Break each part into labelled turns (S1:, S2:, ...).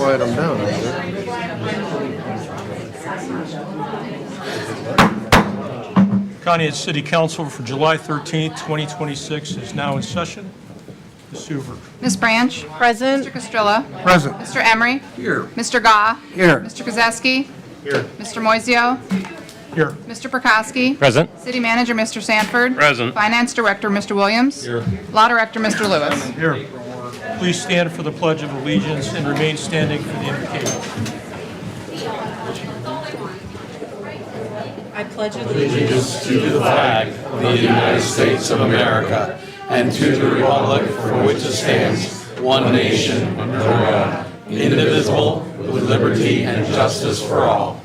S1: write them down.
S2: Conneaut City Council for July 13th, 2026 is now in session. Ms. Hoover.
S3: Ms. Branch.
S4: Present.
S3: Mr. Castrilla.
S1: Present.
S3: Mr. Emery.
S1: Here.
S3: Mr. Gah.
S1: Here.
S3: Mr. Kozeski.
S1: Here.
S3: Mr. Moiseo.
S2: Here.
S3: Mr. Prokowski.
S5: Present.
S3: City Manager, Mr. Sanford.
S5: Present.
S3: Finance Director, Mr. Williams.
S5: Here.
S3: Law Director, Mr. Lewis.
S2: Here. Please stand for the Pledge of Allegiance and remain standing for the invocation.
S4: I pledge
S6: Allegiance to the flag of the United States of America and to the republic for which it stands, one nation, under God, indivisible, with liberty and justice for all.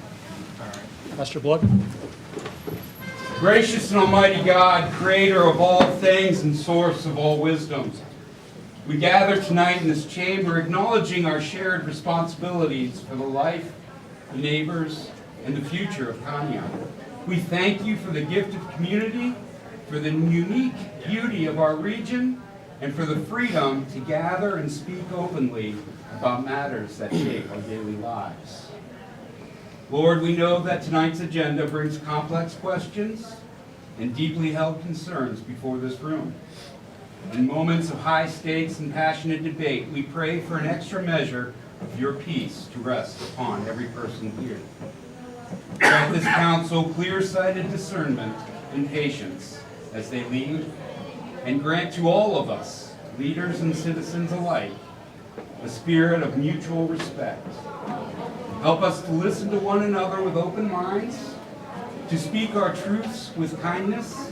S2: Pastor Blood.
S7: Gracious and almighty God, creator of all things and source of all wisdom, we gather tonight in this chamber acknowledging our shared responsibilities for the life, the neighbors, and the future of Conneaut. We thank you for the gift of community, for the unique beauty of our region, and for the freedom to gather and speak openly about matters that shape our daily lives. Lord, we know that tonight's agenda brings complex questions and deeply held concerns before this room. In moments of high stakes and passionate debate, we pray for an extra measure of your peace to rest upon every person here. Grant this council clear-sighted discernment and patience as they lead, and grant to all of us, leaders and citizens alike, a spirit of mutual respect. Help us to listen to one another with open minds, to speak our truths with kindness,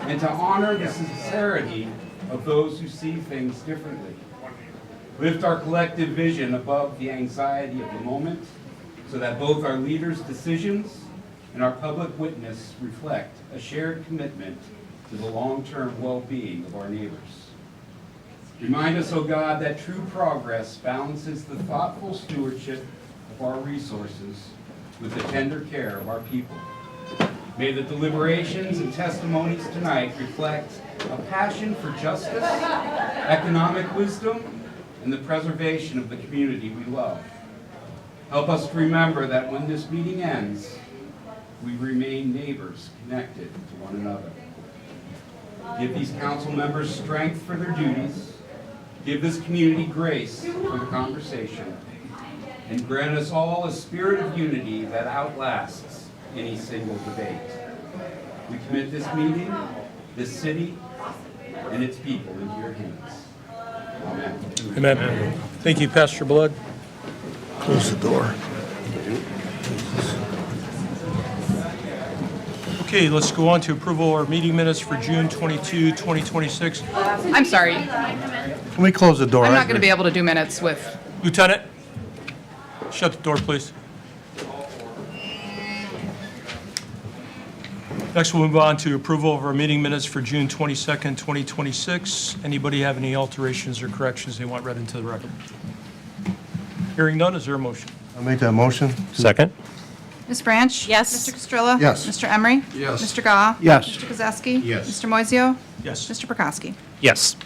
S7: and to honor the sincerity of those who see things differently. Lift our collective vision above the anxiety of the moment, so that both our leaders' decisions and our public witness reflect a shared commitment to the long-term well-being of our neighbors. Remind us, O God, that true progress balances the thoughtful stewardship of our resources with the tender care of our people. May the deliberations and testimonies tonight reflect a passion for justice, economic wisdom, and the preservation of the community we love. Help us to remember that when this meeting ends, we remain neighbors connected to one another. Give these council members strength for their duties. Give this community grace for the conversation. And grant us all a spirit of unity that outlasts any single debate. We commit this meeting, this city, and its people into your hands. Amen.
S2: Amen. Thank you, Pastor Blood.
S1: Close the door.
S2: Okay, let's go on to approval of our meeting minutes for June 22, 2026.
S3: I'm sorry.
S1: Can we close the door?
S3: I'm not going to be able to do minutes with.
S2: Lieutenant, shut the door, please. Next, we'll move on to approval of our meeting minutes for June 22nd, 2026. Anybody have any alterations or corrections they want read into the record? Hearing none, is there a motion?
S1: I'll make that motion.
S5: Second.
S3: Ms. Branch?
S4: Yes.
S3: Mr. Castrilla?
S1: Yes.
S3: Mr. Emery?
S1: Yes.
S3: Mr. Gah?
S1: Yes.
S3: Mr. Kozeski?
S1: Yes.
S3: Mr. Moiseo?
S2: Yes.
S3: Mr. Prokowski?
S5: Yes.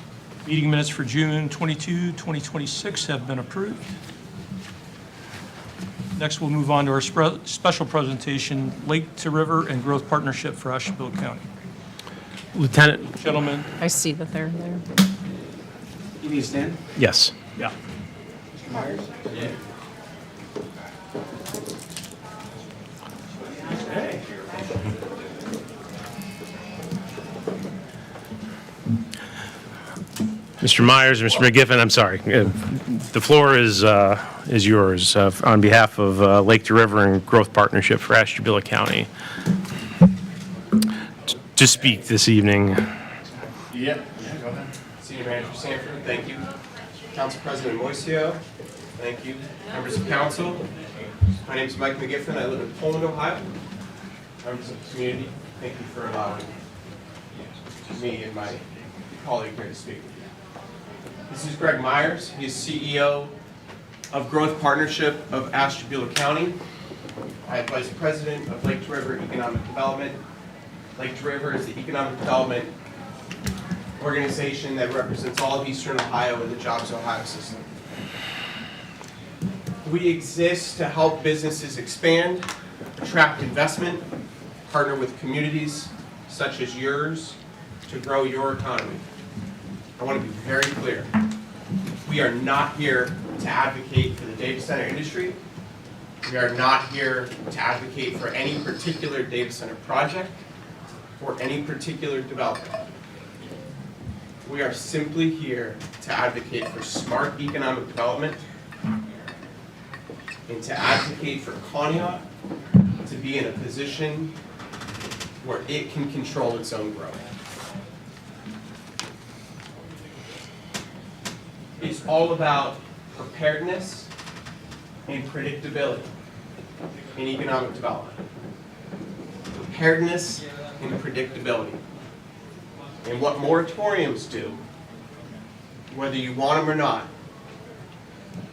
S2: Meeting minutes for June 22, 2026 have been approved. Next, we'll move on to our special presentation, Lake to River and Growth Partnership for Ashtabula County.
S5: Lieutenant.
S2: Gentlemen,
S4: I see that they're there.
S7: You need to stand?
S5: Yes.
S2: yeah.
S5: Mr. Myers, Mr. McGiffin, I'm sorry. The floor is yours on behalf of Lake to River and Growth Partnership for Ashtabula County to speak this evening.
S8: Yeah, go ahead. Senior Manager Sanford, thank you. Council President Moiseo, thank you. Members of Council, my name is Mike McGiffin. I live in Poland, Ohio. Members of the community, thank you for allowing me and my colleague here to speak with you. This is Greg Myers. He is CEO of Growth Partnership of Ashtabula County. I am Vice President of Lake to River Economic Development. Lake to River is the economic development organization that represents all of Eastern Ohio in the Jobs Ohio system. We exist to help businesses expand, attract investment, partner with communities such as yours to grow your economy. I want to be very clear. We are not here to advocate for the data center industry. We are not here to advocate for any particular data center project or any particular developer. We are simply here to advocate for smart economic development and to advocate for Conneaut to be in a position where it can control its own growth. It's all about preparedness and predictability in economic development. Preparedness and predictability. And what moratoriums do, whether you want them or not,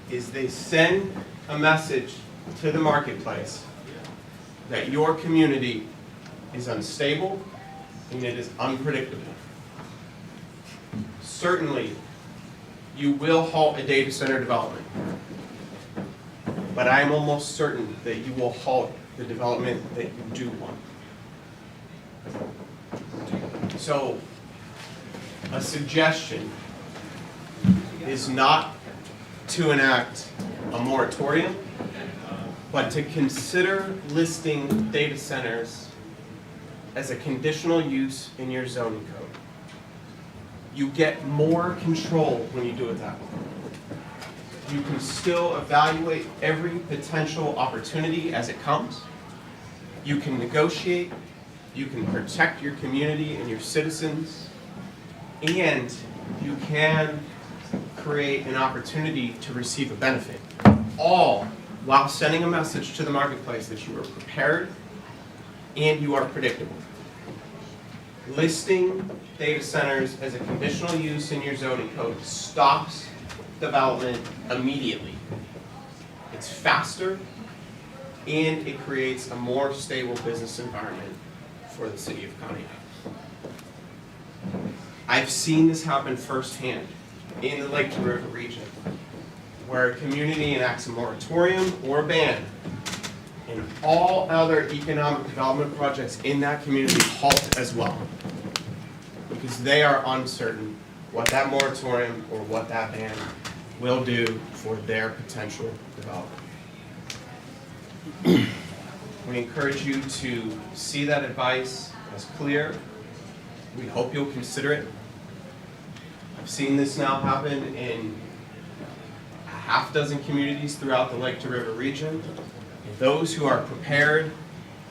S8: is they send a message to the marketplace that your community is unstable and it is unpredictable. Certainly, you will halt a data center development, but I am almost certain that you will halt the development that you do want. So, a suggestion is not to enact a moratorium, but to consider listing data centers as a conditional use in your zoning code. You get more control when you do it that way. You can still evaluate every potential opportunity as it comes. You can negotiate, you can protect your community and your citizens, and you can create an opportunity to receive a benefit, all while sending a message to the marketplace that you are prepared and you are predictable. Listing data centers as a conditional use in your zoning code stops development immediately. It's faster and it creates a more stable business environment for the city of Conneaut. I've seen this happen firsthand in the Lake to River region, where a community enacts a moratorium or a ban, and all other economic development projects in that community halt as well, because they are uncertain what that moratorium or what that ban will do for their potential development. We encourage you to see that advice as clear. We hope you'll consider it. I've seen this now happen in a half dozen communities throughout the Lake to River region. And those who are prepared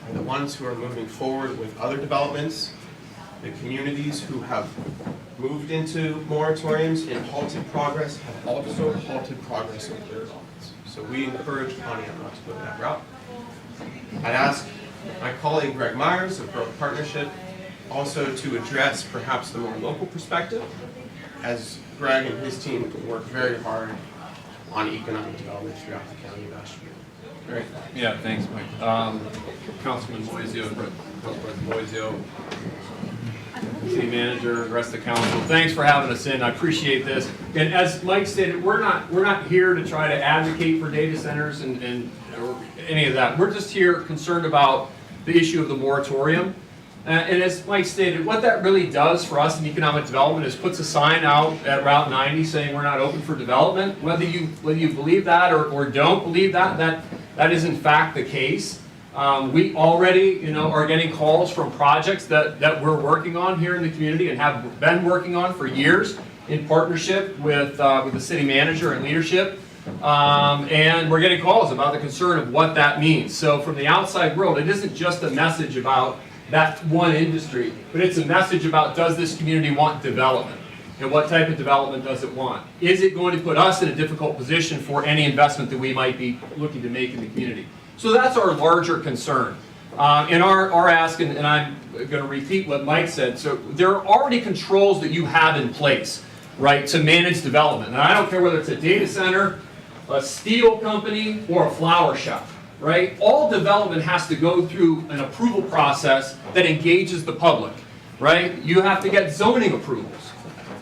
S8: are the ones who are moving forward with other developments. The communities who have moved into moratoriums and halted progress have also halted progress with their developments. So we encourage Conneaut not to go that route. I'd ask my colleague Greg Myers of Growth Partnership also to address perhaps the more local perspective, as Greg and his team work very hard on economic development throughout the county of Ashtabula.
S4: Great. Yeah, thanks, Mike. Councilman Moisio, Council President Moisio, City Manager, the rest of the council, thanks for having us in. I appreciate this. And as Mike stated, we're not here to try to advocate for data centers and or any of that. We're just here concerned about the issue of the moratorium. And as Mike stated, what that really does for us in economic development is puts a sign out at Route 90 saying we're not open for development. Whether you believe that or don't believe that is in fact the case. We already, are getting calls from projects that we're working on here in the community and have been working on for years in partnership with the city manager and leadership. And we're getting calls about the concern of what that means. So from the outside world, it isn't just a message about that one industry, but it's a message about, does this community want development? And what type of development does it want? Is it going to put us in a difficult position for any investment that we might be looking to make in the community? So that's our larger concern. And our ask, and I'm going to repeat what Mike said, so there are already controls that you have in place, right, to manage development. And I don't care whether it's a data center, a steel company, or a flower shop. Right? All development has to go through an approval process that engages the public, right? You have to get zoning approvals.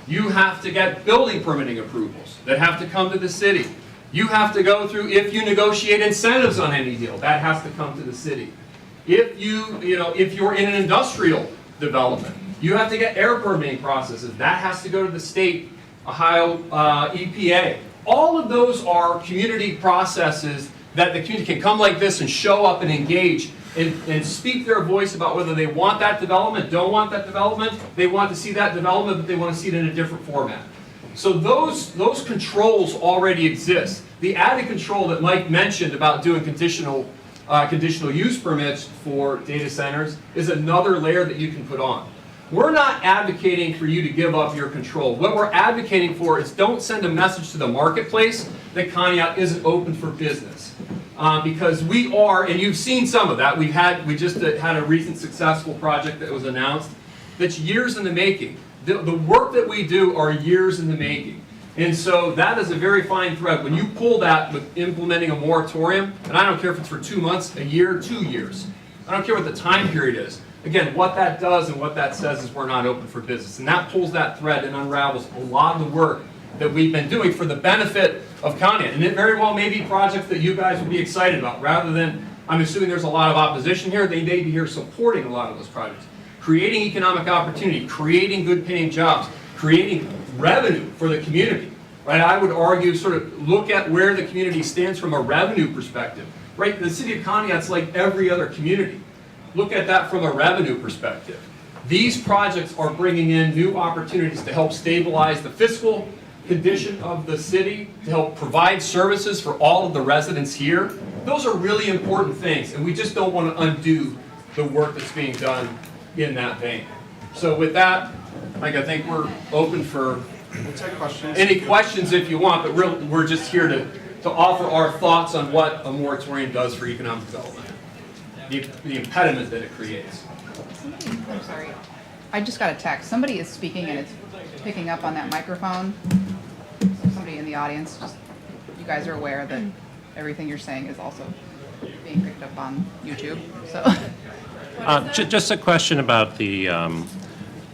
S4: You have to get building permitting approvals that have to come to the city. You have to go through, if you negotiate incentives on any deal, that has to come to the city. If if you're in an industrial development, you have to get air permitting processes. That has to go to the state, Ohio EPA. All of those are community processes that the community can come like this and show up and engage and speak their voice about whether they want that development, don't want that development, they want to see that development, but they want to see it in a different format. So those controls already exist. The added control that Mike mentioned about doing conditional use permits for data centers is another layer that you can put on. We're not advocating for you to give up your control. What we're advocating for is don't send a message to the marketplace that Conneaut isn't open for business. Because we are, and you've seen some of that. We just had a recent successful project that was announced that's years in the making. The work that we do are years in the making. And so that is a very fine thread. When you pull that with implementing a moratorium, and I don't care if it's for 2 months, a year, 2 years. I don't care what the time period is. Again, what that does and what that says is we're not open for business. And that pulls that thread and unravels a lot of the work that we've been doing for the benefit of Conneaut. And it very well may be projects that you guys would be excited about, rather than, I'm assuming there's a lot of opposition here, they may be here supporting a lot of those projects. Creating economic opportunity, creating good paying jobs, creating revenue for the community. Right? I would argue, sort of look at where the community stands from a revenue perspective. Right? The city of Conneaut's like every other community. Look at that from a revenue perspective. These projects are bringing in new opportunities to help stabilize the fiscal condition of the city, to help provide services for all of the residents here. Those are really important things, and we just don't want to undo the work that's being done in that vein. So with that, Mike, I think we're open for any questions if you want, but we're just here to offer our thoughts on what a moratorium does for economic development, the impediment that it creates.
S3: I'm sorry. I just got a text. Somebody is speaking and it's picking up on that microphone. Somebody in the audience, just you guys are aware that everything you're saying is also being picked up on YouTube. So,
S5: Just a question about the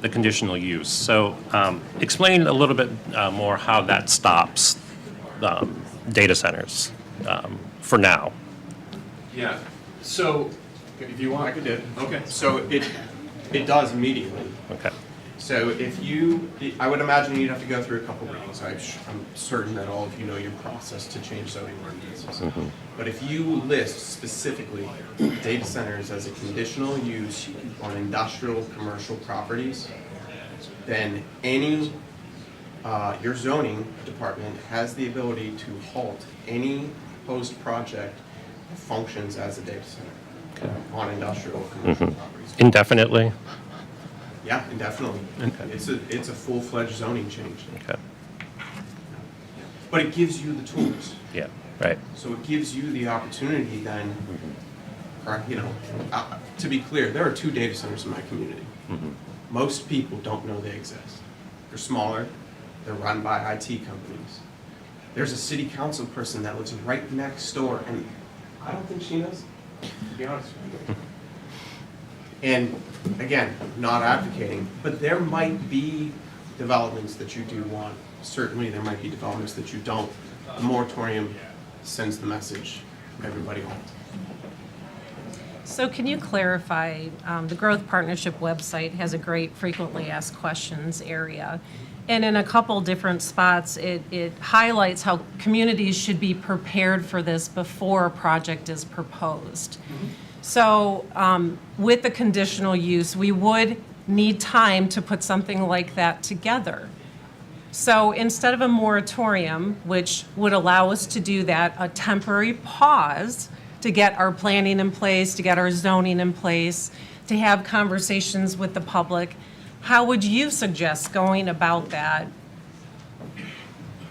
S5: conditional use. So explain a little bit more how that stops data centers for now.
S4: Yeah. So, if you want,
S8: I could do it.
S4: Okay.
S8: So it does immediately.
S5: Okay.
S8: So I would imagine you'd have to go through a couple readings. I'm certain that all of you know your process to change zoning ordinances.
S5: Mm-hmm.
S8: But if you list specifically data centers as a conditional use on industrial commercial properties, then your zoning department has the ability to halt any proposed project that functions as a data center on industrial or commercial properties.
S5: Indefinitely?
S8: Yeah, indefinitely.
S5: Okay.
S8: It's a full-fledged zoning change.
S5: Okay.
S8: But it gives you the tools.
S5: Yeah, right.
S8: So it gives you the opportunity then, to be clear, there are 2 data centers in my community.
S5: Mm-hmm.
S8: Most people don't know they exist. They're smaller, they're run by IT companies. There's a city council person that lives right next door, and I don't think she knows, to be honest with you. And again, not advocating, but there might be developments that you do want. Certainly there might be developments that you don't. The moratorium sends the message everybody wants.
S9: So can you clarify, the Growth Partnership website has a great frequently asked questions area. And in a couple different spots, it highlights how communities should be prepared for this before a project is proposed. Mm-hmm. So with the conditional use, we would need time to put something like that together. So instead of a moratorium, which would allow us to do that, a temporary pause to get our planning in place, to get our zoning in place, to have conversations with the public, how would you suggest going about that,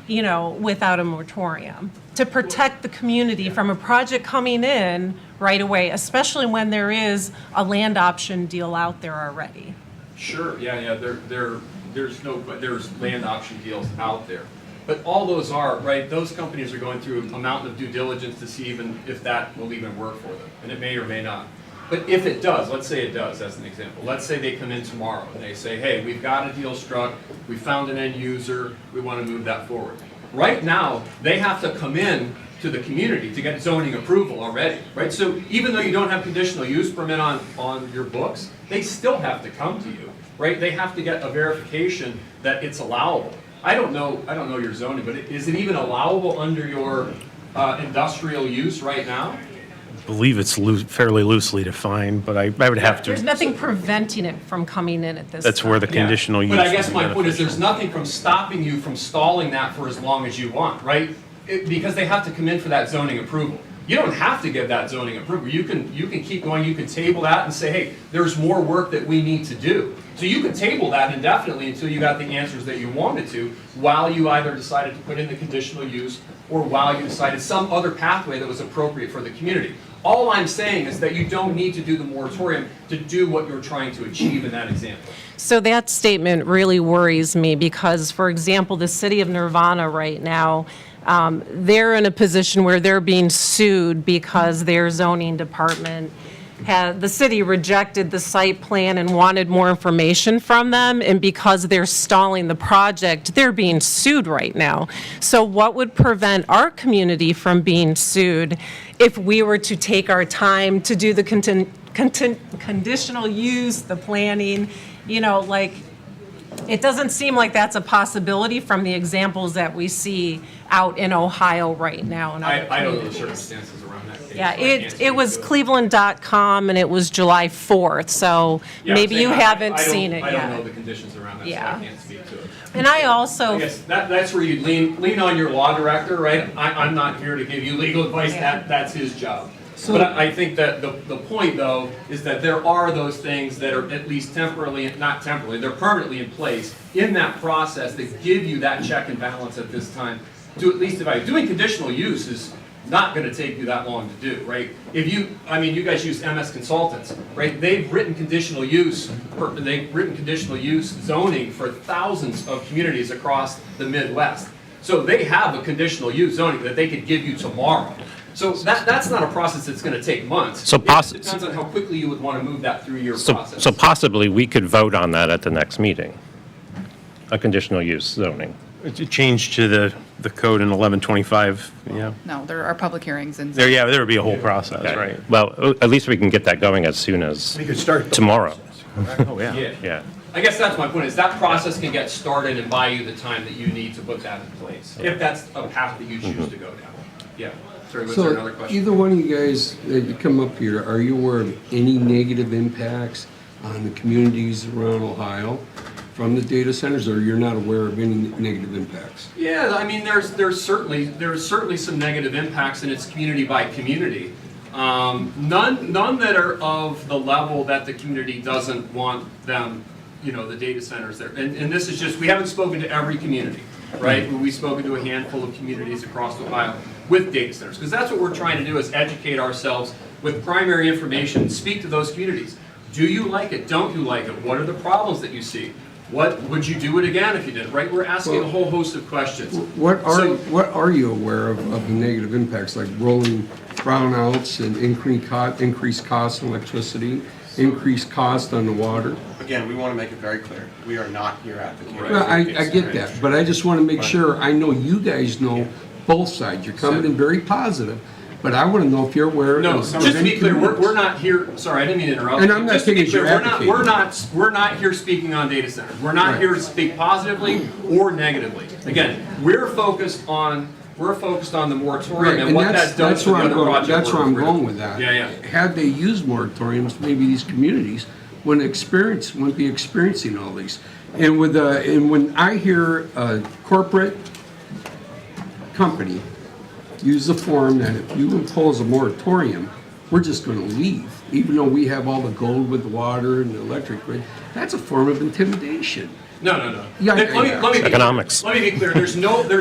S9: without a moratorium, to protect the community from a project coming in right away, especially when there is a land option deal out there already?
S4: Sure. Yeah. There's land option deals out there, but all those are right. Those companies are going through a mountain of due diligence to see even if that will even work for them, and it may or may not. But if it does, let's say it does, as an example. Let's say they come in tomorrow and they say, hey, we've got a deal struck, we found an end user, we want to move that forward. Right now, they have to come in to the community to get zoning approval already, right? So even though you don't have conditional use permit on your books, they still have to come to you, right? They have to get a verification that it's allowable. I don't know your zoning, but is it even allowable under your industrial use right now?
S10: Believe it's fairly loosely defined, but I would have
S9: There's
S10: to,
S9: nothing preventing it from coming in at this time.
S10: that's where the conditional use.
S4: But I guess
S10: would be
S4: my point is
S10: beneficial.
S4: there's nothing from stopping you from stalling that for as long as you want, right? Because they have to come in for that zoning approval. You don't have to give that zoning approval. You can keep going, you can table that and say, hey, there's more work that we need to do. So you can table that indefinitely until you got the answers that you wanted to, while you either decided to put in the conditional use or while you decided some other pathway that was appropriate for the community. All I'm saying is that you don't need to do the moratorium to do what you're trying to achieve in that example.
S9: So that statement really worries me because, for example, the city of Nirvana right now, they're in a position where they're being sued because their zoning department the city rejected the site plan and wanted more information from them, and because they're stalling the project, they're being sued right now. So what would prevent our community from being sued if we were to take our time to do the conditional use, the planning, it doesn't seem like that's a possibility from the examples that we see out in Ohio right now.
S4: I don't know the circumstances around that case.
S9: Yeah,
S4: so I can't speak
S9: it was
S4: to it.
S9: Cleveland.com, and it was July 4th, so
S4: Yeah,
S9: maybe
S4: I'm
S9: you
S4: saying
S9: haven't
S4: I don't-
S9: seen it
S4: I don't know
S9: yet.
S4: the conditions around that,
S9: Yeah.
S4: so I can't speak to it.
S9: And I also,
S4: I guess that's where you lean on your law director, right? I'm not here to give you legal advice,
S9: Yeah.
S4: that's his job. But I think that the point, though, is that there are those things that are at least temporarily, not temporarily, they're permanently in place in that process that give you that check and balance at this time to at least evaluate. Doing conditional use is not going to take you that long to do, right? You guys use MS Consultants, right? They've written conditional use zoning for thousands of communities across the Midwest. So they have a conditional use zoning that they could give you tomorrow. So that's not a process that's going to take months.
S5: So
S4: It depends on how quickly you would want to move that through your process.
S5: So possibly we could vote on that at the next meeting, a conditional use zoning.
S10: To change to the code in 1125, yeah.
S3: No, there are public hearings and.
S10: There would be a whole process,
S5: Okay.
S10: right?
S5: Well, at least we can get that going as soon as
S1: We could start.
S5: tomorrow.
S10: Oh, yeah.
S4: Yeah.
S5: Yeah.
S4: I guess that's my point, is that process can get started and buy you the time that you need to put that in place, if that's a path that you choose to go down. Yeah. Sorry, was there another
S11: So
S4: question?
S11: either one of you guys that come up here, are you aware of any negative impacts on the communities around Ohio from the data centers, or you're not aware of any negative impacts?
S4: Yeah, I mean, there's certainly some negative impacts, and it's community by community. None that are of the level that the community doesn't want them, the data centers there. And this is just, we haven't spoken to every community, right? We've spoken to a handful of communities across Ohio with data centers, because that's what we're trying to do, is educate ourselves with primary information, speak to those communities. Do you like it? Don't you like it? What are the problems that you see? What would you do it again if you did it, right? We're asking a whole host of questions.
S11: What are you aware of the negative impacts, like rolling brownouts and increased cost on electricity, increased cost on the water?
S8: Again, we want to make it very clear, we are not here advocating.
S11: Well, I get that, but I just want to make sure, I know you guys know both sides. You're coming in very positive, but I want to know if you're aware of.
S4: No, just to be clear, we're not here, sorry, I didn't mean to interrupt.
S11: And I'm not
S4: Just to be
S11: saying you're
S4: clear,
S11: advocating.
S4: we're not here speaking on data centers. We're not
S11: Right.
S4: here to speak positively or negatively. Again, we're focused on the moratorium and what that does to the other project.
S11: That's where I'm
S4: we're-
S11: going with that.
S4: Yeah.
S11: Had they used moratoriums, maybe these communities wouldn't be experiencing all these. And when I hear a corporate company use the form that if you impose a moratorium, we're just going to leave, even though we have all the gold with the water and the electric grid, that's a form of intimidation.
S4: No.
S11: Yeah,
S4: Let me be
S5: Economics.
S4: Let me be clear. There's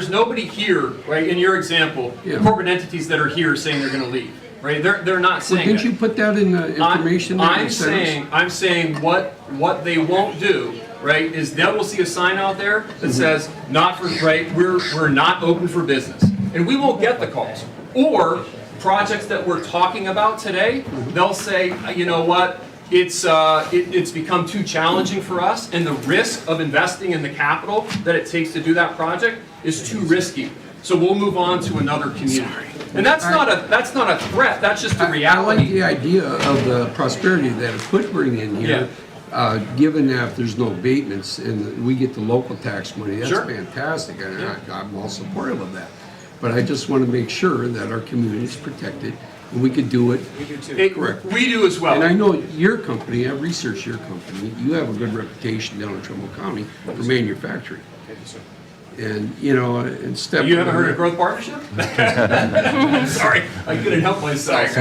S4: nobody here, right? In your example,
S11: Yeah.
S4: corporate entities that are here saying they're going to leave, right? They're not
S11: Well,
S4: saying
S11: didn't
S4: that.
S11: you put that in the information that they sent us?
S4: I'm saying what they won't do, right, is they will see a sign out there that says, not for, right, we're not open for business. And we won't get the calls. Or projects that we're talking about today, they'll say, you know what, it's become too challenging for us, and the risk of investing in the capital that it takes to do that project is too risky. So we'll move on to another community. And that's not a threat, that's just a
S11: I like
S4: reality.
S11: the idea of the prosperity that it could bring in here. Given that if there's no abatements and we get the local tax money, that's
S4: Sure.
S11: fantastic, and I'm all supportive of that. But I just want to make sure that our community is protected, and we could do it. Correct.
S4: We do as well.
S11: And I know your company, I've researched your company, you have a good reputation down in Trumbull County for manufacturing. And, you know, instead.
S4: You haven't heard of Growth Partnership? Sorry, I couldn't help myself.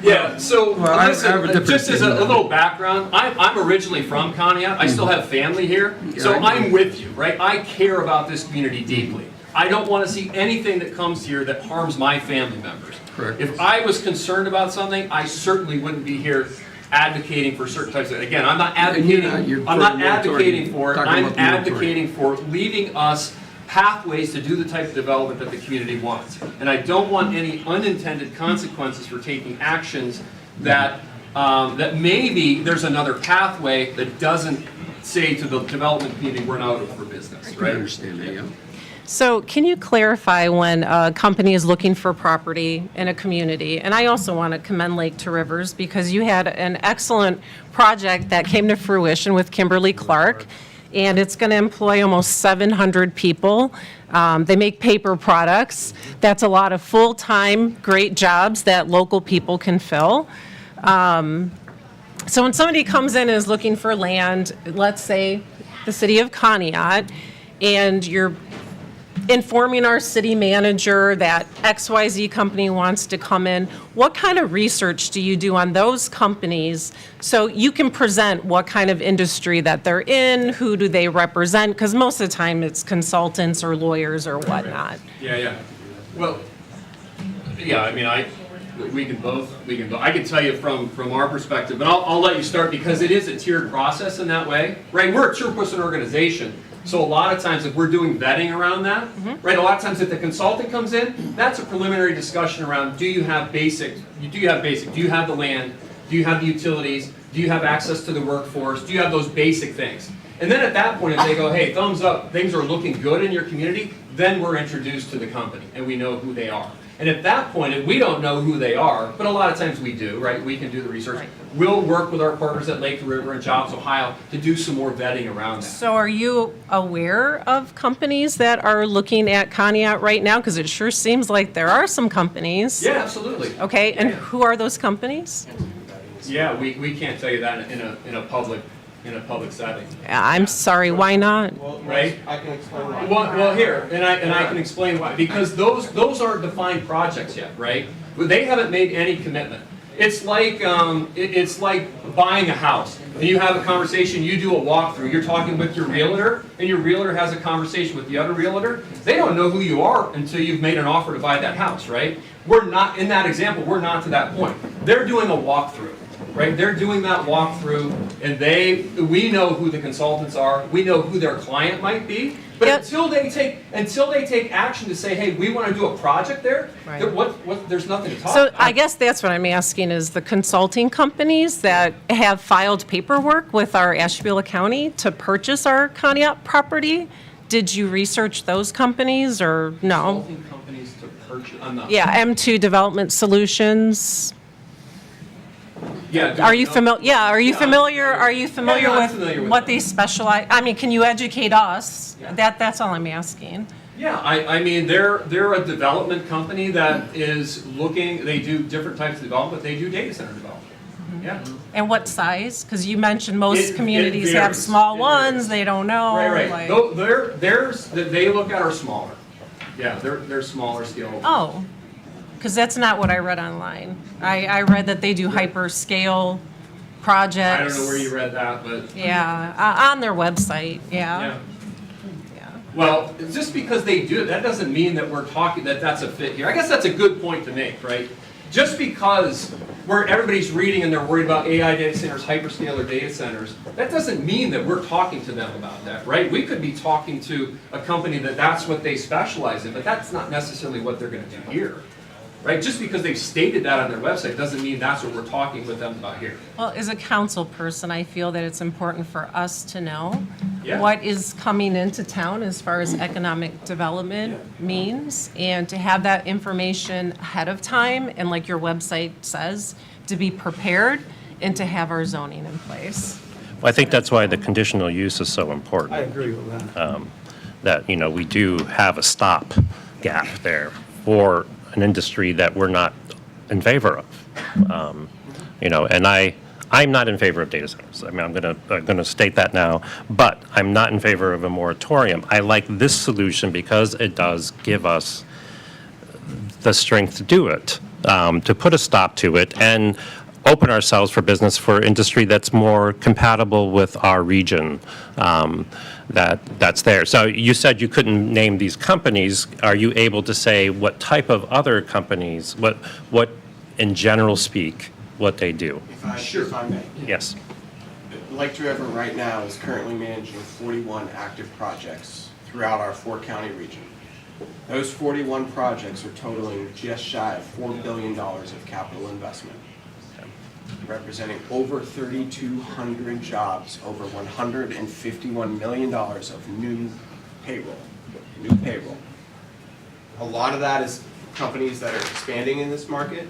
S4: Yeah, so
S11: Well, I have a
S4: listen,
S11: different
S4: just as a
S11: opinion.
S4: little background, I'm originally from Conneaut. I still have family here, so
S11: Yeah, I know.
S4: I'm with you, right? I care about this community deeply. I don't want to see anything that comes here that harms my family members.
S11: Correct.
S4: If I was concerned about something, I certainly wouldn't be here advocating for certain types of, again, I'm not advocating,
S11: you're
S4: I'm not
S11: for a moratorium.
S4: advocating for it,
S11: Talking
S4: I'm
S11: about the moratorium.
S4: advocating for leaving us pathways to do the type of development that the community wants. And I don't want any unintended consequences for taking actions that, that maybe there's another pathway that doesn't say to the development community, we're not open for business,
S11: I
S4: right?
S11: understand that, yeah.
S9: So can you clarify when a company is looking for property in a community? And I also want to commend Lake to Rivers because you had an excellent project that came to fruition with Kimberly-Clark, and it's going to employ almost 700 people. They make paper products. That's a lot of full-time, great jobs that local people can fill. So when somebody comes in and is looking for land, let's say the city of Conneaut, and you're informing our city manager that XYZ company wants to come in, what kind of research do you do on those companies so you can present what kind of industry that they're in, who do they represent? Because most of the time it's consultants or lawyers or whatnot.
S4: Yeah. Well, yeah, I mean, we can both, I can tell you from our perspective, but I'll let you start because it is a tiered process in that way, right? We're a two-person organization. So a lot of times if we're doing vetting around that, right, a lot of times if the consultant comes in, that's a preliminary discussion around do you have the land, do you have the utilities, do you have access to the workforce, do you have those basic things? And then at that point, if they go, hey, thumbs up, things are looking good in your community, then we're introduced to the company and we know who they are. And at that point, if we don't know who they are, but a lot of times we do, right? We can do the research. We'll work with our partners at Lake River and Jobs Ohio to do some more vetting around that.
S9: So are you aware of companies that are looking at Conneaut right now? Because it sure seems like there are some companies.
S4: Yeah, absolutely.
S9: Okay, and who are those companies?
S4: Yeah, we can't tell you that in a public setting.
S9: I'm sorry, why not?
S8: Well,
S4: Right?
S8: I can explain why.
S4: Well, here, and I can explain why. Because those aren't defined projects yet, right? They haven't made any commitment. It's like buying a house. And you have a conversation, you do a walkthrough, you're talking with your realtor, and your realtor has a conversation with the other realtor. They don't know who you are until you've made an offer to buy that house, right? We're not, in that example, we're not to that point. They're doing a walkthrough. Right, they're doing that walkthrough, and we know who the consultants are. We know who their client might be. But
S9: Yep.
S4: until they take action to say, hey, we want to do a project there,
S9: Right.
S4: there's nothing to talk
S9: So
S4: about.
S9: I guess that's what I'm asking is the consulting companies that have filed paperwork with our Ashtabula County to purchase our Conneaut property, did you research those companies or no?
S4: Consulting companies to purchase. I'm not.
S9: Yeah, M2 Development Solutions.
S4: Yeah.
S9: Are you familiar? Yeah, are you familiar? Are you familiar
S4: I'm
S9: with
S4: familiar with
S9: what
S4: them.
S9: they specialize? I mean, can you educate us?
S4: Yeah.
S9: That's all I'm asking.
S4: Yeah, I mean, they're a development company that is looking. They do different types of development. They do data center development. Yeah.
S9: And what size? Because you mentioned most
S4: It
S9: communities have
S4: varies.
S9: small
S4: It
S9: ones.
S4: varies.
S9: They don't know.
S4: Right.
S9: like-
S4: Theirs that they look at are smaller. Yeah, they're smaller scale.
S9: Oh, because that's not what I read online. I read that they do hyperscale projects.
S4: I don't know where you read that, but
S9: Yeah, on their website,
S4: yeah.
S9: yeah.
S4: Well, just because they do it, that doesn't mean that we're talking that that's a fit here. I guess that's a good point to make, right? Just because everybody's reading and they're worried about AI data centers, hyperscaler data centers, that doesn't mean that we're talking to them about that, right? We could be talking to a company that's what they specialize in, but that's not necessarily what they're going to do here. right? Just because they've stated that on their website doesn't mean that's what we're talking with them about here.
S9: Well, as a council person, I feel that it's important for us to know
S4: Yeah.
S9: what is coming into town as far as economic development means, and to have that information ahead of time, and like your website says, to be prepared and to have our zoning in place.
S5: Well, I think that's why the conditional use is so important.
S11: I agree with that.
S5: That, we do have a stop gap there for an industry that we're not in favor of. And I'm not in favor of data centers. I mean, I'm gonna state that now, but I'm not in favor of a moratorium. I like this solution because it does give us the strength to do it, to put a stop to it and open ourselves for business for industry that's more compatible with our region, that's there. So you said you couldn't name these companies. Are you able to say what type of other companies, what in general speak, what they do?
S8: If I may.
S5: Yes.
S8: Lake River right now is currently managing 41 active projects throughout our 4-county region. Those 41 projects are totaling just shy of $4 billion of capital investment, representing over 3,200 jobs, over $151 million of new payroll. A lot of that is companies that are expanding in this market,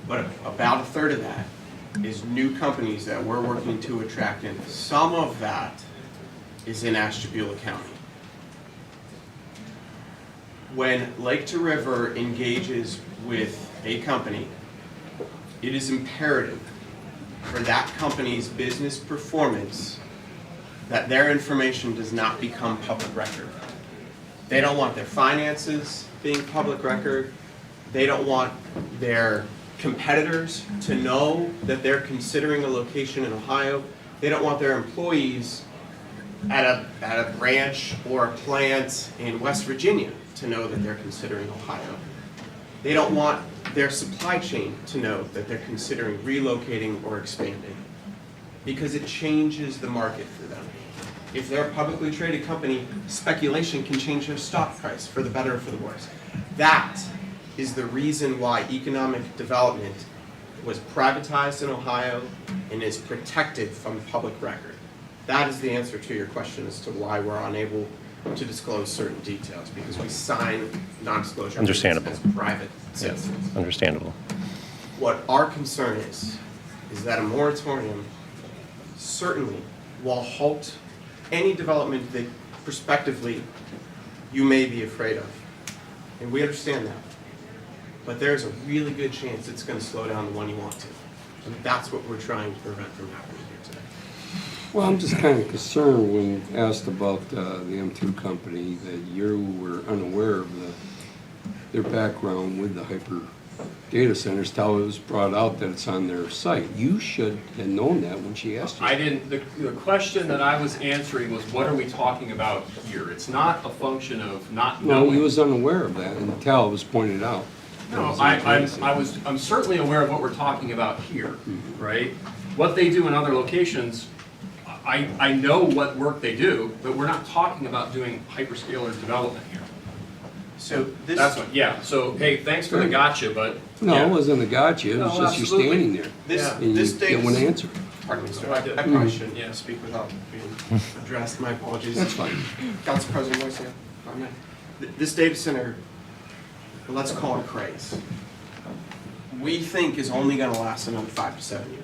S8: but about a third of that is new companies that we're working to attract in. Some of that is in Ashtabula County. When Lake to River engages with a company, it is imperative for that company's business performance that their information does not become public record. They don't want their finances being public record. They don't want their competitors to know that they're considering a location in Ohio. They don't want their employees at a branch or a plant in West Virginia to know that they're considering Ohio. They don't want their supply chain to know that they're considering relocating or expanding, because it changes the market for them. If they're a publicly traded company, speculation can change their stock price for the better or for the worse. That is the reason why economic development was privatized in Ohio and is protected from public record. That is the answer to your question as to why we're unable to disclose certain details, because we sign non-disclosure agreements
S5: Understandable.
S8: as private citizens.
S5: Yes, understandable.
S8: What our concern is that a moratorium certainly will halt any development that prospectively you may be afraid of. And we understand that. But there's a really good chance it's going to slow down the one you want to. And that's what we're trying to prevent from happening here today.
S11: Well, I'm just kind of concerned when asked about the M2 company that you were unaware of their background with the hyper data centers till it was brought out that it's on their site. You should have known that when she asked you.
S4: I didn't, the question that I was answering was, what are we talking about here? It's not a function of not
S11: No,
S4: knowing.
S11: he was unaware of that until it was pointed out.
S4: No, I'm certainly aware of what we're talking about here, right? What they do in other locations, I know what work they do, but we're not talking about doing hyperscaler development here.
S8: So this,
S4: That's what, yeah, so, hey, thanks for the gotcha, but.
S11: No,
S4: yeah.
S11: it wasn't a gotcha, it was
S4: No,
S11: just you
S4: absolutely.
S11: standing there.
S8: this,
S4: Yeah.
S11: And
S8: this
S11: you
S8: data.
S11: get one answer.
S8: Pardon me, sir. I probably shouldn't speak without being addressed. My apologies.
S11: That's fine.
S8: Council President Moiseo, if I may. This data center, let's call it craze, we think is only going to last another 5 to 7 years.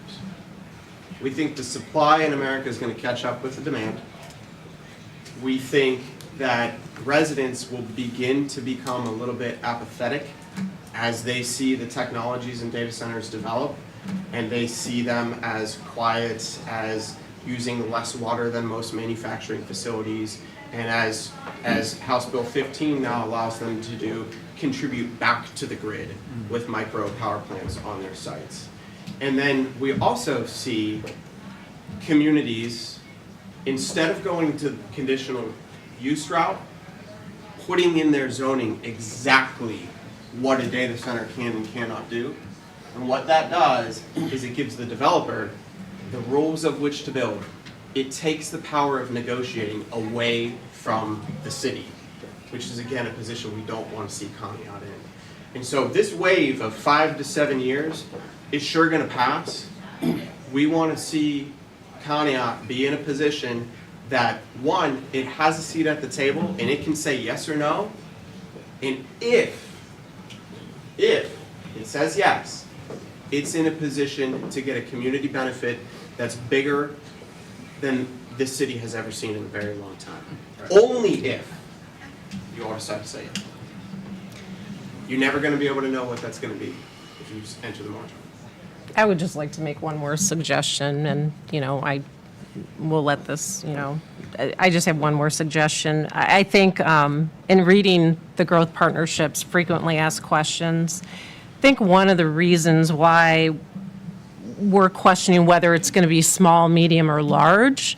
S8: We think the supply in America is going to catch up with the demand. We think that residents will begin to become a little bit apathetic as they see the technologies and data centers develop, and they see them as quiet, as using less water than most manufacturing facilities, and as House Bill 15 now allows them to do, contribute back to the grid with micro power plants on their sites. And then we also see communities, instead of going to the conditional use route, putting in their zoning exactly what a data center can and cannot do. And what that does is it gives the developer the rules of which to build. It takes the power of negotiating away from the city, which is again a position we don't want to see Conneaut in. And so this wave of 5 to 7 years is sure gonna pass. We wanna see Conneaut be in a position that, one, it has a seat at the table and it can say yes or no. And if it says yes, it's in a position to get a community benefit that's bigger than this city has ever seen in a very long time. Only if you all decide to say it. You're never going to be able to know what that's going to be if you just enter the module.
S9: I would just like to make one more suggestion, and, I will let this, I just have one more suggestion. I think in reading the growth partnerships frequently asked questions, I think one of the reasons why we're questioning whether it's going to be small, medium, or large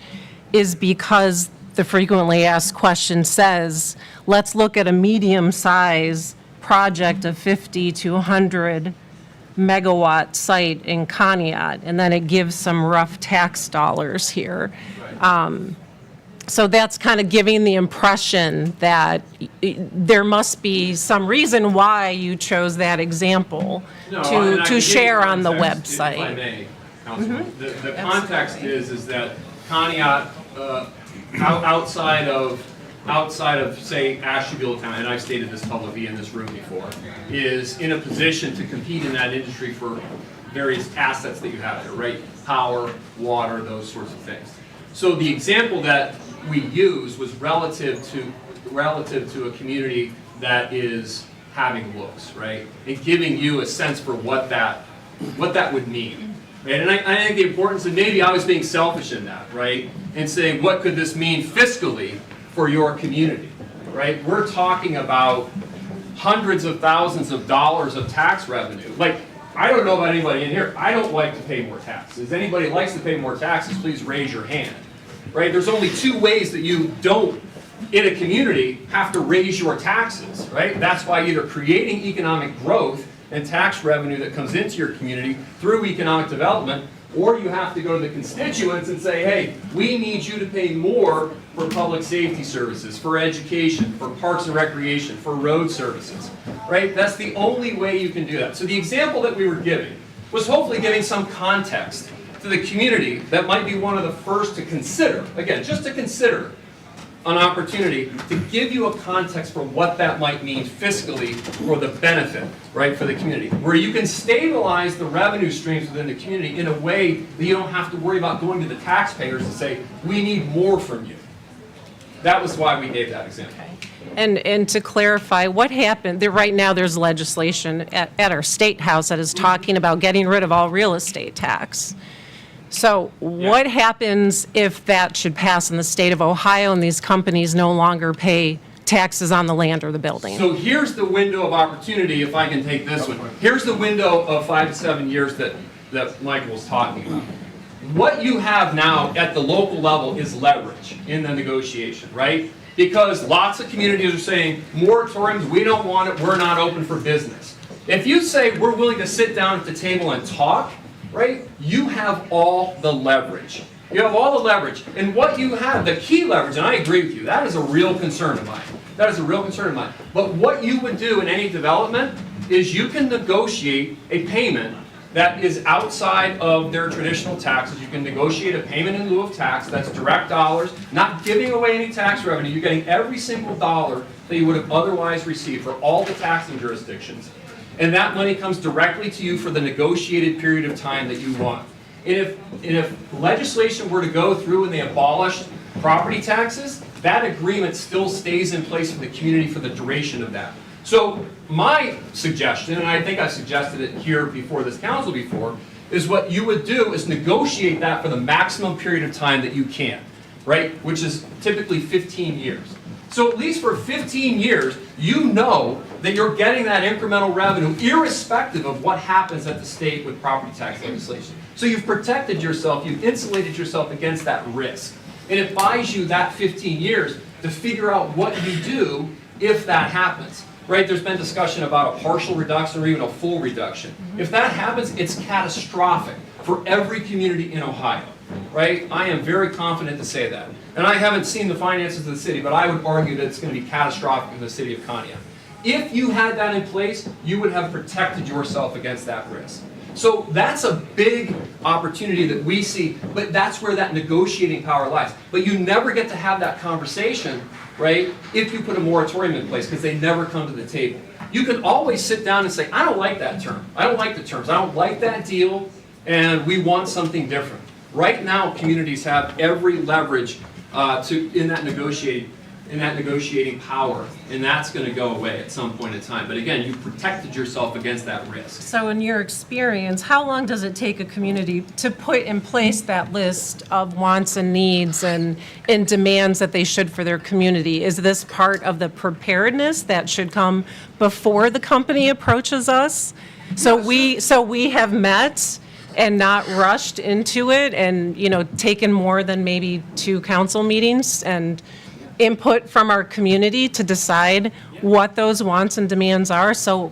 S9: is because the frequently asked question says, let's look at a medium-size project of 50 to 100 megawatt site in Conneaut, and then it gives some rough tax dollars here. So that's kind of giving the impression that there must be some reason why you chose that example to share on the website.
S4: If I may, Councilman, the context is that Conneaut, outside of, say, Ashtabula County, and I've stated this publicly in this room before, is in a position to compete in that industry for various assets that you have there, right? Power, water, those sorts of things. So the example that we use was relative to a community that is having looks, right? And giving you a sense for what that would mean. Right? And I think the importance, and maybe I was being selfish in that, right? And saying, what could this mean fiscally for your community, right? We're talking about hundreds of thousands of dollars of tax revenue. Like, I don't know about anybody in here, I don't like to pay more taxes. Anybody likes to pay more taxes, please raise your hand, right? There's only two ways that you don't, in a community, have to raise your taxes, right? That's by either creating economic growth and tax revenue that comes into your community through economic development, or you have to go to the constituents and say, hey, we need you to pay more for public safety services, for education, for parks and recreation, for road services, right? That's the only way you can do that. So the example that we were giving was hopefully giving some context to the community that might be one of the first to consider, again, just to consider an opportunity to give you a context for what that might mean fiscally for the benefit, right, for the community, where you can stabilize the revenue streams within the community in a way that you don't have to worry about going to the taxpayers and say, we need more from you. That was why we gave that example.
S9: And to clarify, what happened, right now there's legislation at our State House that is talking about getting rid of all real estate tax. So what happens if that should pass in the state of Ohio and these companies no longer pay taxes on the land or the building?
S4: So here's the window of opportunity, if I can take this one. Here's the window of 5 to 7 years that Michael was talking about. What you have now at the local level is leverage in the negotiation, right? Because lots of communities are saying, moratoriums, we don't want it, we're not open for business. If you say we're willing to sit down at the table and talk, right, you have all the leverage. You have all the leverage. And what you have, the key leverage, and I agree with you, that is a real concern of mine. That is a real concern of mine. But what you would do in any development is you can negotiate a payment that is outside of their traditional taxes. You can negotiate a payment in lieu of tax that's direct dollars, not giving away any tax revenue. You're getting every single dollar that you would have otherwise received for all the taxing jurisdictions. And that money comes directly to you for the negotiated period of time that you want. And if legislation were to go through and they abolished property taxes, that agreement still stays in place for the community for the duration of that. So my suggestion, and I think I suggested it here before this council before, is what you would do is negotiate that for the maximum period of time that you can, right? Which is typically 15 years. So at least for 15 years, you know that you're getting that incremental revenue irrespective of what happens at the state with property tax legislation. So you've protected yourself, you've insulated yourself against that risk. And it buys you that 15 years to figure out what you do if that happens. Right, there's been discussion about a partial reduction or even a full reduction. If that happens, it's catastrophic for every community in Ohio. Right? I am very confident to say that. And I haven't seen the finances of the city, but I would argue that it's going to be catastrophic in the city of Conneaut. If you had that in place, you would have protected yourself against that risk. So that's a big opportunity that we see, but that's where that negotiating power lies. But you never get to have that conversation, right, if you put a moratorium in place, because they never come to the table. You can always sit down and say, I don't like that term. I don't like the terms. I don't like that deal, and we want something different. Right now, communities have every leverage in that negotiating power, and that's going to go away at some point in time. But again, you protected yourself against that risk.
S9: So in your experience, how long does it take a community to put in place that list of wants and needs and demands that they should for their community? Is this part of the preparedness that should come before the company approaches us? So we have met and not rushed into it and, taken more than maybe 2 council meetings and input from our community to decide what those wants and demands are. So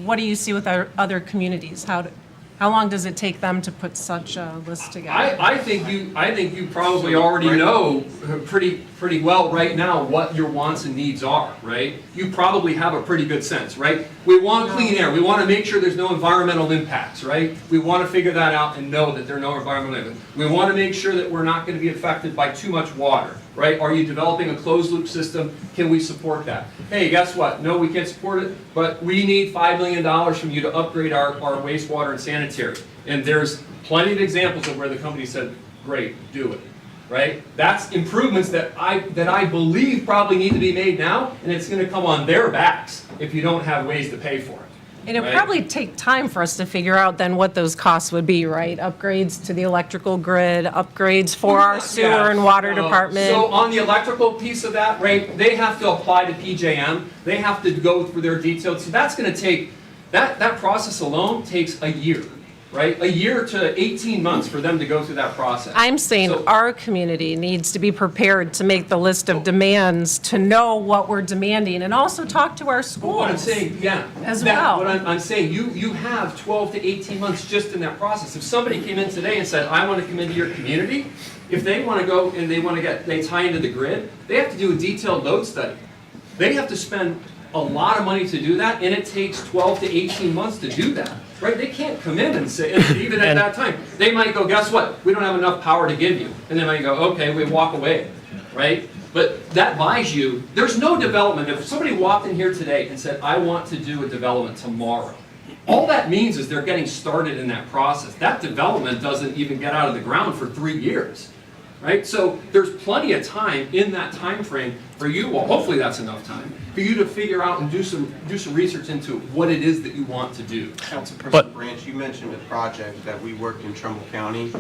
S9: what do you see with our other communities? How long does it take them to put such a list together?
S4: I think you probably already know pretty well right now what your wants and needs are, right? You probably have a pretty good sense, right? We want clean air. We want to make sure there's no environmental impacts, right? We want to figure that out and know that there are no environmental impacts. We want to make sure that we're not going to be affected by too much water, right? Are you developing a closed loop system? Can we support that? Hey, guess what? No, we can't support it, but we need $5 million from you to upgrade our wastewater and sanitary. And there's plenty of examples of where the company said, great, do it, right? That's improvements that I believe probably need to be made now, and it's going to come on their backs if you don't have ways to pay for it.
S9: And it'd
S4: right?
S9: probably take time for us to figure out then what those costs would be, right? Upgrades to the electrical grid, upgrades for our sewer and water department.
S4: So on the electrical piece of that, right, they have to apply to PJM. They have to go through their details. So that's going to take, that process alone takes a year, right? A year to 18 months for them to go through that process.
S9: I'm saying
S4: So-
S9: our community needs to be prepared to make the list of demands, to know what we're demanding, and also talk to our schools.
S4: What I'm saying, yeah.
S9: As well.
S4: What I'm saying, you have 12 to 18 months just in that process. If somebody came in today and said, I want to come into your community, if they want to go and they tie into the grid, they have to do a detailed load study. They have to spend a lot of money to do that, and it takes 12 to 18 months to do that. Right? They can't come in and say, even at that time, they might go, guess what? We don't have enough power to give you. And they might go, okay, we walk away, right? But that buys you, there's no development. If somebody walked in here today and said, I want to do a development tomorrow, all that means is they're getting started in that process. That development doesn't even get out of the ground for 3 years, right? So there's plenty of time in that time frame for you, well, hopefully that's enough time, for you to figure out and do some research into what it is that you want to do.
S8: Councilperson Branch, you mentioned a project that we worked in Trumbull County.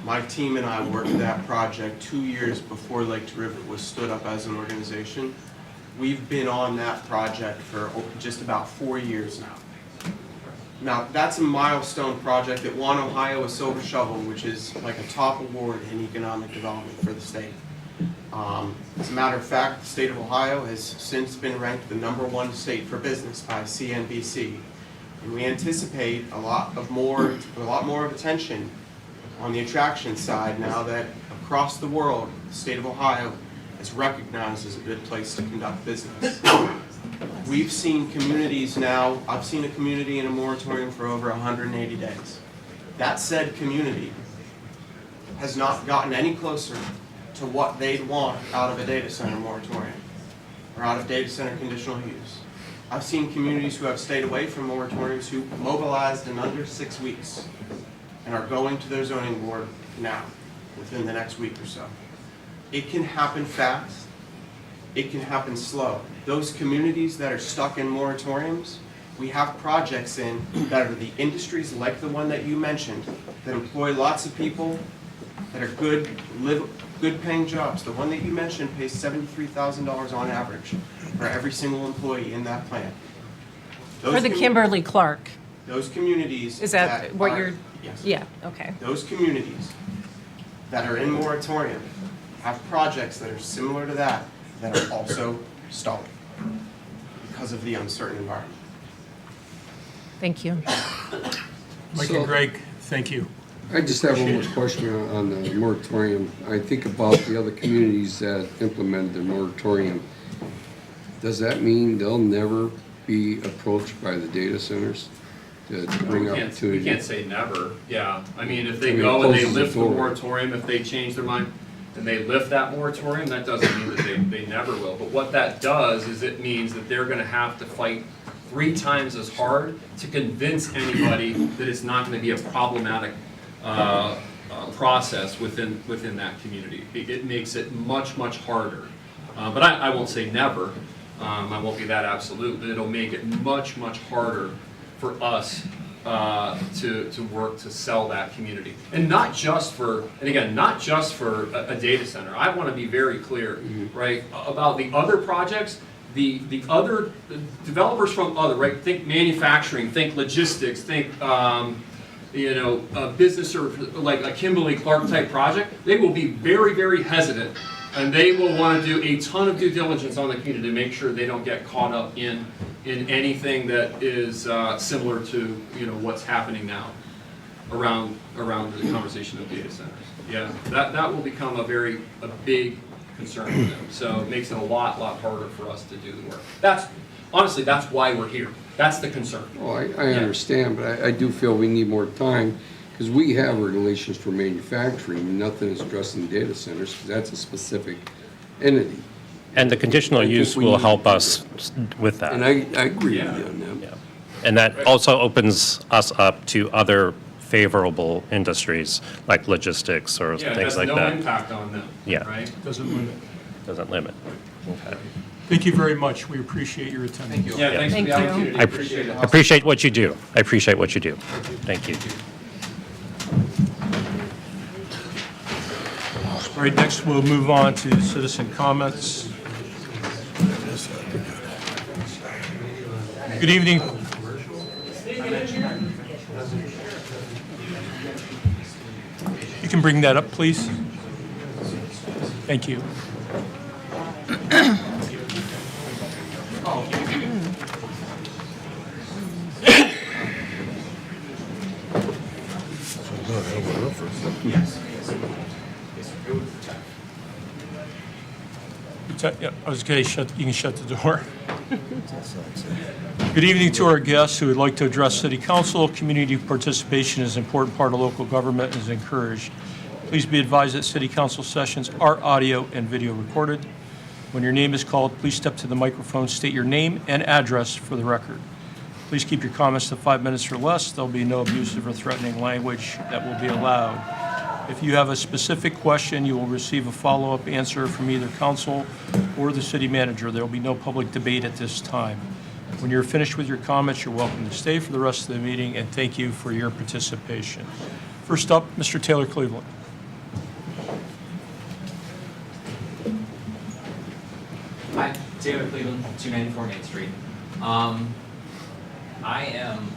S8: My team and I worked that project 2 years before Lake to River was stood up as an organization. We've been on that project for just about 4 years now. Now, that's a milestone project that won Ohio a Silver Shovel, which is like a top award in economic development for the state. As a matter of fact, the state of Ohio has since been ranked the #1 state for business by CNBC, and we anticipate a lot more of attention on the attraction side now that across the world, the state of Ohio is recognized as a good place to conduct business. We've seen communities now, I've seen a community in a moratorium for over 180 days. That said community has not gotten any closer to what they'd want out of a data center moratorium or out of data center conditional use. I've seen communities who have stayed away from moratoriums who mobilized in under 6 weeks and are going to their zoning board now, within the next week or so. It can happen fast. It can happen slow. Those communities that are stuck in moratoriums, we have projects in that are the industries like the one that you mentioned that employ lots of people that are good paying jobs. The one that you mentioned pays $73,000 on average for every single employee in that plant.
S9: For the Kimberly-Clark.
S8: Those communities.
S9: Is that what you're?
S8: Yes.
S9: Yeah, okay.
S8: Those communities that are in moratorium have projects that are similar to that are also stalling because of the uncertain environment.
S9: Thank you.
S2: Mike and Greg, thank you.
S11: I just have one more question on the moratorium. I think about the other communities that implemented the moratorium. does that mean they'll never be approached by the data centers to bring
S4: We
S11: opportunity?
S4: can't say never, yeah. I mean, if they
S11: I mean,
S4: go and they
S11: closes the
S4: lift the
S11: door.
S4: moratorium, if they change their mind and they lift that moratorium, that doesn't mean that they never will. But what that does is it means that they're gonna have to fight 3 times as hard to convince anybody that it's not gonna be a problematic process within that community. It makes it much, much harder. But I won't say never. I won't be that absolute, but it'll make it much, much harder for us to work to sell that community. And not just for, and again, not just for a data center. I want to be very clear, right, about the other projects, the other developers from other, right, think manufacturing, think logistics, think, business or like a Kimberly-Clark type project. They will be very, very hesitant, and they will want to do a ton of due diligence on the community to make sure they don't get caught up in anything that is similar to what's happening now around the conversation of data centers. Yeah, that will become a big concern for them. So it makes it a lot harder for us to do the work. Honestly, that's why we're here. That's the concern.
S11: Well, I understand, but I do feel we need more time, because we have regulations for manufacturing, nothing is addressing data centers, because that's a specific entity.
S5: And the conditional
S11: I think
S5: use
S11: we
S5: will
S11: need
S5: help
S11: to do
S5: us with that.
S11: And I agree with you on that.
S5: Yeah. And that also opens us up to other favorable industries like logistics or
S4: Yeah, it
S5: things
S4: has
S5: like
S4: no
S5: that.
S4: impact on them.
S5: Yeah.
S4: Right?
S2: Doesn't limit.
S5: Doesn't limit. Okay.
S2: Thank you very much. We appreciate your attendance.
S4: Yeah, thanks for the
S9: Thank you.
S4: opportunity.
S5: I
S4: Appreciate it.
S5: appreciate what you do. I appreciate what you do. Thank you.
S2: All right, next we'll move on to citizen comments. Good evening. You can bring that up, please. Thank you. Yeah, I was going to you can shut the door. Good evening to our guests who would like to address City Council. Community participation is an important part of local government and is encouraged. Please be advised that City Council sessions are audio and video recorded. When your name is called, please step to the microphone, state your name and address for the record. Please keep your comments to 5 minutes or less. There'll be no abusive or threatening language that will be allowed. If you have a specific question, you will receive a follow-up answer from either council or the city manager. There will be no public debate at this time. When you're finished with your comments, you're welcome to stay for the rest of the meeting, and thank you for your participation. First up, Mr. Taylor Cleveland.
S12: Hi, Taylor Cleveland, 294 Main Street. I am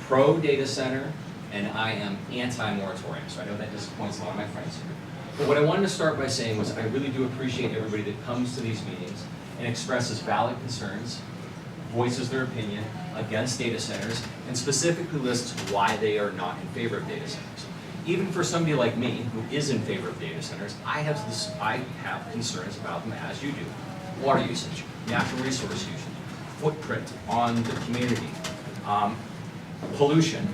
S12: pro-data center, and I am anti-moratorium, so I know that disappoints a lot of my friends here. But what I wanted to start by saying was I really do appreciate everybody that comes to these meetings and expresses valid concerns, voices their opinion against data centers, and specifically lists why they are not in favor of data centers. Even for somebody like me, who is in favor of data centers, I have concerns about them as you do. Water usage, natural resource usage, footprint on the community, pollution,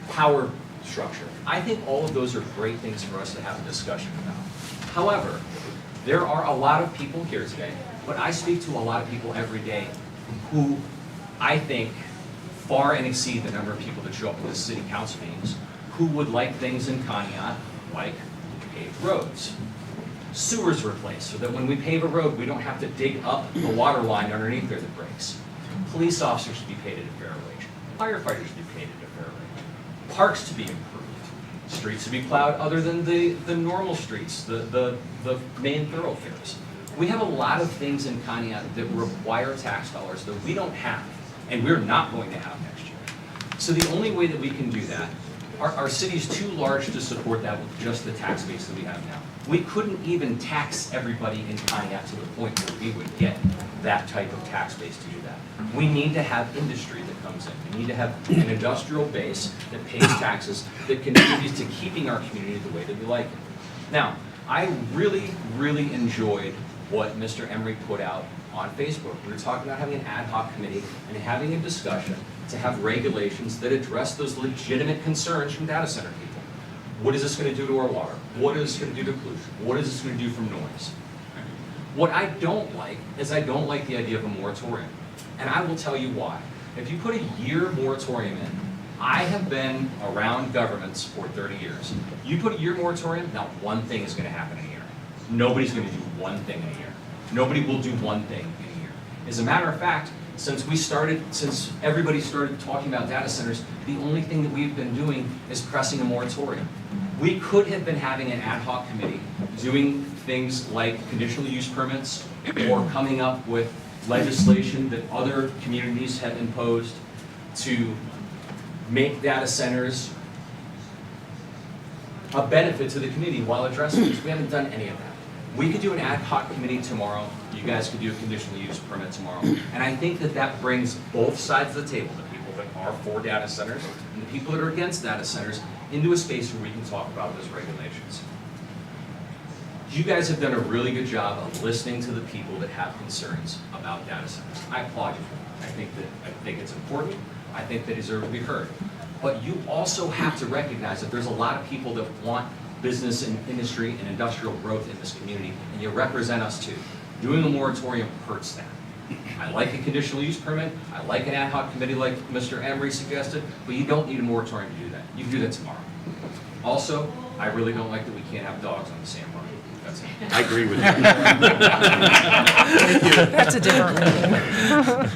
S12: power structure. I think all of those are great things for us to have a discussion about. However, there are a lot of people here today, but I speak to a lot of people every day who I think far and exceed the number of people that show up in the city council meetings who would like things in Conneaut like paved roads, sewers replaced so that when we pave a road, we don't have to dig up the water line underneath there that breaks. Police officers should be paid at a fair wage. Firefighters should be paid at a fair wage. Parks to be improved. Streets to be plowed other than the normal streets, the main thoroughfares. We have a lot of things in Conneaut that require tax dollars that we don't have, and we're not going to have next year. So the only way that we can do that, our city's too large to support that with just the tax base that we have now. We couldn't even tax everybody in Conneaut to the point where we would get that type of tax base to do that. We need to have industry that comes in. We need to have an industrial base that pays taxes, that contributes to keeping our community the way that we like it. Now, I really, really enjoyed what Mr. Emery put out on Facebook. We were talking about having an ad hoc committee and having a discussion to have regulations that address those legitimate concerns from data center people. What is this going to do to our water? What is this going to do to pollution? What is this going to do from noise? What I don't like is I don't like the idea of a moratorium. And I will tell you why. If you put a year moratorium in, I have been around governments for 30 years. You put a year moratorium, not one thing is going to happen in a year. Nobody's going to do one thing in a year. Nobody will do one thing in a year. As a matter of fact, since everybody started talking about data centers, the only thing that we've been doing is pressing a moratorium. We could have been having an ad hoc committee doing things like conditional use permits or coming up with legislation that other communities have imposed to make data centers a benefit to the community while addressing this. We haven't done any of that. We could do an ad hoc committee tomorrow. You guys could do a conditional use permit tomorrow. And I think that that brings both sides of the table, the people that are for data centers and the people that are against data centers, into a space where we can talk about those regulations. You guys have done a really good job of listening to the people that have concerns about data centers. I applaud you for that. I think it's important. I think they deserve to be heard. But you also have to recognize that there's a lot of people that want business and industry and industrial growth in this community, and you represent us too. Doing a moratorium hurts that. I like a conditional use permit, I like an ad hoc committee like Mr. Emery suggested, but you don't need a moratorium to do that. You can do that tomorrow. Also, I really don't like that we can't have dogs on the same run. That's it.
S10: I agree with you.
S9: That's a different meeting.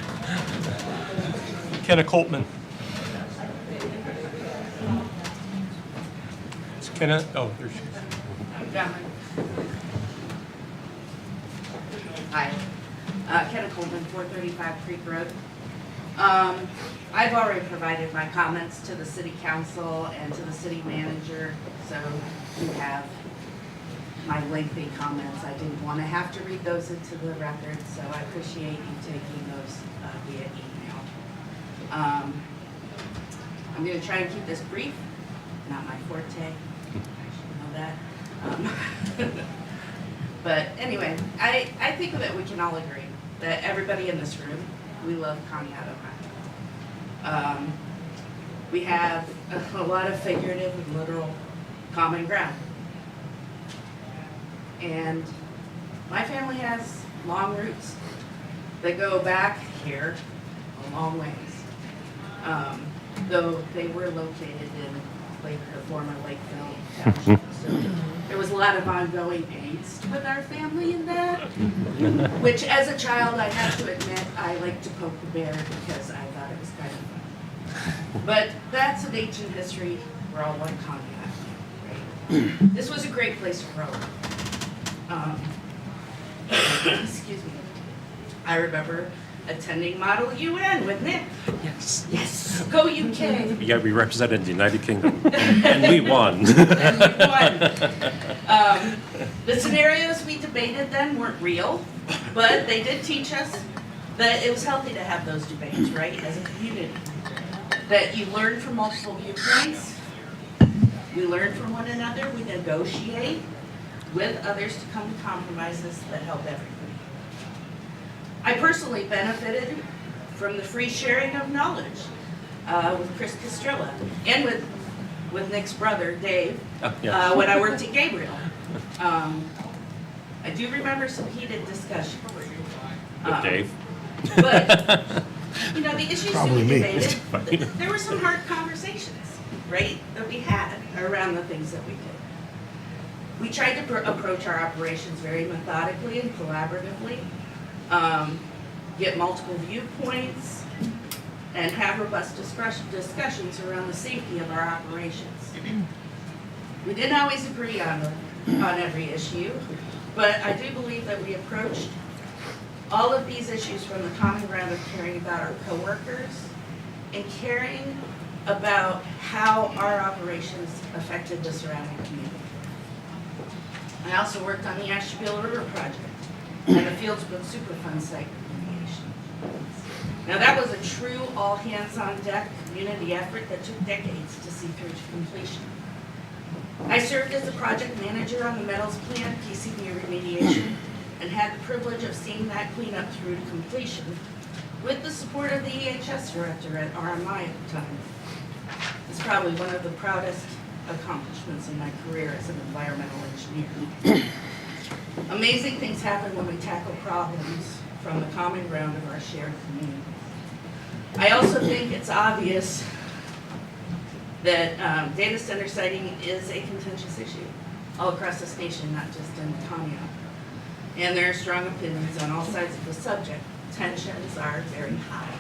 S2: Kenna Coltman. Is Kenna, oh, there she is.
S13: Hi, Kenna Coleman, 435 Creek Road. I've already provided my comments to the city council and to the city manager, so you have my lengthy comments. I didn't want to have to read those into the record, so I appreciate you taking those via email. I'm going to try and keep this brief, not my forte. I should know that. But anyway, I think that we can all agree that everybody in this room, we love Conneaut, Ohio. We have a lot of figurative and literal common ground. And my family has long roots that go back here a long ways. Though they were located in former Lakeville Township. So there was a lot of ongoing angst with our family in that, which as a child, I have to admit, I like to poke the bear because I thought it was kind of fun. But that's an ancient history. We're all one Conneaut, right? This was a great place to grow up. Excuse me. I remember attending Model UN with Nick.
S5: Yes.
S13: Yes, go UK.
S5: Yeah, we represented the United Kingdom, and we won.
S13: And we won. The scenarios we debated then weren't real, but they did teach us that it was healthy to have those debates, right, as a community. That you learn from multiple viewpoints, we learn from one another, we negotiate with others to come to compromises that help everybody. I personally benefited from the free sharing of knowledge with Chris Castrilla and with Nick's brother, Dave, when I worked at Gabriel. I do remember some heated discussion.
S5: With Dave.
S13: But, you know, the issues that
S1: Probably
S13: we
S1: me.
S13: debated, there were some hard conversations, right, that we had around the things that we did. We tried to approach our operations very methodically and collaboratively. Get multiple viewpoints, and have robust discussions around the safety of our operations. We didn't always agree on every issue, but I do believe that we approached all of these issues from the common ground of caring about our coworkers and caring about how our operations affected the surrounding community. I also worked on the Ashtabula River project and the Fieldsbrook Superfund site remediation. Now that was a true all-hands-on-deck community effort that took decades to see through to completion. I served as the project manager on the metals plant PCB remediation and had the privilege of seeing that cleanup through to completion with the support of the EHS director at RMI at the time. It's probably one of the proudest accomplishments in my career as an environmental engineer. Amazing things happen when we tackle problems from the common ground of our shared community. I also think it's obvious that data center siting is a contentious issue all across this nation, not just in Conneaut. And there are strong opinions on all sides of the subject. Tensions are very high.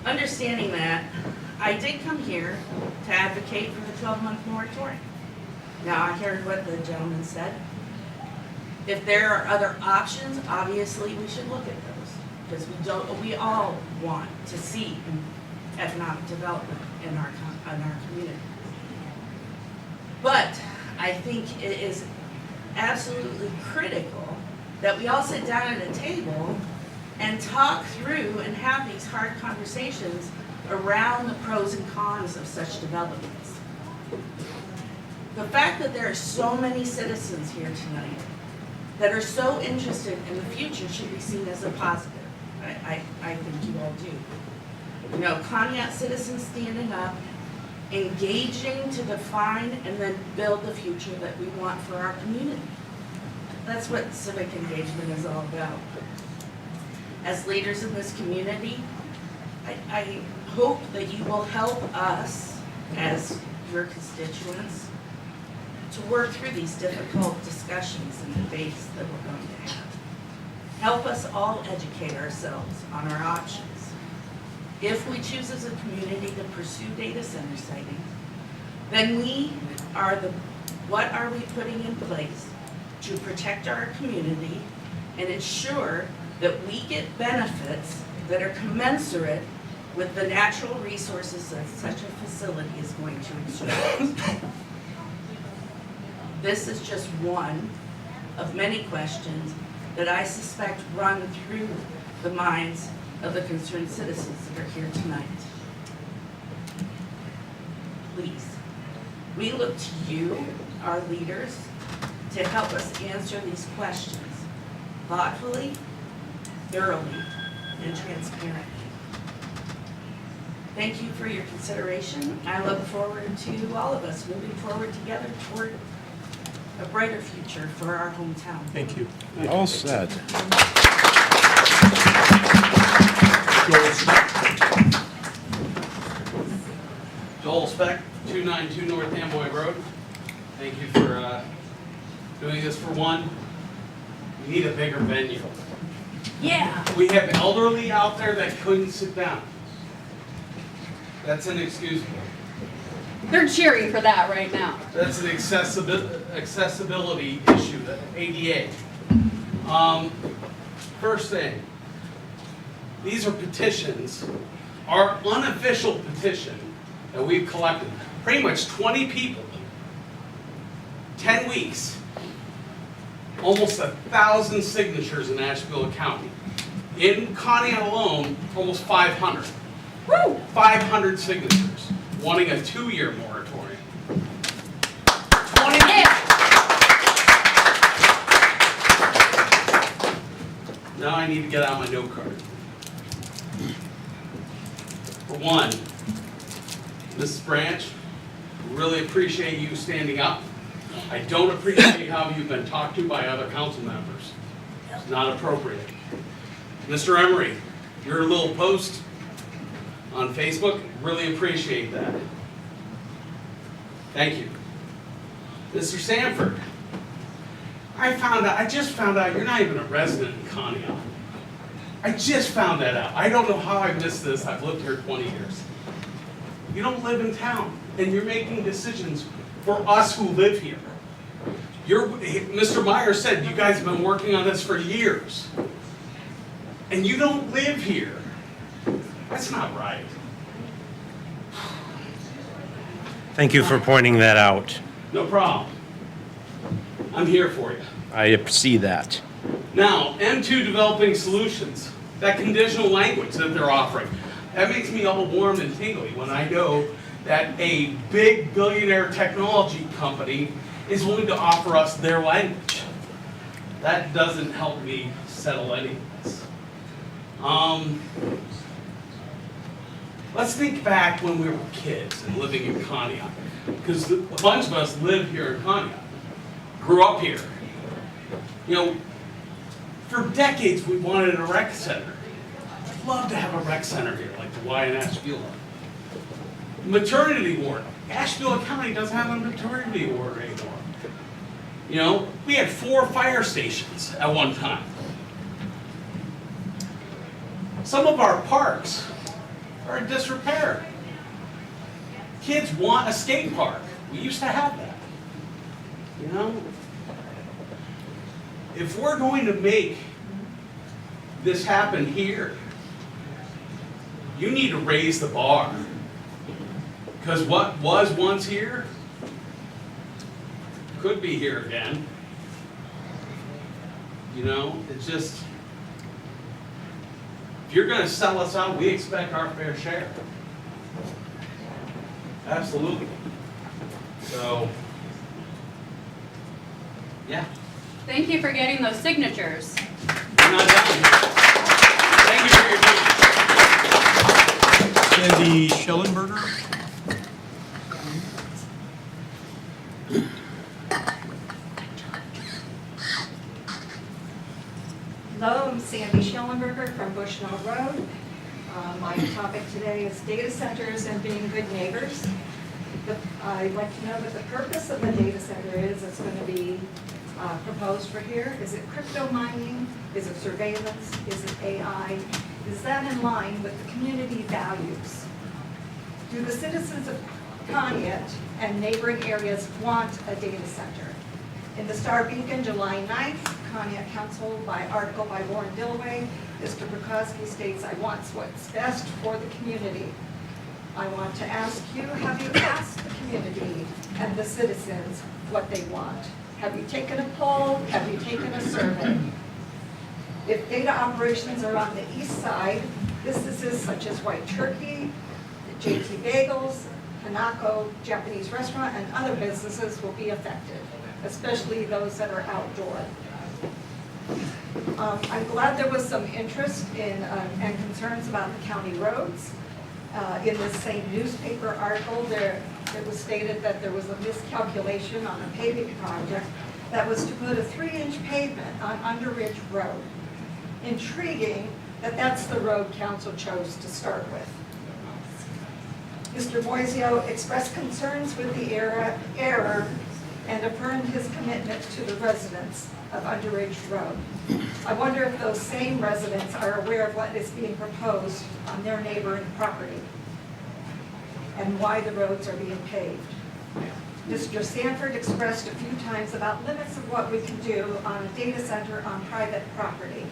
S13: Understanding that, I did come here to advocate for the 12-month moratorium. Now, I heard what the gentleman said. If there are other options, obviously we should look at those, because we all want to see economic development in our community. But I think it is absolutely critical that we all sit down at a table and talk through and have these hard conversations around the pros and cons of such developments. The fact that there are so many citizens here tonight that are so interested in the future should be seen as a positive. I think you all do. You know, Conneaut citizens standing up, engaging to define and then build the future that we want for our community. That's what civic engagement is all about. As leaders in this community, I hope that you will help us as your constituents to work through these difficult discussions and debates that we're going to have. Help us all educate ourselves on our options. If we choose as a community to pursue data center siting, then what are we putting in place to protect our community and ensure that we get benefits that are commensurate with the natural resources that such a facility is going to extract. This is just one of many questions that I suspect run through the minds of the concerned citizens that are here tonight. Please, we look to you, our leaders, to help us answer these questions thoughtfully, thoroughly, and transparently. Thank you for your consideration. I look forward to all of us moving forward together toward a brighter future for our hometown.
S2: Thank you.
S10: All said.
S7: Joel Speck, 292 North Amboy Road. Thank you for doing this for one. We need a bigger venue.
S13: Yeah.
S7: We have elderly out there that couldn't sit down. That's inexcusable.
S14: They're cheering for that right now.
S7: That's an accessibility issue, the ADA. First thing, these are petitions, our unofficial petition that we've collected. Pretty much 20 people, 10 weeks, almost 1,000 signatures in Asheville County. In Conneaut alone, almost 500.
S14: Woo!
S7: 500 signatures, wanting a 2-year moratorium. 20 Now I need to get out my note card. For one, Mrs. Branch, really appreciate you standing up. I don't appreciate how you've been talked to by other council members. It's not appropriate. Mr. Emery, your little post on Facebook, really appreciate that. Thank you. Mr. Sanford, I just found out you're not even a resident in Conneaut. I just found that out. I don't know how I missed this. I've lived here 20 years. You don't live in town, and you're making decisions for us who live here. Mr. Meyer said you guys have been working on this for years, and you don't live here. That's not right.
S10: Thank you for pointing that out.
S7: No problem. I'm here for you.
S10: I see that.
S7: Now, M2 Developing Solutions, that conditional language that they're offering, that makes me all warm and tingly when I know that a big billionaire technology company is willing to offer us their language. that doesn't help me settle any of this. Let's think back when we were kids and living in Conneaut, because a bunch of us live here in Conneaut, grew up here. You know, for decades we wanted a rec center. I'd love to have a rec center here, like the Y in Ashbula. Maternity ward. Ashbula County doesn't have a maternity ward anymore. You know, we had 4 fire stations at one time. Some of our parks are in disrepair. Kids want a skate park. We used to have that. You know? If we're going to make this happen here, you need to raise the bar. Because what was once here could be here again. You know, it's just, if you're going to sell us out, we expect our fair share. Absolutely. So, yeah.
S14: Thank you for getting those signatures.
S7: We're not done. Thank you for your time.
S2: Sandy Schellenberger?
S15: Hello, I'm Sandy Schellenberger from Bushnell Road. My topic today is data centers and being good neighbors. I'd like to know what the purpose of the data center is that's going to be proposed for here. Is it crypto mining? Is it surveillance? Is it AI? Is that in line with the community values? Do the citizens of Conneaut and neighboring areas want a data center? In the Star Beacon, July 9th, Conneaut Council by article by Warren Dillaway, Mr. Prokosky states, "I want what's best for the community." I want to ask you, have you asked the community and the citizens what they want? Have you taken a poll? Have you taken a survey? If data operations are on the east side, businesses such as White Turkey, JT Bagels, Hanako Japanese Restaurant, and other businesses will be affected, especially those that are outdoor. I'm glad there was some interest in and concerns about the county roads. In this same newspaper article, it was stated that there was a miscalculation on a paving project that was to put a 3-inch pavement on Underridge Road. Intriguing that that's the road council chose to start with. Mr. Moisio expressed concerns with the error and affirmed his commitment to the residents of Underridge Road. I wonder if those same residents are aware of what is being proposed on their neighboring property and why the roads are being paved. Mr. Sanford expressed a few times about limits of what we can do on a data center on private property.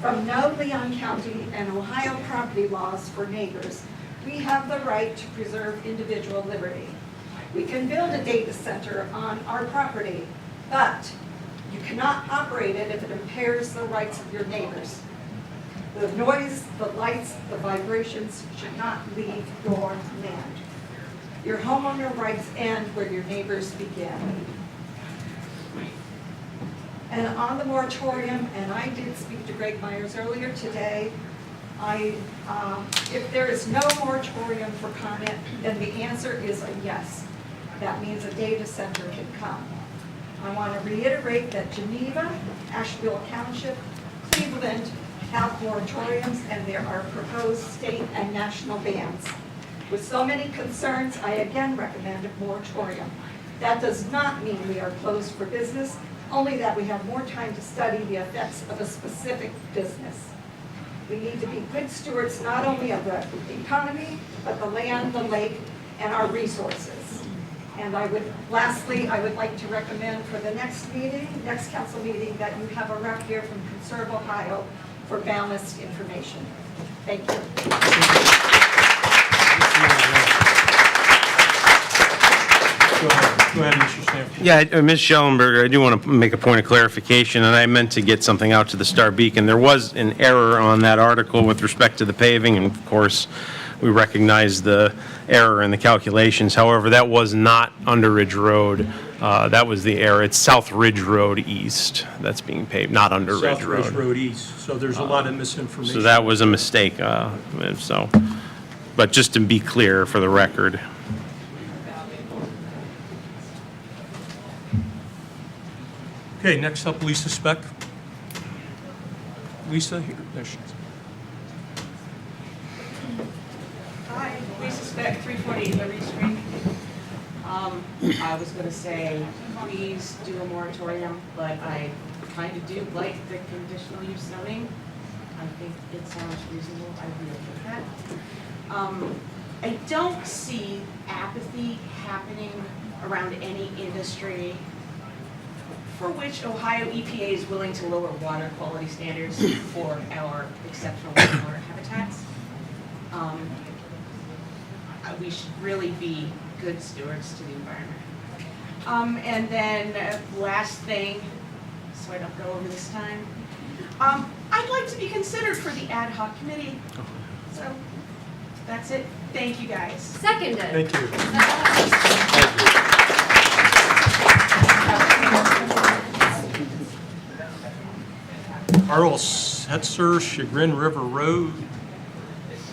S15: From no Leon County and Ohio property laws for neighbors, we have the right to preserve individual liberty. We can build a data center on our property, but you cannot operate it if it impairs the rights of your neighbors. The noise, the lights, the vibrations should not leave your land. Your homeowner rights end where your neighbors begin. And on the moratorium, and I did speak to Greg Myers earlier today, if there is no moratorium for comment, then the answer is a yes. That means a data center can come. I want to reiterate that Geneva, Asheville Township, Cleveland have moratoriums, and there are proposed state and national bans. With so many concerns, I again recommend a moratorium. That does not mean we are closed for business, only that we have more time to study the effects of a specific business. We need to be good stewards not only of the economy, but the land, the lake, and our resources. And lastly, I would like to recommend for the next council meeting, that you have a rep here from Conserve Ohio for balanced information. Thank you.
S2: Go ahead, Mr. Stanford.
S10: Yeah, Ms. Schellenberger, I do want to make a point of clarification, and I meant to get something out to the Star Beacon. There was an error on that article with respect to the paving, and of course, we recognize the error in the calculations. However, that was not under Ridge Road. That was the error. It's South Ridge Road East that's being paved, not under Ridge
S2: South
S10: Road.
S2: Ridge Road East, so there's a lot of misinformation.
S10: So that was a mistake, but just to be clear for the record.
S2: Okay, next up, Lisa Speck. Lisa, here, there she is.
S16: Hi, Lisa Speck, 348 Liberty Street. I was going to say, please do a moratorium, but I kind of do like the conditional use zoning. I think it sounds reasonable. I'd be okay with that. I don't see apathy happening around any industry for which Ohio EPA is willing to lower water quality standards for our exceptional water habitats. We should really be good stewards to the environment. And then last thing, so I don't go over this time, I'd like to be considered for the ad hoc committee. So that's it. Thank you, guys.
S14: Seconded.
S2: Thank you. Carl Setzer, Chagrin River Road.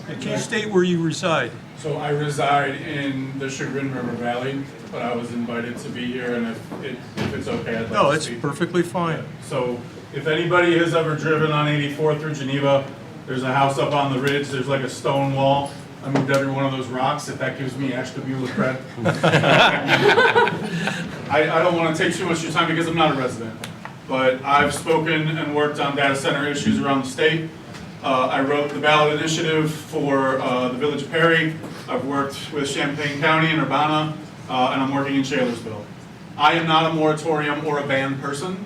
S2: And can you state where you reside?
S17: So I reside in the Chagrin River Valley, but I was invited to be here, and if it's okay, I'd like
S2: No,
S17: to
S2: it's
S17: speak.
S2: perfectly fine.
S17: Yeah. So if anybody has ever driven on 84 through Geneva, there's a house up on the ridge, there's like a stone wall. I moved every one of those rocks, if that gives me extra Beulah cred. I don't want to take too much of your time because I'm not a resident, but I've spoken and worked on data center issues around the state. I wrote the ballot initiative for the Village of Perry. I've worked with Champaign County and Urbana, and I'm working in Shalersville. I am not a moratorium or a ban person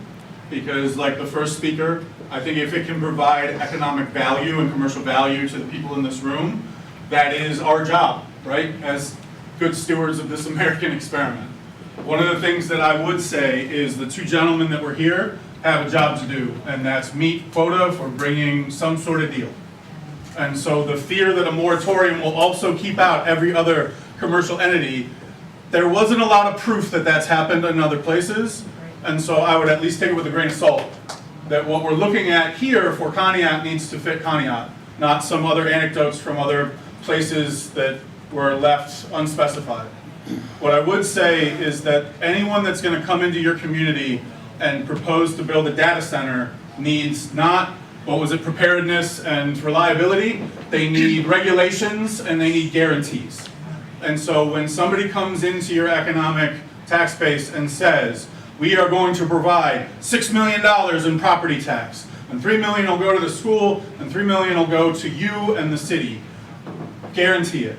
S17: because, like the first speaker, I think if it can provide economic value and commercial value to the people in this room, that is our job, right, as good stewards of this American experiment. One of the things that I would say is the two gentlemen that were here have a job to do, and that's meet quota for bringing some sort of deal. And so the fear that a moratorium will also keep out every other commercial entity, there wasn't a lot of proof that that's happened in other places, and so I would at least take it with a grain of salt, that what we're looking at here for Conneaut needs to fit Conneaut, not some other anecdotes from other places that were left unspecified. What I would say is that anyone that's going to come into your community and propose to build a data center needs not, what was it, preparedness and reliability, they need regulations and they need guarantees. And so when somebody comes into your economic tax base and says, we are going to provide $6 million in property tax, and $3 million will go to the school, and $3 million will go to you and the city, guarantee it.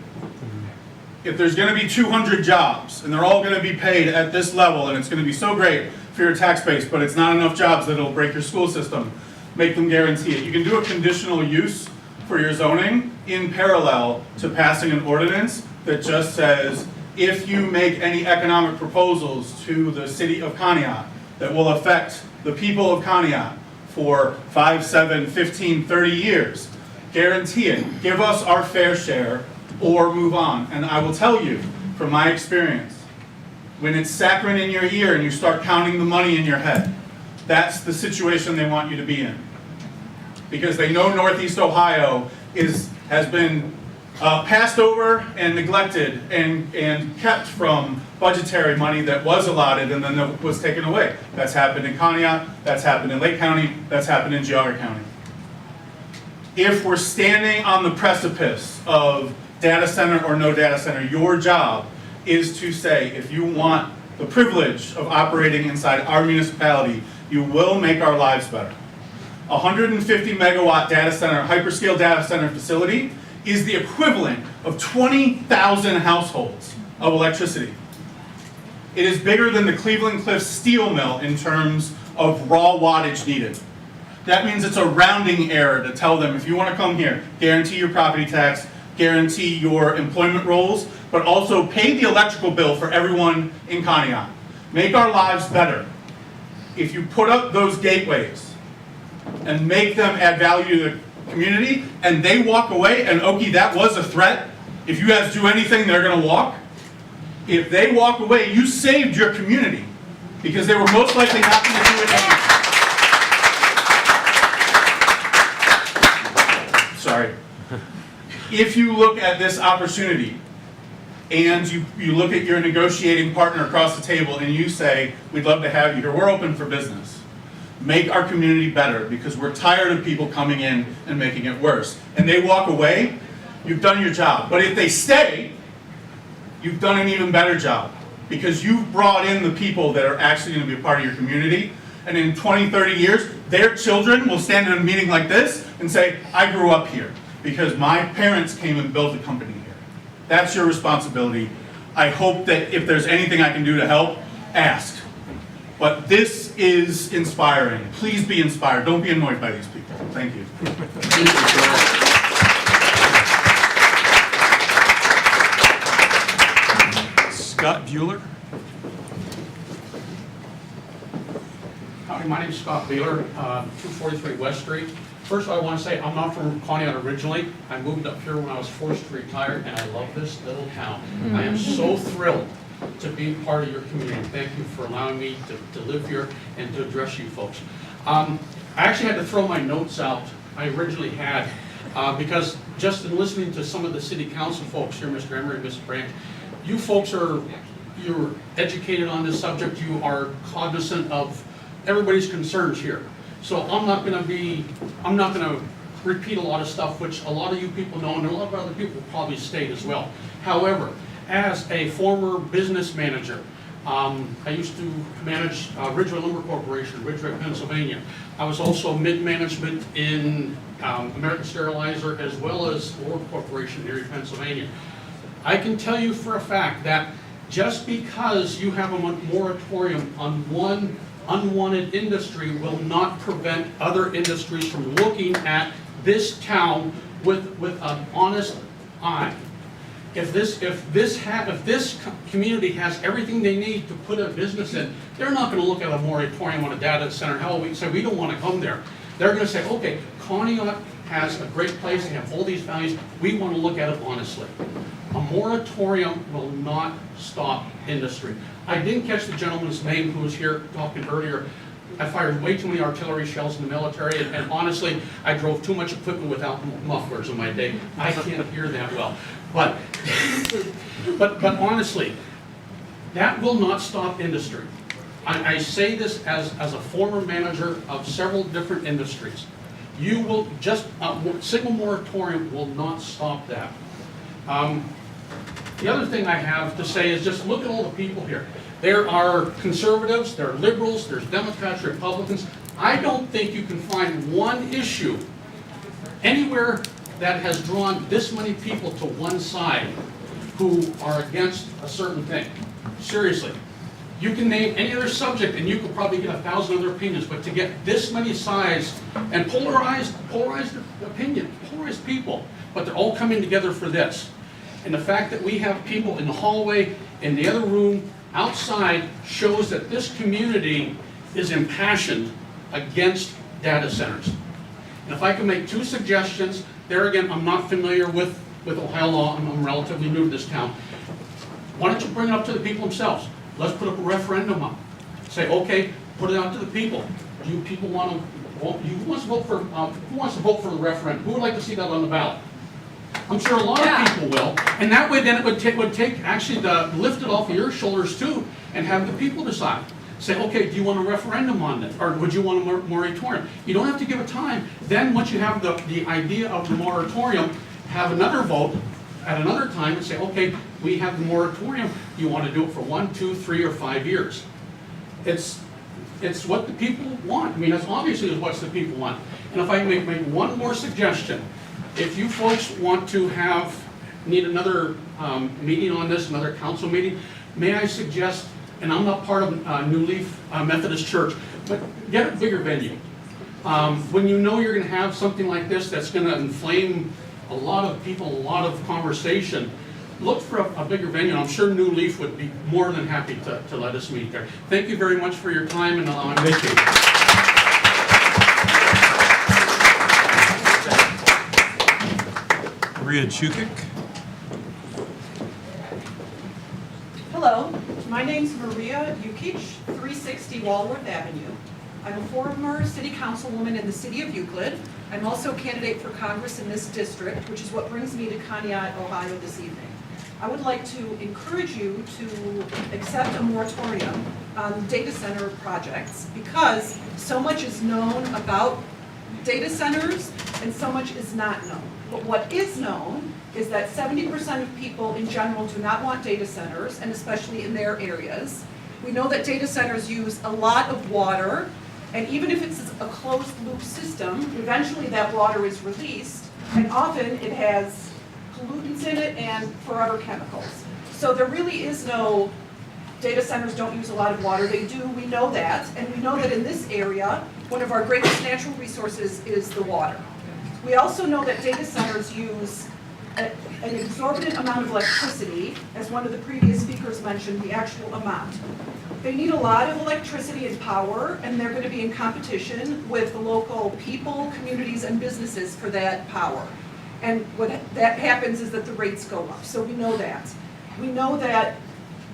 S17: If there's going to be 200 jobs, and they're all going to be paid at this level, and it's going to be so great for your tax base, but it's not enough jobs that it'll break your school system, make them guarantee it. You can do a conditional use for your zoning in parallel to passing an ordinance that just says, if you make any economic proposals to the city of Conneaut that will affect the people of Conneaut for 5, 7, 15, 30 years, guarantee it. Give us our fair share or move on. And I will tell you, from my experience, when it's saccharine in your ear and you start counting the money in your head, that's the situation they want you to be in. Because they know Northeast Ohio has been passed over and neglected and kept from budgetary money that was allotted and then was taken away. That's happened in Conneaut, that's happened in Lake County, that's happened in Geauga County. If we're standing on the precipice of data center or no data center, your job is to say, if you want the privilege of operating inside our municipality, you will make our lives better. 150 megawatt data center, hyperscale data center facility is the equivalent of 20,000 households of electricity. It is bigger than the Cleveland Cliffs steel mill in terms of raw wattage needed. That means it's a rounding error to tell them, if you want to come here, guarantee your property tax, guarantee your employment roles, but also pay the electrical bill for everyone in Conneaut. make our lives better. If you put up those gateways and make them add value to the community, and they walk away, and okay, that was a threat. If you guys do anything, they're gonna walk. If they walk away, you saved your community, because they were most likely not gonna do it anyway. Sorry. If you look at this opportunity, and you look at your negotiating partner across the table and you say, we'd love to have you here, we're open for business. Make our community better, because we're tired of people coming in and making it worse. And they walk away, you've done your job. But if they stay, you've done an even better job, because you've brought in the people that are actually going to be a part of your community. And in 20, 30 years, their children will stand in a meeting like this and say, I grew up here because my parents came and built a company here. That's your responsibility. I hope that if there's anything I can do to help, ask. But this is inspiring. Please be inspired. Don't be annoyed by these people. Thank you.
S2: Scott Bueller.
S18: Howdy, my name's Scott Beeler, 243 West Street. First of all, I want to say I'm not from Conneaut originally. I moved up here when I was forced to retire, and I love this little town. I am so thrilled to be part of your community. Thank you for allowing me to live here and to address you folks. I actually had to throw my notes out I originally had because just in listening to some of the city council folks here, Mr. Emery and Mr. Branch, you folks you're educated on this subject. You are cognizant of everybody's concerns here. So I'm not going to repeat a lot of stuff which a lot of you people know, and a lot of other people probably state as well. However, as a former business manager, I used to manage Ridgeway Lumber Corporation, Ridgeway, Pennsylvania. I was also mid-management in American Sterilizer as well as Lord Corporation here in Pennsylvania. I can tell you for a fact that just because you have a moratorium on one unwanted industry will not prevent other industries from looking at this town with an honest eye. If this community has everything they need to put a business in, they're not going to look at a moratorium on a data center. Hell, we say we don't want to come there. They're going to say, okay, Conneaut has a great place. They have all these values. We want to look at it honestly. A moratorium will not stop industry. I didn't catch the gentleman's name who was here talking earlier. I fired way too many artillery shells in the military, and honestly, I drove too much equipment without mufflers in my day. I can't hear that well. But honestly, that will not stop industry. I say this as a former manager of several different industries. You will just, single moratorium will not stop that. The other thing I have to say is just look at all the people here. There are conservatives, there are liberals, there's Democrats, Republicans. I don't think you can find one issue anywhere that has drawn this many people to one side who are against a certain thing. Seriously. You can name any other subject and you could probably get 1,000 other opinions, but to get this many sides and polarized opinion, polarized people, but they're all coming together for this. And the fact that we have people in the hallway, in the other room, outside, shows that this community is impassioned against data centers. And if I can make two suggestions, there again, I'm not familiar with Ohio law, I'm relatively new to this town. Why don't you bring it up to the people themselves? Let's put up a referendum up. Say, okay, put it out to the people. Do you people want to vote? Who wants to vote for the referendum? Who would like to see that on the ballot? I'm sure a lot of people will. And that way then it would take actually lift it off of your shoulders too and have the people decide. Say, okay, do you want a referendum on this? Or would you want a moratorium? You don't have to give a time. Then once you have the idea of the moratorium, have another vote at another time and say, okay, we have the moratorium. You want to do it for 1, 2, 3, or 5 years. It's what the people want. I mean, that's obviously what the people want. And if I can make one more suggestion, if you folks want to need another meeting on this, another council meeting, may I suggest, and I'm not part of New Leaf Methodist Church, but get a bigger venue. When you know you're going to have something like this that's going to inflame a lot of people, a lot of conversation, look for a bigger venue. I'm sure New Leaf would be more than happy to let us meet there. Thank you very much for your time and allowing me to speak.
S2: Maria Chukik.
S19: Hello, my name's Maria Yukic, 360 Walworth Avenue. I'm a former city councilwoman in the city of Euclid. I'm also a candidate for Congress in this district, which is what brings me to Conneaut, Ohio this evening. I would like to encourage you to accept a moratorium on data center projects because so much is known about data centers and so much is not known. But what is known is that 70% of people in general do not want data centers, and especially in their areas. We know that data centers use a lot of water, and even if it's a closed loop system, eventually that water is released, and often it has pollutants in it and forever chemicals. So there really is no, data centers don't use a lot of water. They do, we know that, and we know that in this area, one of our greatest natural resources is the water. We also know that data centers use an exorbitant amount of electricity, as one of the previous speakers mentioned, the actual amount. They need a lot of electricity and power, and they're going to be in competition with the local people, communities, and businesses for that power. And what that happens is that the rates go up, so we know that. We know that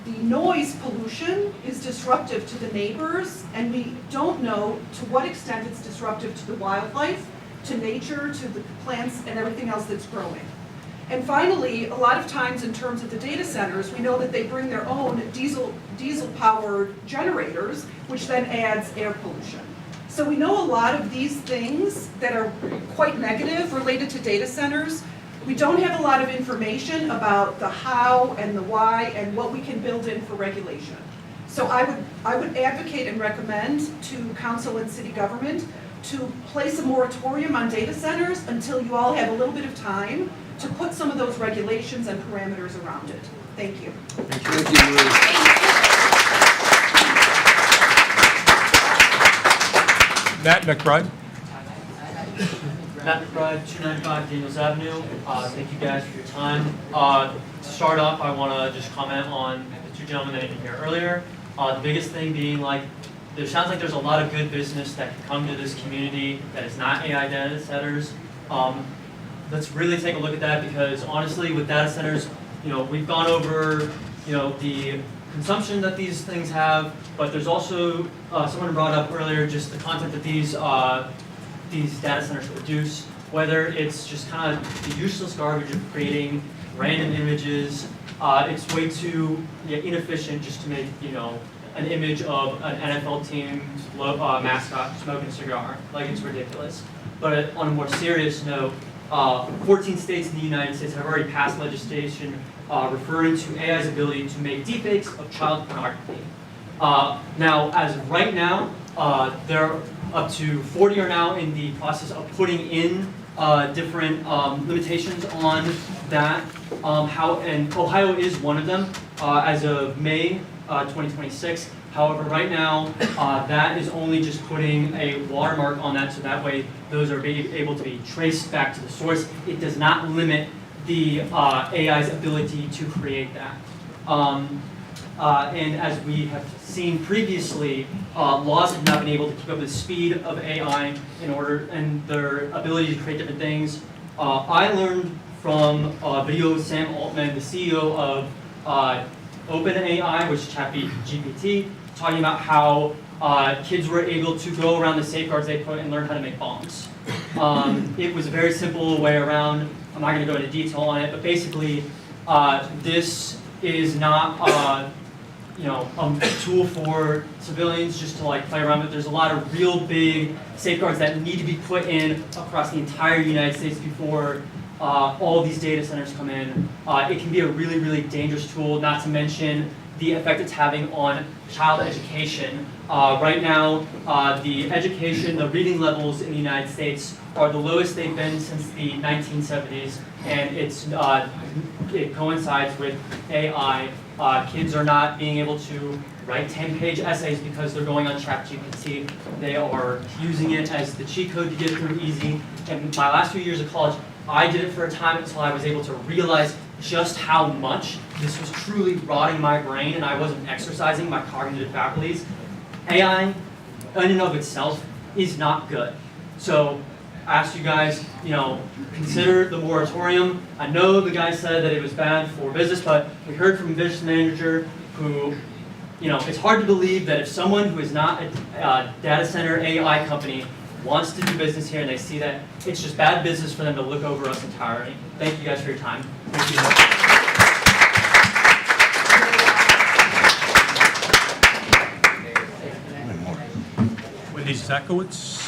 S19: the noise pollution is disruptive to the neighbors, and we don't know to what extent it's disruptive to the wildlife, to nature, to the plants, and everything else that's growing. And finally, a lot of times in terms of the data centers, we know that they bring their own diesel-powered generators, which then adds air pollution. So we know a lot of these things that are quite negative related to data centers. We don't have a lot of information about the how and the why and what we can build in for regulation. So I would advocate and recommend to council and city government to place a moratorium on data centers until you all have a little bit of time to put some of those regulations and parameters around it. Thank you.
S11: Thank you, Maria.
S2: Matt McBride.
S20: Matt McBride, 295 Daniels Avenue. Thank you guys for your time. To start off, I want to just comment on the two gentlemen that I didn't hear earlier. The biggest thing being there sounds like there's a lot of good business that can come to this community that is not AI data centers. Let's really take a look at that because honestly, with data centers, we've gone over, the consumption that these things have, but there's also someone brought up earlier just the content that these data centers produce, whether it's just kind of the useless garbage of creating random images. It's way too inefficient just to make, an image of an NFL team's mascot smoking a cigar. It's ridiculous. But on a more serious note, 14 states in the United States have already passed legislation referring to AI's ability to make deepfakes of child pornography. Now, as of right now, there up to 40 are now in the process of putting in different limitations on that. And Ohio is one of them as of May 2026. However, right now, that is only just putting a watermark on that, so that way those are able to be traced back to the source. It does not limit the AI's ability to create that. And as we have seen previously, laws have not been able to keep up with the speed of AI and their ability to create different things. I learned from a video of Sam Altman, the CEO of OpenAI, which is ChatGPT, talking about how kids were able to go around the safeguards they put and learn how to make bombs. It was a very simple way around. I'm not going to go into detail on it, but basically, this is not a tool for civilians just to play around with. There's a lot of real big safeguards that need to be put in across the entire United States before all of these data centers come in. It can be a really, really dangerous tool, not to mention the effect it's having on child education. Right now, the reading levels in the United States are the lowest they've been since the 1970s, and it coincides with AI. Kids are not being able to write 10-page essays because they're going on ChatGPT. They are using it as the cheat code to get through easy. And my last few years of college, I did it for a time until I was able to realize just how much this was truly rotting my brain and I wasn't exercising my cognitive faculties. AI, in and of itself, is not good. So I asked you guys, consider the moratorium. I know the guy said that it was bad for business, but we heard from a business manager who, it's hard to believe that if someone who is not a data center AI company wants to do business here and they see that it's just bad business for them to look over us entirely. Thank you guys for your time. Thank you.
S2: Wendy Zakowicz,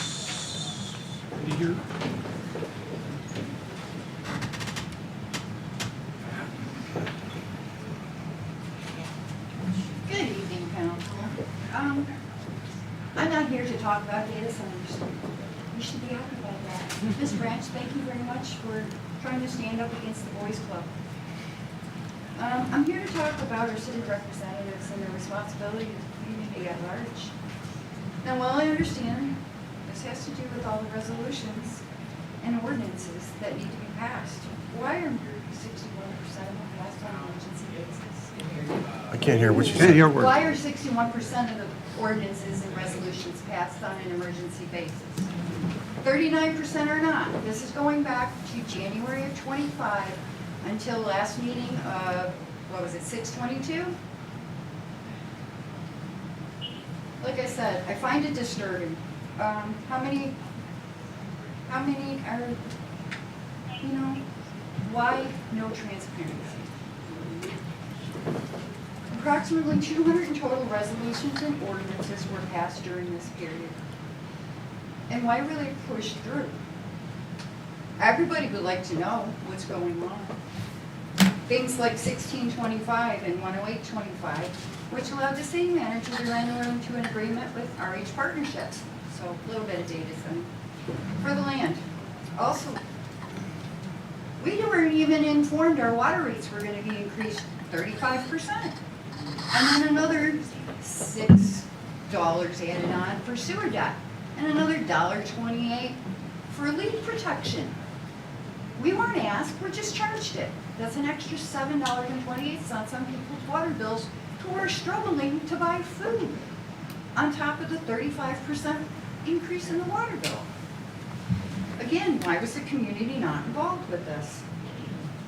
S2: Wendy here.
S21: Good evening, Council. I'm not here to talk about data centers. You should be happy about that. Ms. Branch, thank you very much for trying to stand up against the Boys Club. I'm here to talk about our city representatives and their responsibility to the community at large. Now, while I understand this has to do with all the resolutions and ordinances that need to be passed, why are 61% passed on an emergency basis?
S1: I can't hear what you said.
S21: Why are 61% of the ordinances and resolutions passed on an emergency basis? 39% are not. This is going back to January of 25 until last meeting of, 6/22? Like I said, I find it disturbing. How many are, why no transparency? Approximately 200 total resolutions and ordinances were passed during this period. And why really push through? Everybody would like to know what's going on. Things like 1625 and 10825, which allowed the city manager to enter into an agreement with RH Partnerships. So a little bit of data for the land. Also, we weren't even informed our water rates were going to be increased 35%. And then another $6 added on for sewer debt. And another $1.28 for leak protection. We weren't asked, we're just charged it. That's an extra $7.28 on people's water bills who are struggling to buy food, on top of the 35% increase in the water bill. Again, why was the community not involved with this?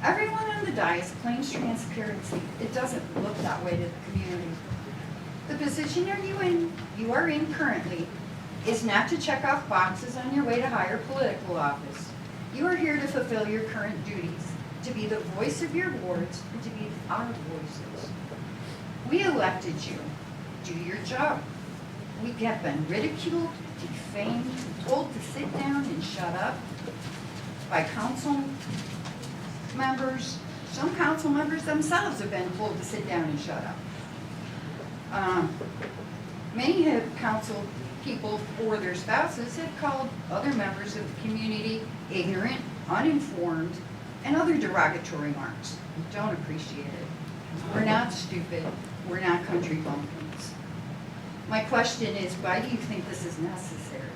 S21: Everyone on the dais claims transparency. It doesn't look that way to the community. The position you are in currently is not to check off boxes on your way to higher political office. You are here to fulfill your current duties, to be the voice of your wards, and to be our voices. We elected you. Do your job. We have been ridiculed, defamed, told to sit down and shut up by council members. Some council members themselves have been told to sit down and shut up. Many have council people or their spouses have called other members of the community ignorant, uninformed, and other derogatory marks. We don't appreciate it. We're not stupid. We're not country bumpkins. My question is, why do you think this is necessary?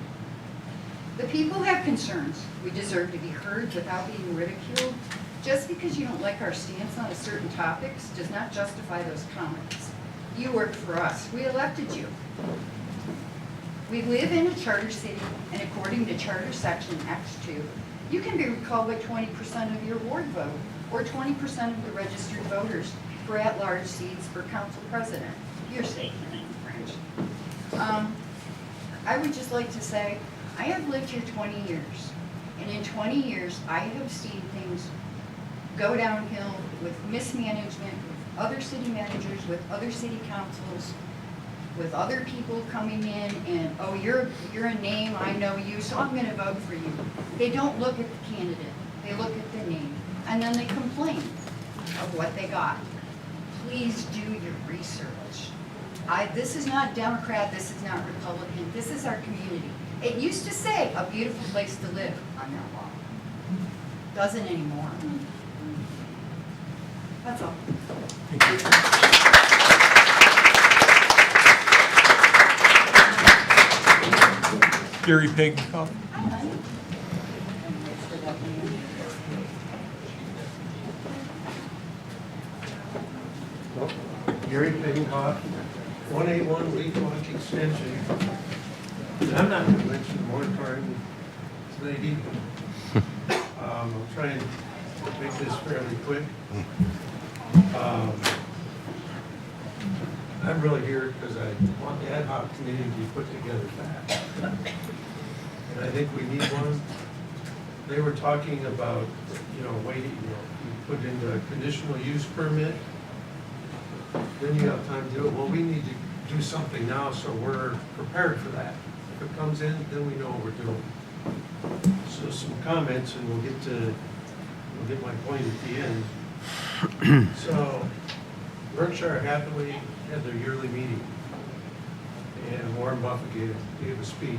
S21: The people have concerns. We deserve to be heard without being ridiculed. Just because you don't like our stance on a certain topics does not justify those comments. You work for us. We elected you. We live in a charter city, and according to Charter Section X2, you can be recalled by 20% of your ward vote, or 20% of the registered voters for at-large seats for council president. Your statement, French. I would just like to say, I have lived here 20 years, and in 20 years, I have seen things go downhill with mismanagement, with other city managers, with other city councils, with other people coming in and, oh, you're a name, I know you, so I'm going to vote for you. They don't look at the candidate. They look at the name. And then they complain of what they got. Please do your research. This is not Democrat, this is not Republican, this is our community. It used to say, a beautiful place to live on that wall. Doesn't anymore. That's all.
S2: Gary Pig.
S6: Gary Biggenhoff, 181 Leaf Lodge Extension. And I'm not going to mention the moratorium tonight either. I'll try and make this fairly quick. I'm really here because I want the ad hoc committee to be put together fast. And I think we need one. They were talking about, waiting, you put in the conditional use permit, then you have time to do it. Well, we need to do something now so we're prepared for that. If it comes in, then we know what we're doing. So some comments and we'll get my point at the end. So Berkshire Hathaway had their yearly meeting and Warren Buffett gave a speech.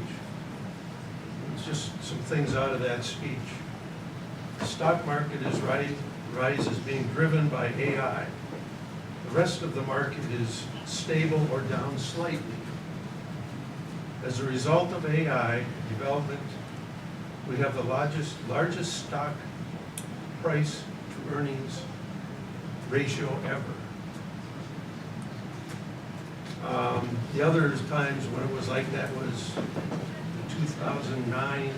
S6: It's just some things out of that speech. The stock market is rise is being driven by AI. The rest of the market is stable or down slightly. As a result of AI development, we have the largest stock price to earnings ratio ever. The other times when it was like that was 2009,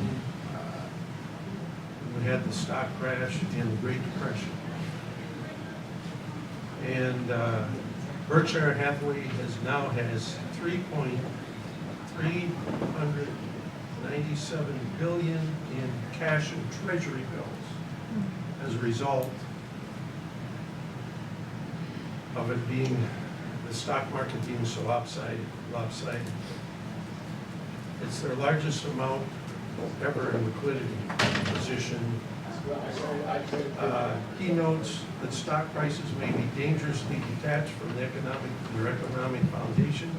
S6: we had the stock crash and the Great Depression. And Berkshire Hathaway now has $3.397 billion in cash and treasury bills as a result of it being, the stock market being so lopsided. It's their largest amount ever in liquidity position. He notes that stock prices may be dangerously detached from their economic foundation.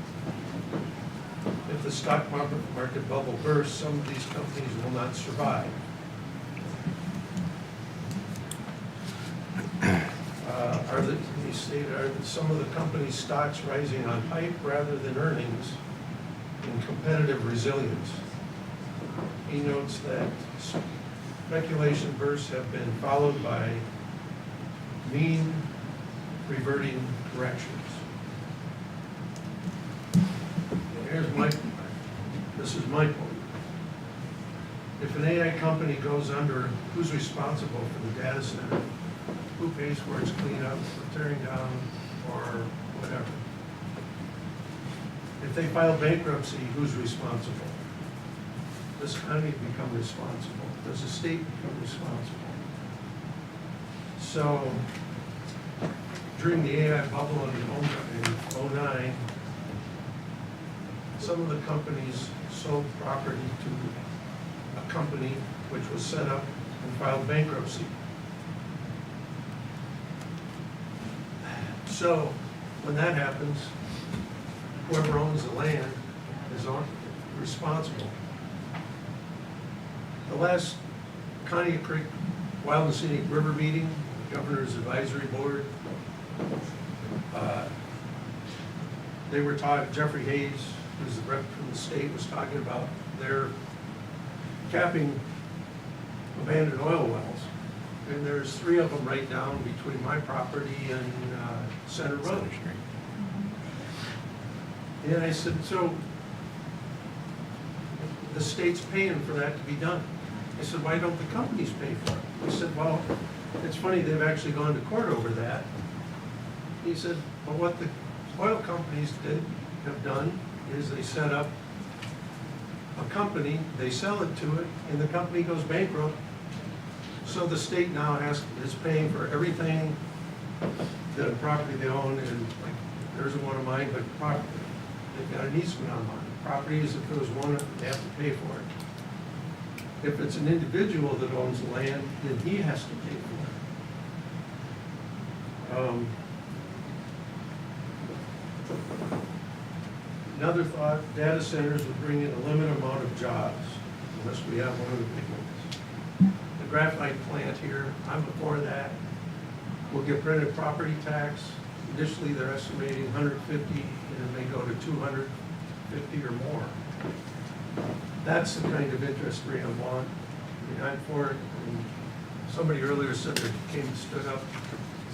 S6: If the stock market bubble bursts, some of these companies will not survive. Are some of the company's stocks rising on hype rather than earnings and competitive resilience? He notes that speculation bursts have been followed by mean reverting corrections. This is my point. If an AI company goes under, who's responsible for the data center? Who pays for its cleanup, for tearing down, or whatever? If they file bankruptcy, who's responsible? Does the county become responsible? Does the state become responsible? So, during the AI bubble in 2009, some of the companies sold property to a company which was set up and filed bankruptcy. So when that happens, whoever owns the land is responsible. The last Conneaut Creek Wild and Scenic River meeting, the Governor's Advisory Board, they were talking, Jeffrey Hayes, who's the rep from the state, was talking about their capping abandoned oil wells. And there's 3 of them right down between my property and Center Road. And I said, so the state's paying for that to be done. I said, why don't the companies pay for it? He said, well, it's funny, they've actually gone to court over that. He said, well, what the oil companies have done is they set up a company, they sell it to it, and the company goes bankrupt. So the state now is paying for everything, the property they own, and like, there isn't one of mine, but property, they've got an easement on mine. Properties, if there was one, they have to pay for it. If it's an individual that owns the land, then he has to pay for it. Another thought, data centers would bring in a limited amount of jobs, unless we have one of the big ones. The graphite plant here, I'm before that. We'll get printed property tax. Initially, they're estimating 150, and it may go to 250 or more. That's the kind of interest rate I want. I mean, I'm for it. And somebody earlier said that stood up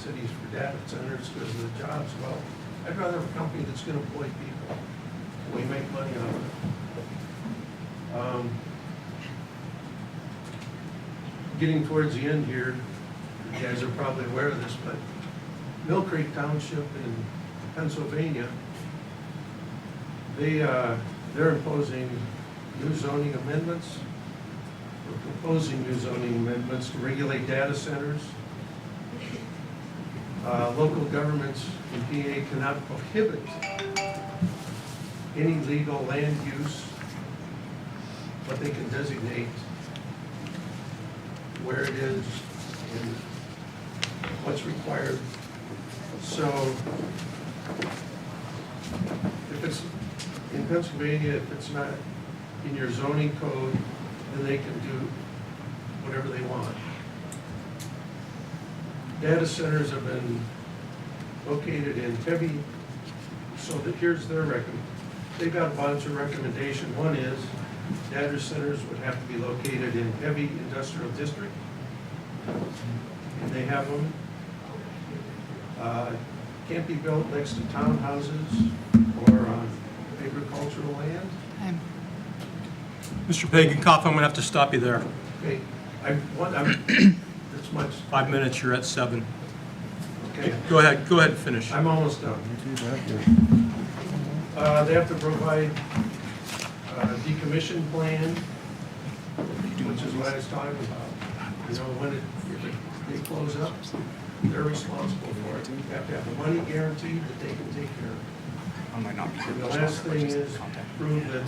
S6: cities for data centers because of the jobs. Well, I'd rather have a company that's gonna employ people. We make money out of it. Getting towards the end here, you guys are probably aware of this, but Mill Creek Township in Pennsylvania, they're imposing new zoning amendments. We're proposing new zoning amendments to regulate data centers. Local governments in PA cannot prohibit any legal land use, but they can designate where it is and what's required. So if it's in Pennsylvania, if it's not in your zoning code, then they can do whatever they want. Data centers have been located in heavy, so that here's their they've got a bunch of recommendation. One is data centers would have to be located in heavy industrial district, and they have them. Can't be built next to townhouses or on agricultural land.
S2: Mr. Pagan-Koff, I'm going to have to stop you there.
S6: Okay, that's much.
S2: 5 minutes, you're at 7.
S6: Okay.
S2: Go ahead and finish.
S6: I'm almost done. They have to provide a decommission plan, which is what I was talking about. You know, if they close up, they're responsible for it. You have to have the money guaranteed that they can take care of it. And the last thing is prove that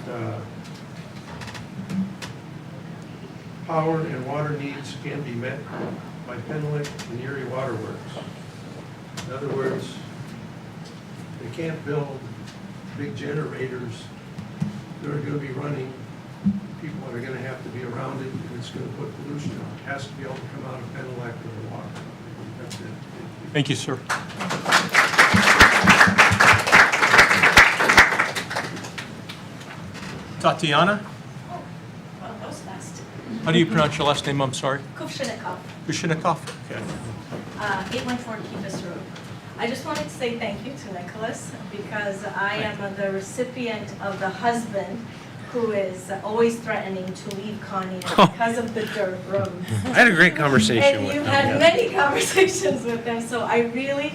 S6: power and water needs can be met by Penlick and Erie Water Works. In other words, they can't build big generators that are going to be running. People are going to have to be around it, and it's going to put pollution on. It has to be able to come out of Penlick or the water. That's it.
S2: Thank you, sir. Tatiana?
S3: Well, that was fast.
S2: How do you pronounce your last name? I'm sorry.
S3: Kuvshinikov,
S2: Kushinikov? Okay.
S3: 814 Kivas Road. I just wanted to say thank you to Nicholas because I am the recipient of the husband who is always threatening to leave Conneaut because of the dirt roads.
S10: I had a great conversation
S3: And
S10: with
S3: you've
S10: him,
S3: had
S10: yeah.
S3: many conversations with him, so I really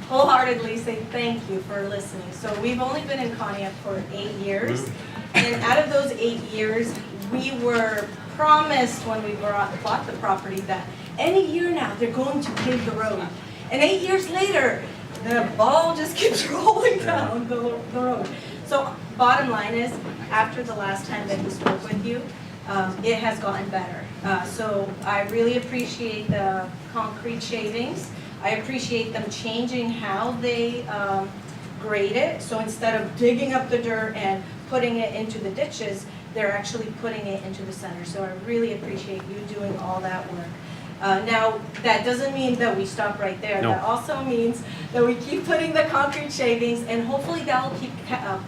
S3: wholeheartedly say thank you for listening. So we've only been in Conneaut for 8 years, and out of those 8 years, we were promised when we bought the property that any year now, they're going to pave the road. And 8 years later, the ball just keeps rolling down the road. So bottom line is, after the last time that we spoke with you, it has gotten better. So I really appreciate the concrete shavings. I appreciate them changing how they grade it. So instead of digging up the dirt and putting it into the ditches, they're actually putting it into the center. So I really appreciate you doing all that work. Now, that doesn't mean that we stop right there.
S10: No.
S3: That also means that we keep putting the concrete shavings, and hopefully that will keep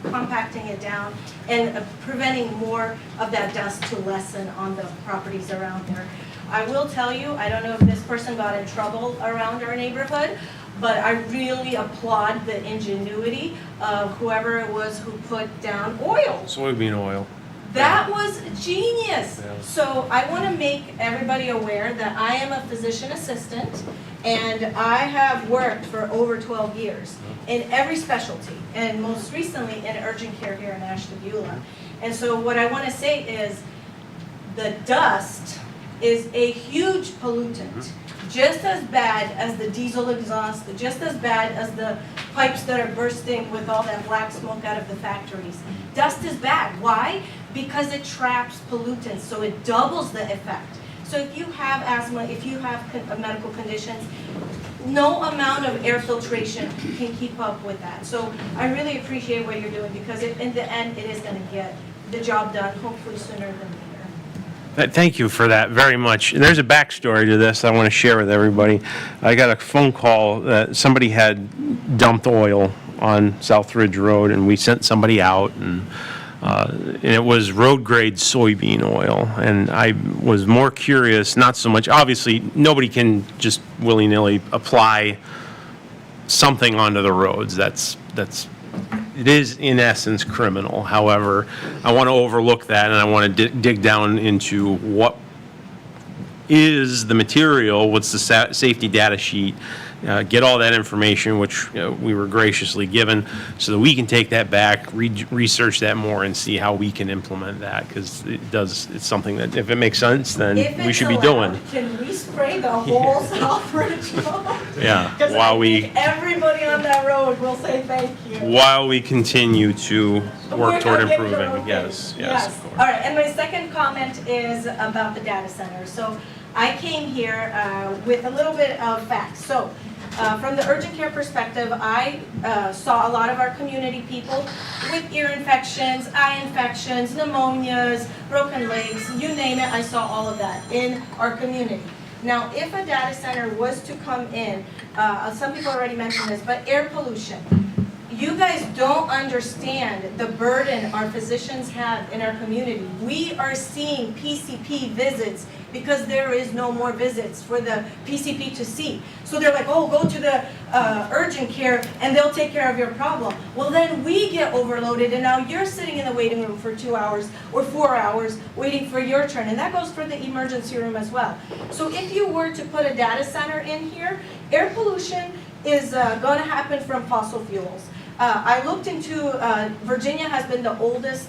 S3: compacting it down and preventing more of that dust to lessen on the properties around there. I will tell you, I don't know if this person got in trouble around our neighborhood, but I really applaud the ingenuity of whoever it was who put down oil.
S10: Soybean oil.
S3: That was genius.
S10: Yeah.
S3: So I want to make everybody aware that I am a physician assistant and I have worked for over 12 years in every specialty and most recently in urgent care here in Ashtabula. And so what I want to say is the dust is a huge pollutant, just as bad as the diesel exhaust, just as bad as the pipes that are bursting with all that black smoke out of the factories. Dust is bad. Why? Because it traps pollutants, so it doubles the effect. So if you have asthma, if you have medical conditions, no amount of air filtration can keep up with that. So I really appreciate what you're doing because in the end, it is going to get the job done, hopefully sooner than later.
S10: Thank you for that very much. There's a backstory to this I want to share with everybody. I got a phone call that somebody had dumped oil on South Ridge Road, and we sent somebody out, and it was road-grade soybean oil. And I was more curious, not so much, obviously, nobody can just willy-nilly apply something onto the roads. It is in essence criminal. However, I want to overlook that, and I want to dig down into what is the material, what's the safety data sheet, get all that information, which we were graciously given, so that we can take that back, research that more, and see how we can implement that, because it's something that, if it makes sense, then we should be doing.
S3: Can we spray the whole Southbridge Road?
S10: Yeah,
S3: Because I think everybody on that road will say thank you.
S10: while we continue to work toward
S3: We're gonna get
S10: improving.
S3: there, okay.
S10: Yes, of course.
S3: All right, and my second comment is about the data center. So I came here with a little bit of facts. So from the urgent care perspective, I saw a lot of our community people with ear infections, eye infections, pneumonias, broken legs, you name it, I saw all of that in our community. Now, if a data center was to come in, some people already mentioned this, but air pollution. You guys don't understand the burden our physicians have in our community. We are seeing PCP visits because there is no more visits for the PCP to see. So they're like, oh, go to the urgent care and they'll take care of your problem. Well, then we get overloaded and now you're sitting in the waiting room for 2 hours or 4 hours waiting for your turn. And that goes for the emergency room as well. So if you were to put a data center in here, air pollution is going to happen from fossil fuels. I looked into, Virginia has been the oldest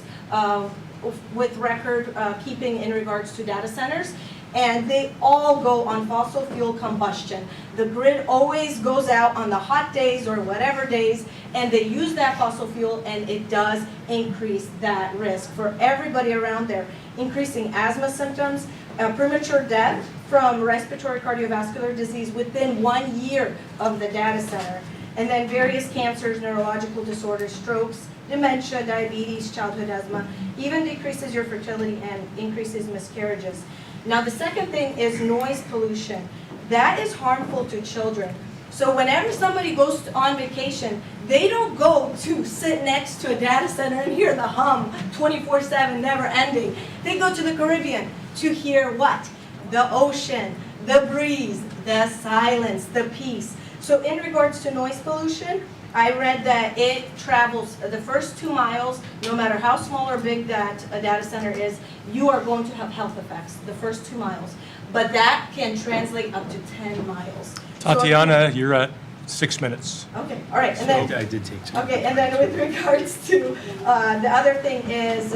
S3: with record keeping in regards to data centers, and they all go on fossil fuel combustion. The grid always goes out on the hot days or whatever days, and they use that fossil fuel, and it does increase that risk for everybody around there, increasing asthma symptoms, premature death from respiratory cardiovascular disease within 1 year of the data center. And then various cancers, neurological disorders, strokes, dementia, diabetes, childhood asthma, even decreases your fertility and increases miscarriages. Now the second thing is noise pollution. That is harmful to children. So whenever somebody goes on vacation, they don't go to sit next to a data center and hear the hum 24/7, never ending. They go to the Caribbean to hear what? The ocean, the breeze, the silence, the peace. So in regards to noise pollution, I read that it travels the first 2 miles, no matter how small or big that a data center is, you are going to have health effects the first 2 miles. But that can translate up to 10 miles.
S2: Tatiana, you're at 6 minutes.
S3: Okay, all right. And then,
S10: I did take 2.
S3: okay, and then with regards to the other thing is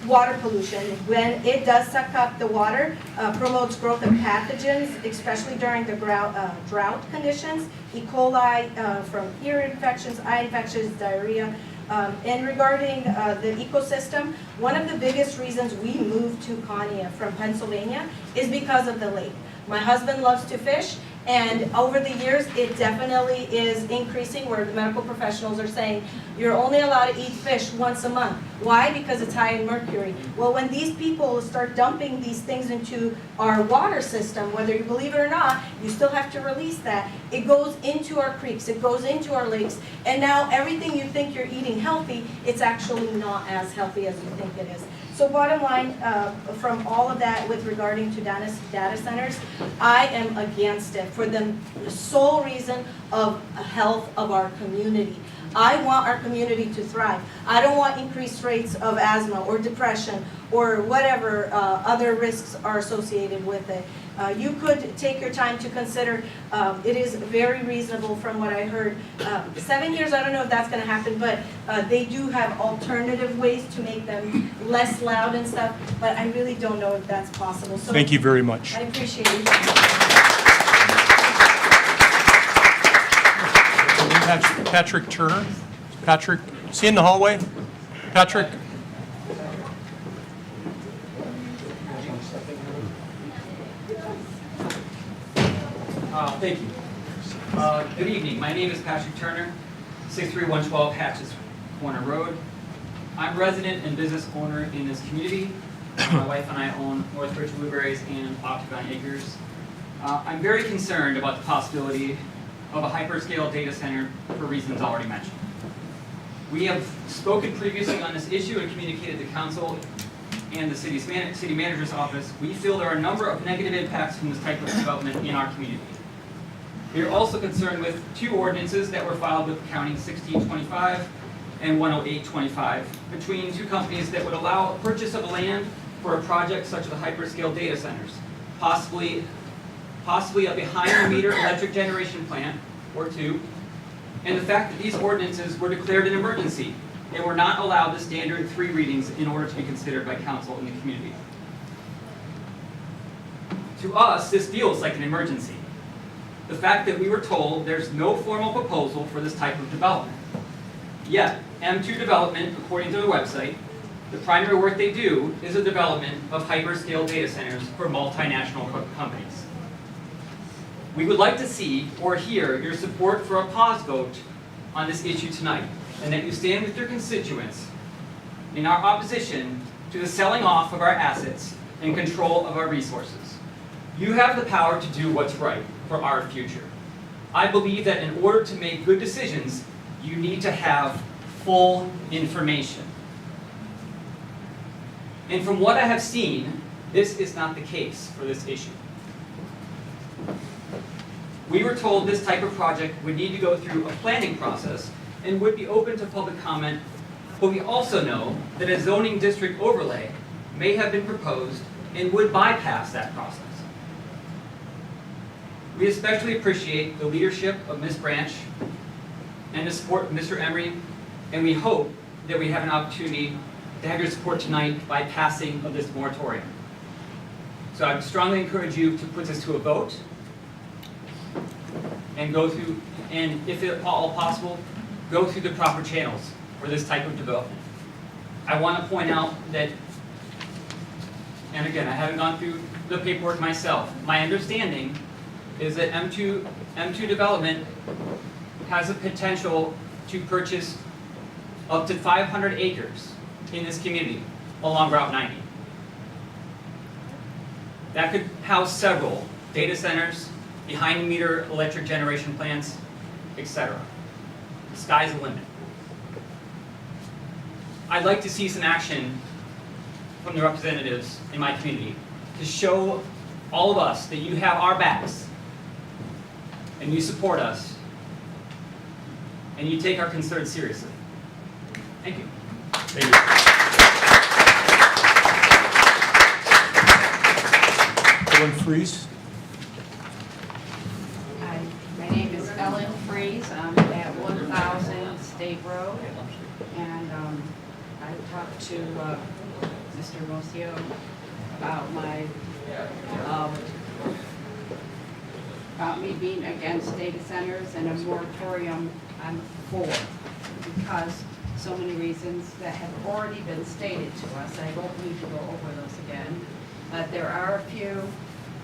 S3: water pollution. When it does suck up the water, promotes growth of pathogens, especially during the drought conditions, E. coli from ear infections, eye infections, diarrhea. And regarding the ecosystem, one of the biggest reasons we moved to Conneaut from Pennsylvania is because of the lake. My husband loves to fish, and over the years, it definitely is increasing where the medical professionals are saying, you're only allowed to eat fish once a month. Why? Because it's high in mercury. Well, when these people start dumping these things into our water system, whether you believe it or not, you still have to release that. It goes into our creeks, it goes into our lakes, and now everything you think you're eating healthy, it's actually not as healthy as you think it is. So bottom line, from all of that with regarding to data centers, I am against it for the sole reason of health of our community. I want our community to thrive. I don't want increased rates of asthma or depression or whatever other risks are associated with it. You could take your time to consider, it is very reasonable from what I heard. 7 years, I don't know if that's going to happen, but they do have alternative ways to make them less loud and stuff, but I really don't know if that's possible. So
S2: Thank you very much.
S3: I appreciate it.
S2: Patrick Turner. Patrick, is he in the hallway? Patrick?
S8: Thank you. Good evening. My name is Patrick Turner, 63112 Hatches Corner Road. I'm resident and business owner in this community. My wife and I own Northbridge Blueberries and Octagon Acres. I'm very concerned about the possibility of a hyperscale data center for reasons already mentioned. We have spoken previously on this issue and communicated to council and the city manager's office. We feel there are a number of negative impacts from this type of development in our community. We are also concerned with 2 ordinances that were filed with the county, 1625 and 10825, between 2 companies that would allow purchase of land for a project such as the hyperscale data centers, possibly a behind-the-meter electric generation plant or 2, and the fact that these ordinances were declared an emergency and were not allowed the standard 3 readings in order to be considered by council in the community. To us, this feels like an emergency. The fact that we were told there's no formal proposal for this type of development. Yet, M2 Development, according to their website, the primary work they do is the development of hyperscale data centers for multinational companies. We would like to see or hear your support for a pause vote on this issue tonight, and that you stand with your constituents in our opposition to the selling off of our assets and control of our resources. You have the power to do what's right for our future. I believe that in order to make good decisions, you need to have full information. And from what I have seen, this is not the case for this issue. We were told this type of project would need to go through a planning process and would be open to public comment, but we also know that a zoning district overlay may have been proposed and would bypass that process. We especially appreciate the leadership of Ms. Branch and the support of Mr. Emery, and we hope that we have an opportunity to have your support tonight by passing of this moratorium. So I strongly encourage you to put this to a vote and go through, and if at all possible, go through the proper channels for this type of development. I want to point out that, and again, I haven't gone through the paperwork myself, my understanding is that M2 Development has a potential to purchase up to 500 acres in this community along Route 90. That could house several data centers, behind-the-meter electric generation plants, etc. The sky's the limit. I'd like to see some action from the representatives in my community to show all of us that you have our backs and you support us and you take our concerns seriously. Thank you.
S2: Thank you. Ellen Freeze.
S4: Hi, my name is Ellen Freeze. I'm at 1000 State Road, and I talked to Mr. Mocio about about me being against data centers and a moratorium I'm for, because so many reasons that have already been stated to us. I won't need to go over those again, but there are a few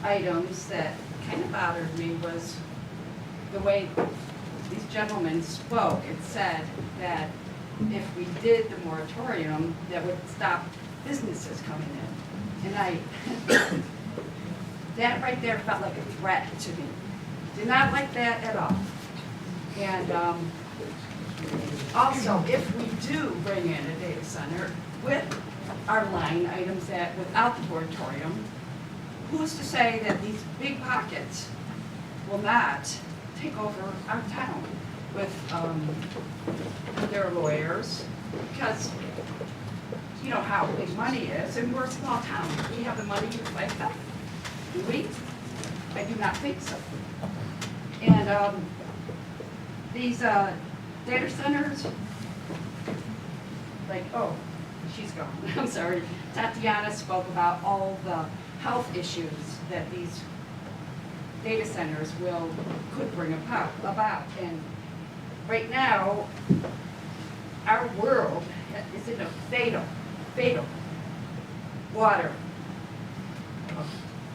S4: items that kind of bothered me. Was the way these gentlemen spoke. It said that if we did the moratorium, that would stop businesses coming in. And that right there felt like a threat to me. Did not like that at all. And also, if we do bring in a data center with our line items that without the moratorium, who's to say that these big pockets will not take over our town with their lawyers? Because you know how big money is, and we're a small town. Do we have the money to fight that? Do we? I do not think so. And these data centers, like, oh, she's gone. I'm sorry. Tatiana spoke about all the health issues that these data centers could bring about. And right now, our world is in a fatal water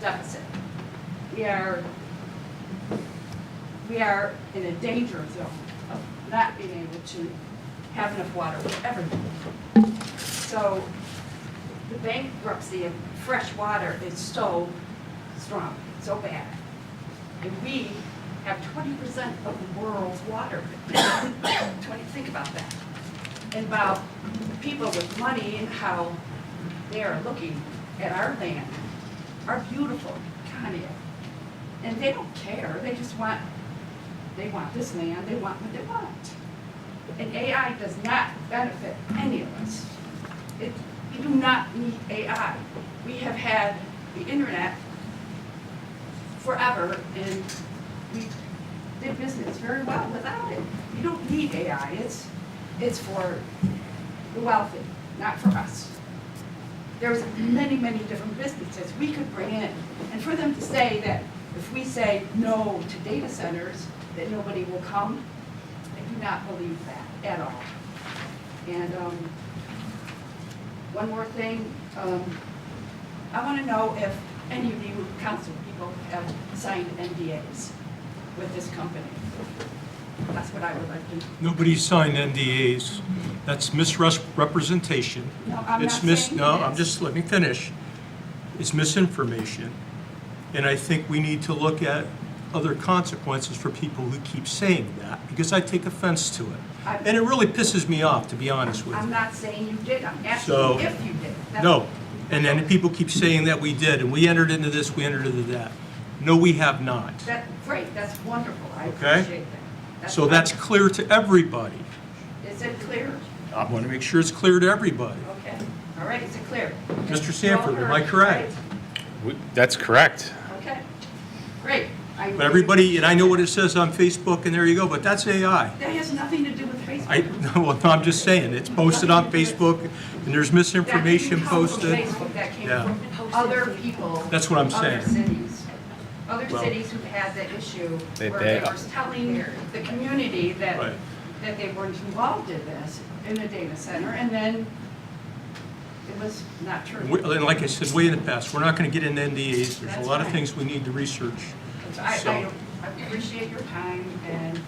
S4: deficit. We are in a danger zone of not being able to have enough water for everyone. So the bankruptcy of fresh water is so strong, so bad. And we have 20% of the world's water. Think about that. And about people with money and how they are looking at our land, our beautiful Conneaut. And they don't care. They just want they want this land, they want what they want. And AI does not benefit any of us. You do not need AI. We have had the internet forever, and we did business very well without it. You don't need AI. It's for the wealthy, not for us. There's many, many different businesses we could bring in. And for them to say that if we say no to data centers, that nobody will come, I do not believe that at all. And one more thing, I want to know if any of you council people have signed NDAs with this company. That's what I would like to know.
S2: Nobody signed NDAs. That's misrepresentation.
S4: No, I'm
S2: It's
S4: not saying
S2: No,
S4: it
S2: I'm
S4: is.
S2: just, let me finish. It's misinformation. And I think we need to look at other consequences for people who keep saying that, because I take offense to it. And it really pisses me off, to be honest with you.
S4: I'm not saying you did, I'm asking
S2: So,
S4: if you did. That's-
S2: no. And then people keep saying that we did, and we entered into this, we entered into that. No, we have not.
S4: That's great, that's wonderful, I
S2: Okay?
S4: appreciate that.
S2: So that's clear to everybody.
S4: Is it clear?
S2: I want to make sure it's clear to everybody.
S4: Okay, all right, is it clear?
S2: Mr. Sanford, am I correct?
S10: That's correct.
S4: Okay, great.
S2: But everybody, and I know what it says on Facebook, and there you go, but that's AI.
S4: That has nothing to do with Facebook.
S2: Well, I'm just saying, it's posted on Facebook, and there's misinformation
S4: That didn't come
S2: posted.
S4: from Facebook, that came
S2: Yeah.
S4: from other people.
S2: That's what I'm
S4: Other
S2: saying.
S4: cities. Other
S2: Well,
S4: cities who had that issue,
S10: They-
S4: where
S10: they-
S4: they were telling the community that,
S2: Right.
S4: that they weren't involved in this, in a data center, and then it was not true.
S2: And like I said, way in the past, we're not going to get into NDAs. There's a
S4: That's
S2: lot of
S4: fine.
S2: things we need to research. So,
S4: I appreciate your time, and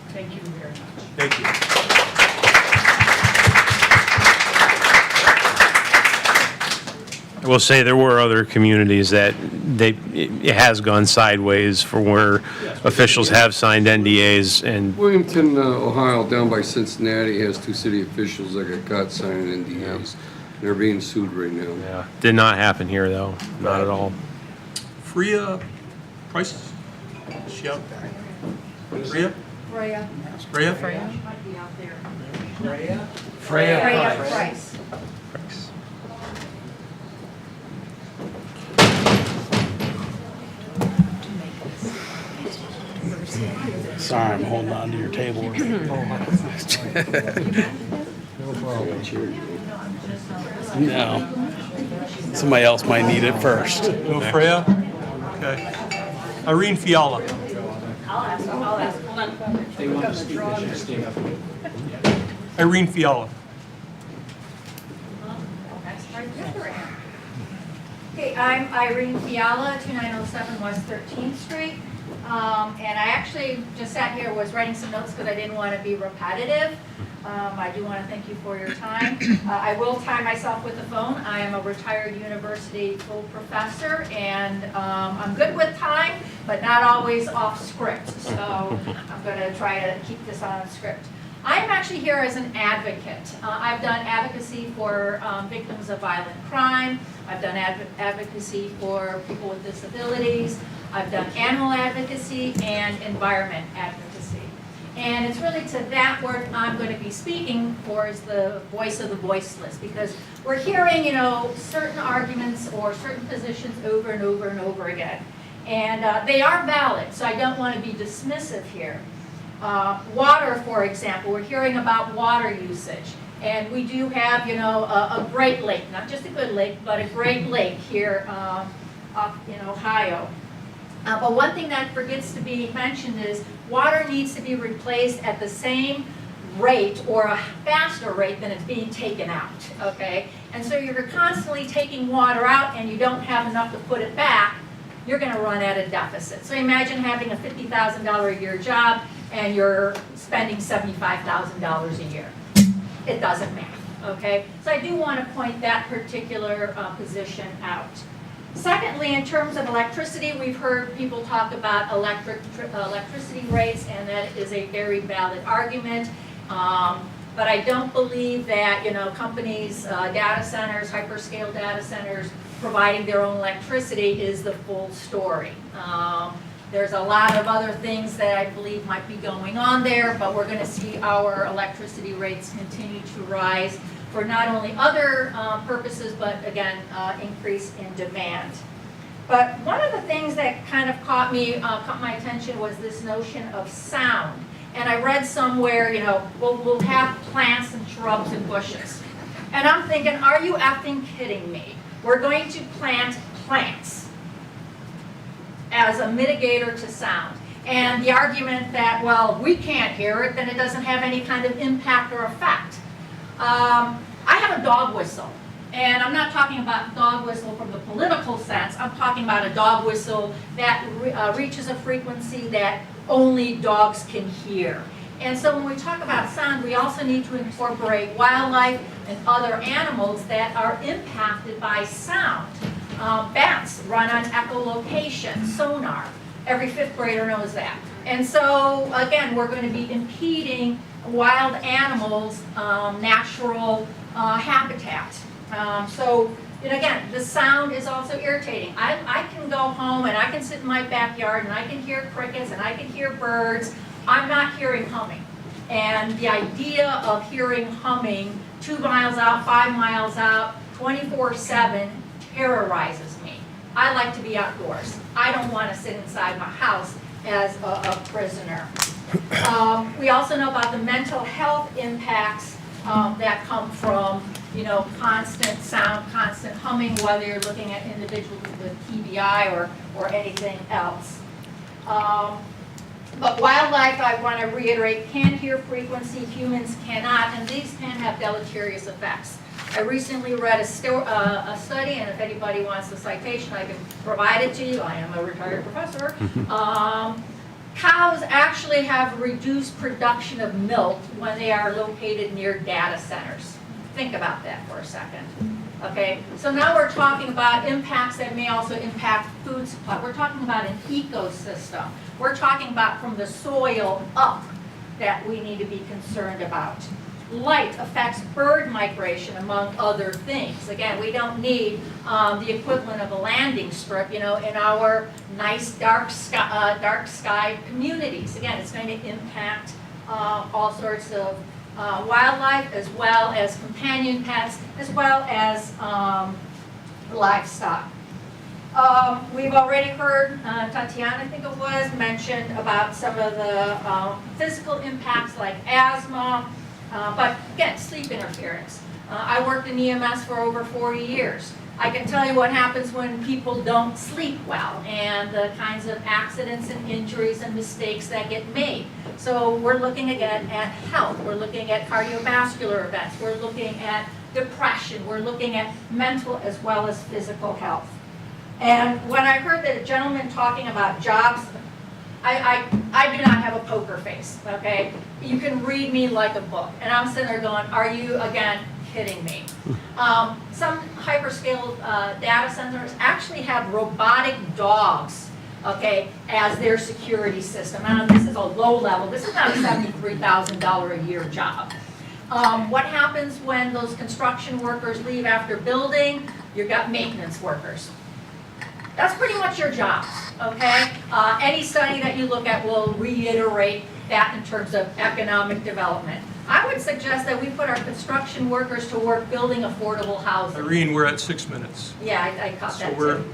S4: thank you very much.
S2: thank you.
S10: I will say there were other communities that it has gone sideways for where officials have signed NDAs and
S11: Williamton, Ohio, down by Cincinnati, has two city officials that got caught signing NDAs. They're being sued right now.
S10: did not happen here though, not at all.
S2: Freya Price? Is she out there? Freya?
S21: Freya.
S2: Freya?
S21: She might be out there.
S2: Freya?
S21: Freya Price.
S12: Sorry, I'm holding on to your table. No. Somebody else might need it first.
S2: No Freya? Okay. Irene Fiala.
S14: I'll ask, hold on.
S12: They want to speak, they should stay up.
S2: Irene Fiala.
S22: Okay, I'm Irene Fiala, 2907 West 13th Street. And I actually just sat here, was writing some notes because I didn't want to be repetitive. I do want to thank you for your time. I will tie myself with the phone. I am a retired university full professor, and I'm good with time, but not always off script. So I'm going to try to keep this on script. I'm actually here as an advocate. I've done advocacy for victims of violent crime. I've done advocacy for people with disabilities. I've done animal advocacy and environment advocacy. And it's really to that work I'm going to be speaking for, is the voice of the voiceless, because we're hearing, certain arguments or certain positions over and over and over again. And they are valid, so I don't want to be dismissive here. Water, for example, we're hearing about water usage. And we do have, a great lake, not just a good lake, but a great lake here up in Ohio. But one thing that forgets to be mentioned is water needs to be replaced at the same rate or a faster rate than it's being taken out, okay? And so you're constantly taking water out and you don't have enough to put it back, you're gonna run at a deficit. So imagine having a $50,000 a year job and you're spending $75,000 a year. It doesn't math, okay? So I do want to point that particular position out. Secondly, in terms of electricity, we've heard people talk about electricity rates, and that is a very valid argument. But I don't believe that, companies, data centers, hyperscale data centers, providing their own electricity is the full story. There's a lot of other things that I believe might be going on there, but we're going to see our electricity rates continue to rise for not only other purposes, but again, increase in demand. But one of the things that kind of caught my attention was this notion of sound. And I read somewhere, you know, we'll have plants and shrubs and bushes. And I'm thinking, are you effing kidding me? We're going to plant plants as a mitigator to sound. And the argument that, well, we can't hear it, then it doesn't have any kind of impact or effect. I have a dog whistle. And I'm not talking about dog whistle from the political sense. I'm talking about a dog whistle that reaches a frequency that only dogs can hear. And so when we talk about sound, we also need to incorporate wildlife and other animals that are impacted by sound. Bats run on echolocation, sonar. Every fifth grader knows that. And so, again, we're going to be impeding wild animals' natural habitat. So, and again, the sound is also irritating. I can go home and I can sit in my backyard and I can hear crickets and I can hear birds. I'm not hearing humming. And the idea of hearing humming 2 miles out, 5 miles out, 24/7 terrorizes me. I like to be outdoors. I don't want to sit inside my house as a prisoner. We also know about the mental health impacts that come from, you know, constant sound, constant humming, whether you're looking at individuals with TBI or anything else. But wildlife, I want to reiterate, can hear frequency, humans cannot, and these can have deleterious effects. I recently read a study, and if anybody wants the citation, I can provide it to you. I am a retired professor. Cows actually have reduced production of milk when they are located near data centers. Think about that for a second. Okay, so now we're talking about impacts that may also impact food supply. We're talking about an ecosystem. We're talking about from the soil up that we need to be concerned about. Light affects bird migration, among other things. Again, we don't need the equivalent of a landing strip, you know, in our nice dark sky communities. Again, it's going to impact all sorts of wildlife, as well as companion pets, as well as livestock. We've already heard, Tatiana, I think it was, mentioned about some of the physical impacts like asthma, but again, sleep interference. I worked in EMS for over 40 years. I can tell you what happens when people don't sleep well and the kinds of accidents and injuries and mistakes that get made. So we're looking again at health. We're looking at cardiovascular events. We're looking at depression. We're looking at mental as well as physical health. And when I heard that a gentleman talking about jobs, I do not have a poker face, okay? You can read me like a book. And I'm sitting there going, are you, again, kidding me? Some hyperscale data centers actually have robotic dogs, okay, as their security system. Now, this is a low level. This is not a $73,000 a year job. What happens when those construction workers leave after building? You've got maintenance workers. That's pretty much your job, okay? Any study that you look at will reiterate that in terms of economic development. I would suggest that we put our construction workers to work building affordable housing.
S2: Irene, we're at 6 minutes.
S22: Yeah, I caught
S2: So
S22: that
S2: we're,
S22: too.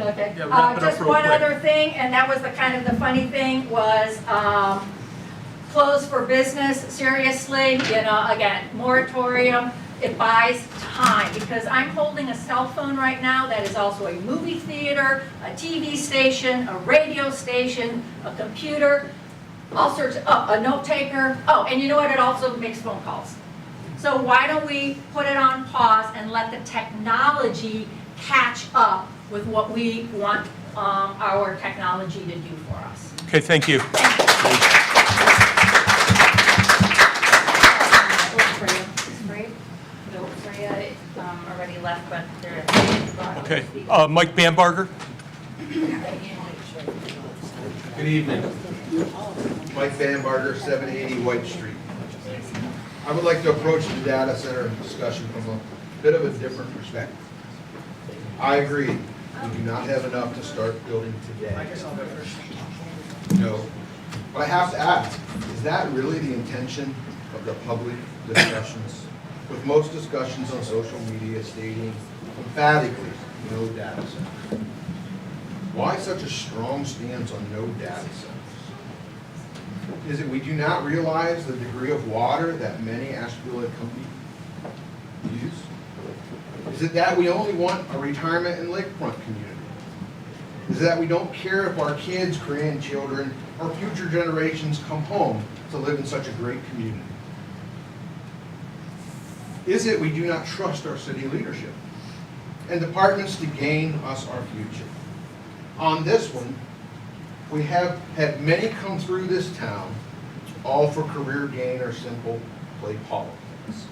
S22: Okay.
S2: yeah, wrap it up
S22: Just
S2: real
S22: one
S2: quick.
S22: other thing, and that was the kind of the funny thing, was closed for business. Seriously, you know, again, moratorium. It buys time, because I'm holding a cell phone right now that is also a movie theater, a TV station, a radio station, a computer, all sorts of, a note taker. Oh, and you know what? It also makes phone calls. So why don't we put it on pause and let the technology catch up with what we want our technology to do for us.
S2: Okay, thank you.
S14: Already left, but they're.
S2: Okay, Mike Bambarger.
S5: Good evening. Mike Bambarger, 780 White Street. I would like to approach the data center discussion from a bit of a different perspective. I agree, We do not have enough to start building today.
S16: I guess I'll go first.
S5: No. But I have to ask, is that really the intention of the public discussions? With most discussions on social media stating emphatically, no data centers. Why such a strong stance on no data centers? Is it we do not realize the degree of water that many Asheville companies use? Is it that we only want a retirement and lakefront community? Is it that we don't care if our kids, grandchildren, or future generations come home to live in such a great community? Is it we do not trust our city leadership and departments to gain us our future? On this one, we have had many come through this town, all for career gain or simple play politics.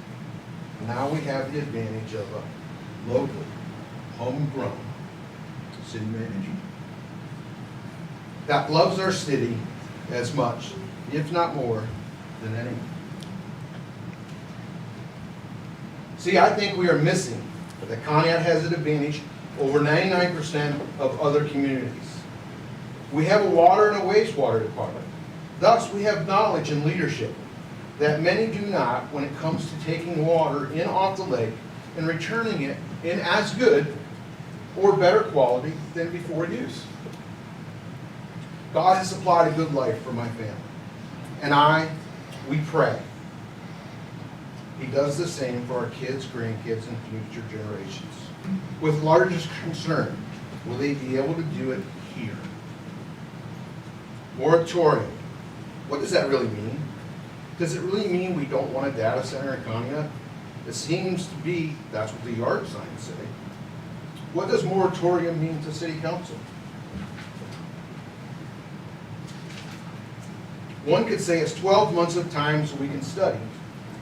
S5: Now we have the advantage of a local, homegrown city manager that loves our city as much, if not more, than anyone. See, I think we are missing that Conneaut has an advantage over 99% of other communities. We have a water and a wastewater department. Thus, we have knowledge and leadership that many do not when it comes to taking water in off the lake and returning it in as good or better quality than before use. God has supplied a good life for my family, and we pray He does the same for our kids, grandkids, and future generations. With largest concern, will they be able to do it here? Moratorium. What does that really mean? Does it really mean we don't want a data center in Conneaut? It seems to be that's what the yard signs say. What does moratorium mean to City Council? One could say it's 12 months of time so we can study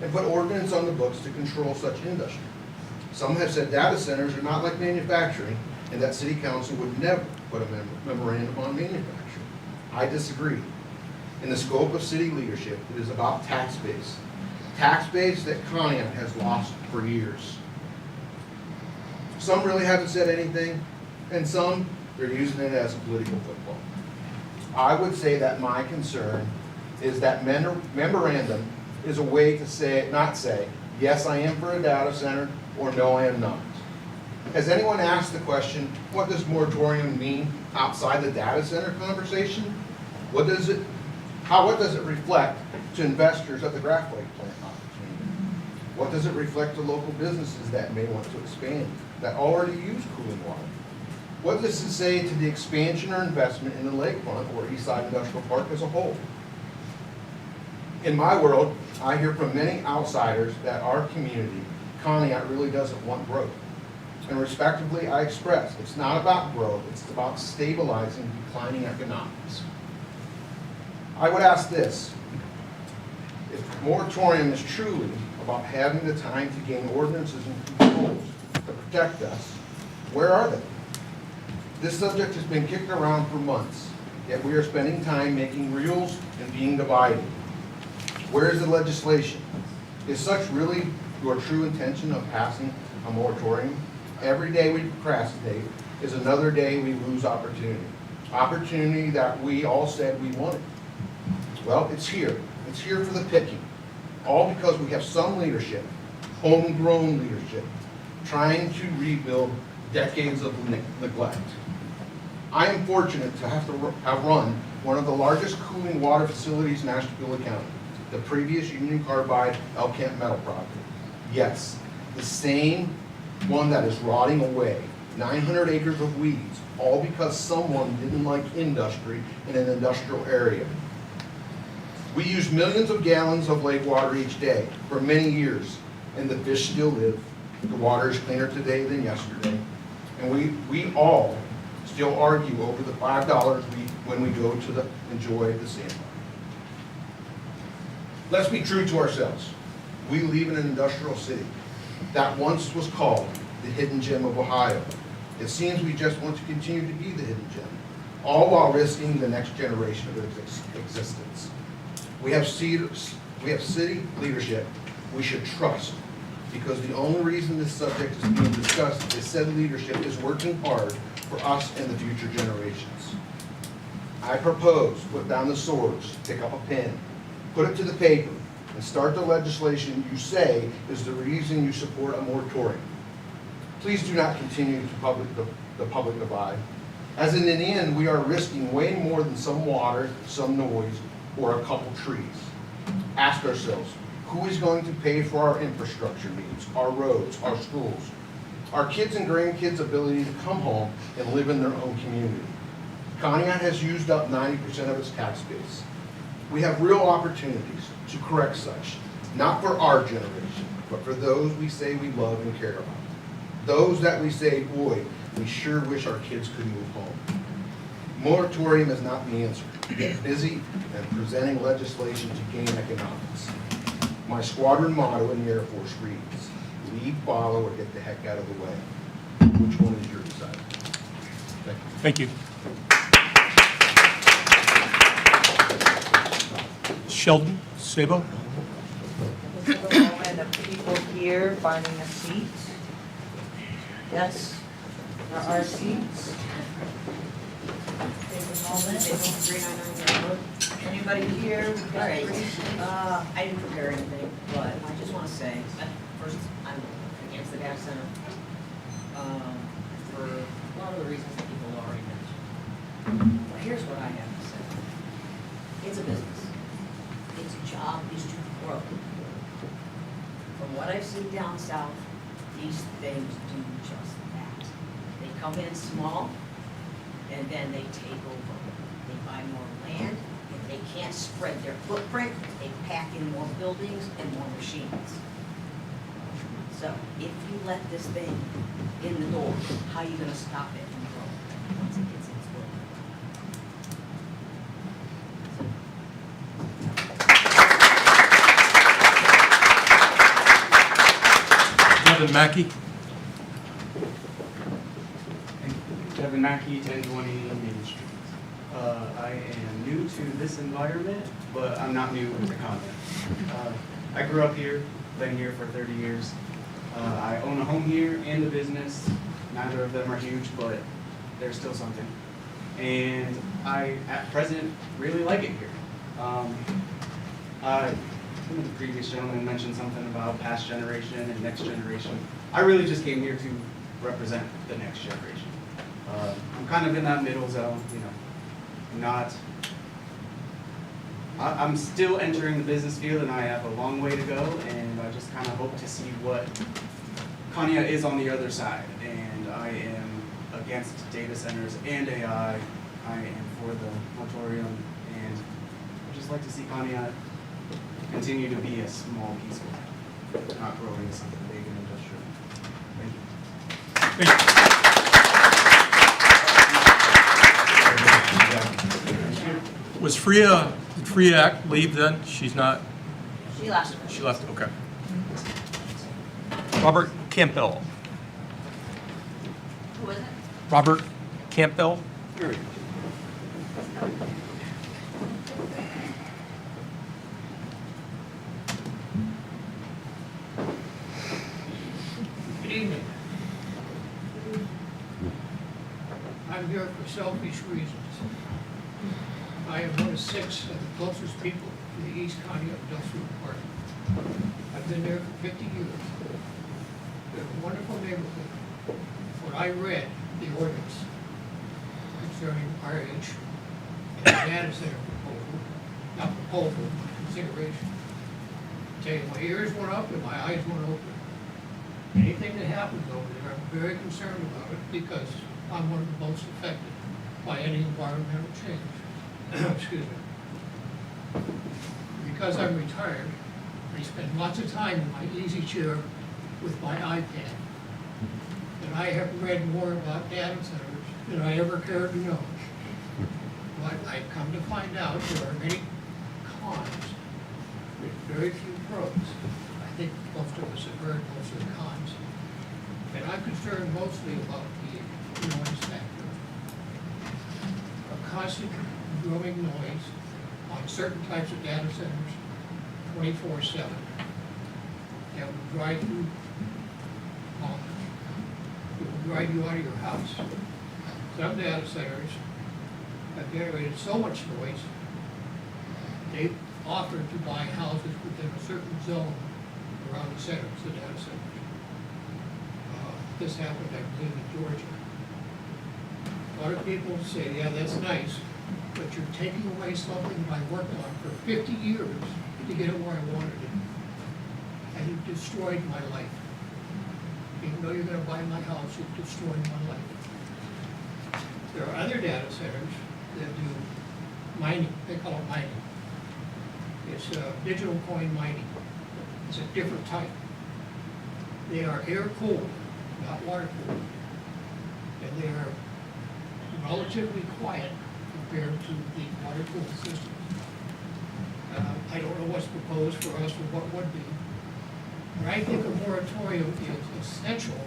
S5: and put ordinance on the books to control such industry. Some have said data centers are not like manufacturing and that City Council would never put a memorandum on manufacturing. I disagree. In the scope of city leadership, it is about tax base. Tax base that Conneaut has lost for years. Some really haven't said anything, and some, they're using it as a political football. I would say that my concern is that memorandum is a way to say, not say, yes, I am for a data center, or no, I am not. Has anyone asked the question, what does moratorium mean outside the data center conversation? What does it reflect to investors at the Graff Lake plant opportunity? What does it reflect to local businesses that may want to expand, that already use cooling water? What does it say to the expansion or investment in the lakefront or Eastside Industrial Park as a whole? In my world, I hear from many outsiders that our community, Conneaut, really doesn't want growth. And respectively, I express, it's not about growth, it's about stabilizing declining economics. I would ask this, if moratorium is truly about having the time to gain ordinances and controls to protect us, where are they? This subject has been kicked around for months, yet we are spending time making rules and being divided. Where is the legislation? Is such really your true intention of passing a moratorium? Every day we procrastinate is another day we lose opportunity. Opportunity that we all said we wanted. Well, it's here. It's here for the picking. All because we have some leadership, homegrown leadership, trying to rebuild decades of neglect. I am fortunate to have run one of the largest cooling water facilities in Asheville County, the previous Union Carbide El Camp Metal project. Yes, the same one that is rotting away, 900 acres of weeds, all because someone didn't like industry in an industrial area. We use millions of gallons of lake water each day for many years, and the fish still live. The water is cleaner today than yesterday. And we all still argue over the $5 when we go to enjoy the sandbar. Let's be true to ourselves. We live in an industrial city that once was called the hidden gem of Ohio. It seems we just want to continue to be the hidden gem, all while risking the next generation of existence. We have city leadership we should trust, because the only reason this subject is being discussed is said leadership is working hard for us and the future generations. I propose, put down the swords, pick up a pen, put it to the paper, and start the legislation you say is the reason you support a moratorium. Please do not continue the public divide, as in the end, we are risking way more than some water, some noise, or a couple trees. Ask ourselves, who is going to pay for our infrastructure needs, our roads, our schools, our kids' and grandkids' ability to come home and live in their own community? Conneaut has used up 90% of its tax base. We have real opportunities to correct such, not for our generation, but for those we say we love and care about. Those that we say, boy, we sure wish our kids could move home. Moratorium is not the answer. Get busy and presenting legislation to gain economics. My squadron motto in the Air Force reads, lead, follow, or get the heck out of the way. Which one is your desire?
S2: Thank you. Sheldon Sabo.
S9: This is the moment of people here finding a seat. Yes, there are seats. Take a moment. 399 Anybody here? All right. I didn't prepare anything, but I just want to say that first, I'm against the data center for a lot of the reasons that people already mentioned. But here's what I have to say. It's a business. Its job is to grow. From what I've seen down south, these things do just that. They come in small, and then they take over. They buy more land. If they can't spread their footprint, they pack in more buildings and more machines. So if you let this thing in the door, how are you going to stop it from growing once it gets its foot?
S2: Devin Mackey.
S13: Devin Mackey, 1020 Main Street. I am new to this environment, but I'm not new to Conneaut. I grew up here, been here for 30 years. I own a home here and a business. Neither of them are huge, but they're still something. And I, at present, really like it here. The previous gentleman mentioned something about past generation and next generation. I really just came here to represent the next generation. I'm kind of in that middle zone, you know, I'm still entering the business field and I have a long way to go, and I just kind of hope to see what Conneaut is on the other side. And I am against data centers and AI. I am for the moratorium, and I'd just like to see Conneaut continue to be a small piece of it, not grow into something big and industrial. Thank you.
S2: Thank you. Was did Freya leave then? She's not?
S9: She left.
S2: She left, okay. Robert Campbell.
S9: Who is it?
S2: Robert Campbell.
S9: Good
S23: evening. I'm here for selfish reasons. I am one of 6 of the closest people to the East Conneaut Industrial Park. I've been there for 50 years. It's a wonderful neighborhood. When I read the ordinance concerning RH and the data center proposal, not proposal, but consideration, I tell you, my ears went up and my eyes went open. Anything that happens over there, I'm very concerned about it because I'm one of the most affected by any environmental change. Excuse me. Because I'm retired, I spend lots of time in my easy chair with my iPad. And I have read more about data centers than I ever cared to know. But I've come to find out there are many cons with very few pros. I think most of us have heard most of the cons. And I'm concerned mostly about the noise factor. A constant growing noise on certain types of data centers 24/7 that will drive you bonkers. It will drive you out of your house. some data centers have generated so much noise, they've offered to buy houses within a certain zone around the centers, the data centers. This happened, I believe, in Georgia. A lot of people say, yeah, that's nice, but you're taking away something I worked on for 50 years to get it where I wanted it. And you've destroyed my life. Even though you're gonna buy my house, you've destroyed my life. There are other data centers that do mining, they call it mining. It's digital coin mining. It's a different type. They are air cooled, not water cooled. And they are relatively quiet compared to the water cooled systems. I don't know what's proposed for us or what would be. But I think a moratorium is essential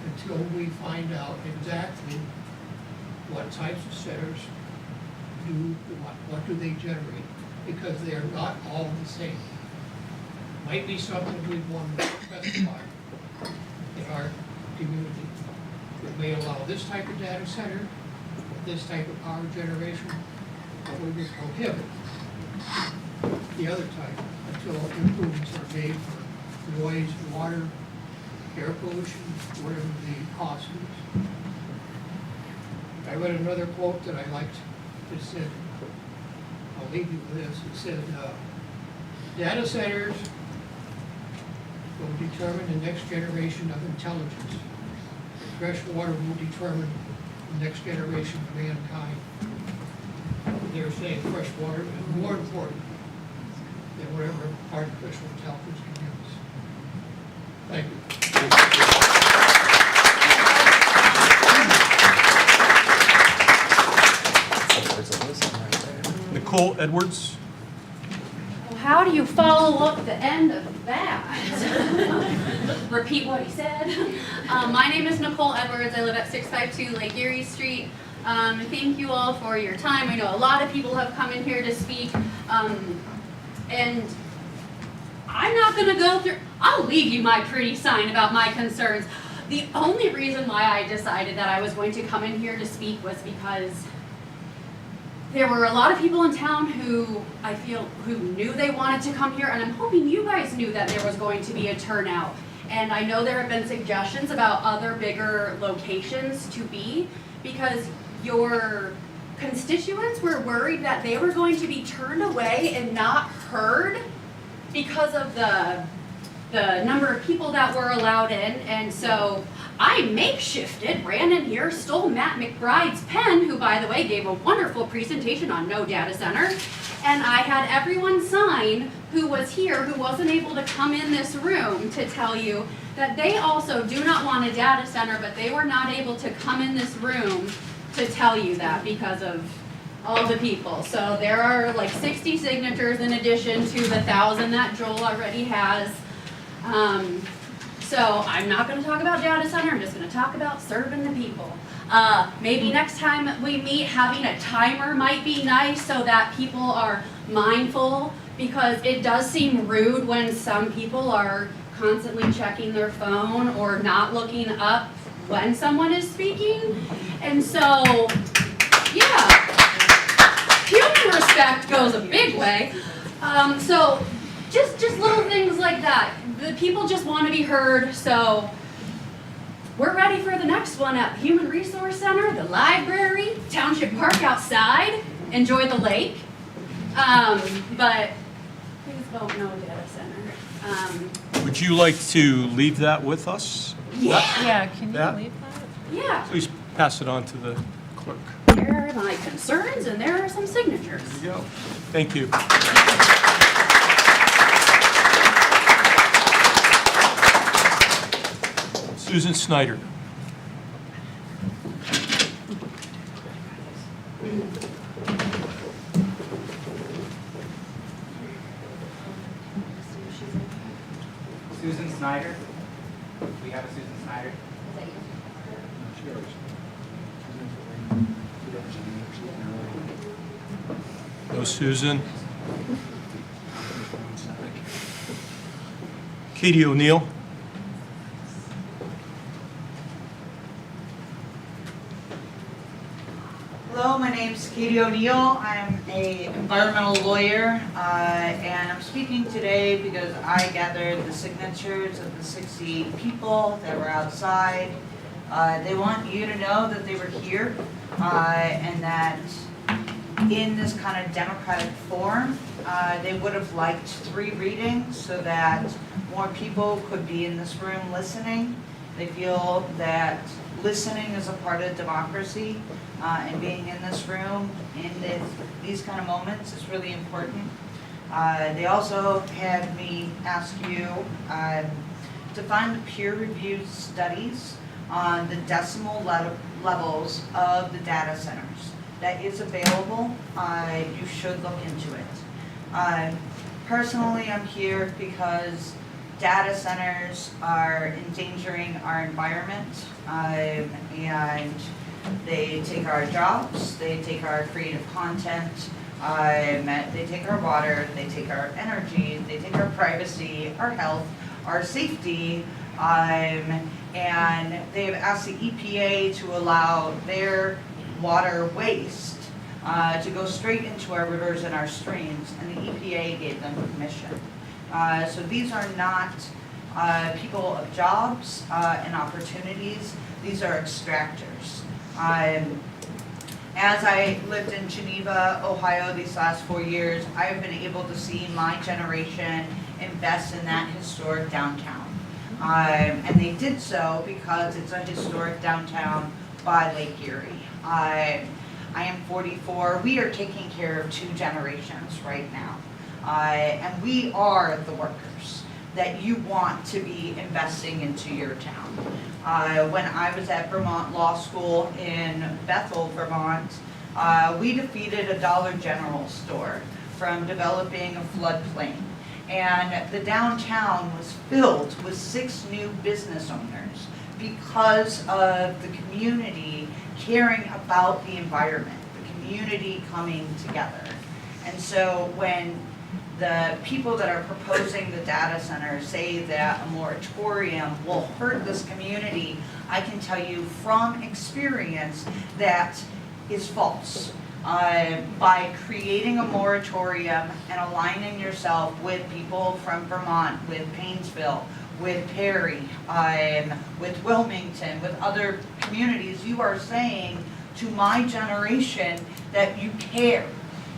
S23: until we find out exactly what types of centers do, what do they generate, because they are not all the same. Might be something we'd want to specify in our community that may allow this type of data center, this type of power generation, but we would prohibit the other type until improvements are made for noise, water, air pollution, whatever the cost is. I read another quote that I liked. It said, I'll leave you with this. It said, data centers will determine the next generation of intelligence. Fresh water will determine the next generation of mankind. They're saying fresh water is more important than whatever artificial intelligence can give us. Thank you.
S2: Nicole Edwards.
S7: Well, how do you follow up the end of that? Repeat what he said. My name is Nicole Edwards. I live at 652 Lake Erie Street. Thank you all for your time. I know a lot of people have come in here to speak. And I'm not going to go through, I'll leave you my pretty sign about my concerns. The only reason why I decided that I was going to come in here to speak was because there were a lot of people in town who I feel who knew they wanted to come here, and I'm hoping you guys knew that there was going to be a turnout. And I know there have been suggestions about other bigger locations to be, because your constituents were worried that they were going to be turned away and not heard because of the number of people that were allowed in. And so I makeshifted, ran in here, stole Matt McBride's pen, who, by the way, gave a wonderful presentation on no data center, and I had everyone sign who was here, who wasn't able to come in this room, to tell you that they also do not want a data center, but they were not able to come in this room to tell you that because of all the people. So there are like 60 signatures in addition to the 1,000 that Joel already has. So I'm not going to talk about data center, I'm just going to talk about serving the people. Maybe next time we meet, having a timer might be nice so that people are mindful, because it does seem rude when some people are constantly checking their phone or not looking up when someone is speaking. And so, yeah, human respect goes a big way. So just little things like that. The people just want to be heard, so we're ready for the next one at Human Resource Center, the library, Township Park outside. Enjoy the lake. But please vote no data center.
S2: Would you like to leave that with us?
S7: Yeah,
S14: can you
S2: That?
S14: leave that?
S7: Yeah.
S2: Please pass it on to the clerk.
S7: There are my concerns, and there are some signatures.
S2: There you go. Thank you. Susan Snyder.
S13: Susan Snyder. We have a Susan Snyder.
S2: No Susan. Katie O'Neill.
S15: Katie O'Neill. I'm a environmental lawyer, and I'm speaking today because I gathered the signatures of the 60 people that were outside. They want you to know that they were here, and that in this kind of democratic form, they would have liked 3 readings so that more people could be in this room listening. They feel that listening is a part of democracy, and being in this room in these kind of moments is really important. They also had me ask you to find the peer-reviewed studies on the decimal levels of the data centers. That is available. You should look into it. Personally, I'm here because data centers are endangering our environment, and they take our jobs, they take our creative content, they take our water, they take our energy, they take our privacy, our health, our safety, and they've asked the EPA to allow their water waste to go straight into our rivers and our streams, and the EPA gave them permission. So these are not people of jobs and opportunities, these are extractors. As I lived in Geneva, Ohio these last 4 years, I have been able to see my generation invest in that historic downtown. And they did so because it's a historic downtown by Lake Erie. I am 44. We are taking care of 2 generations right now. And we are the workers that you want to be investing into your town. When I was at Vermont Law School in Bethel, Vermont, we defeated a Dollar General store from developing a floodplain. And the downtown was filled with 6 new business owners because of the community caring about the environment, the community coming together. And so when the people that are proposing the data center say that a moratorium will hurt this community, I can tell you from experience that is false. By creating a moratorium and aligning yourself with people from Vermont, with Painesville, with Perry, with Wilmington, with other communities, you are saying to my generation that you care.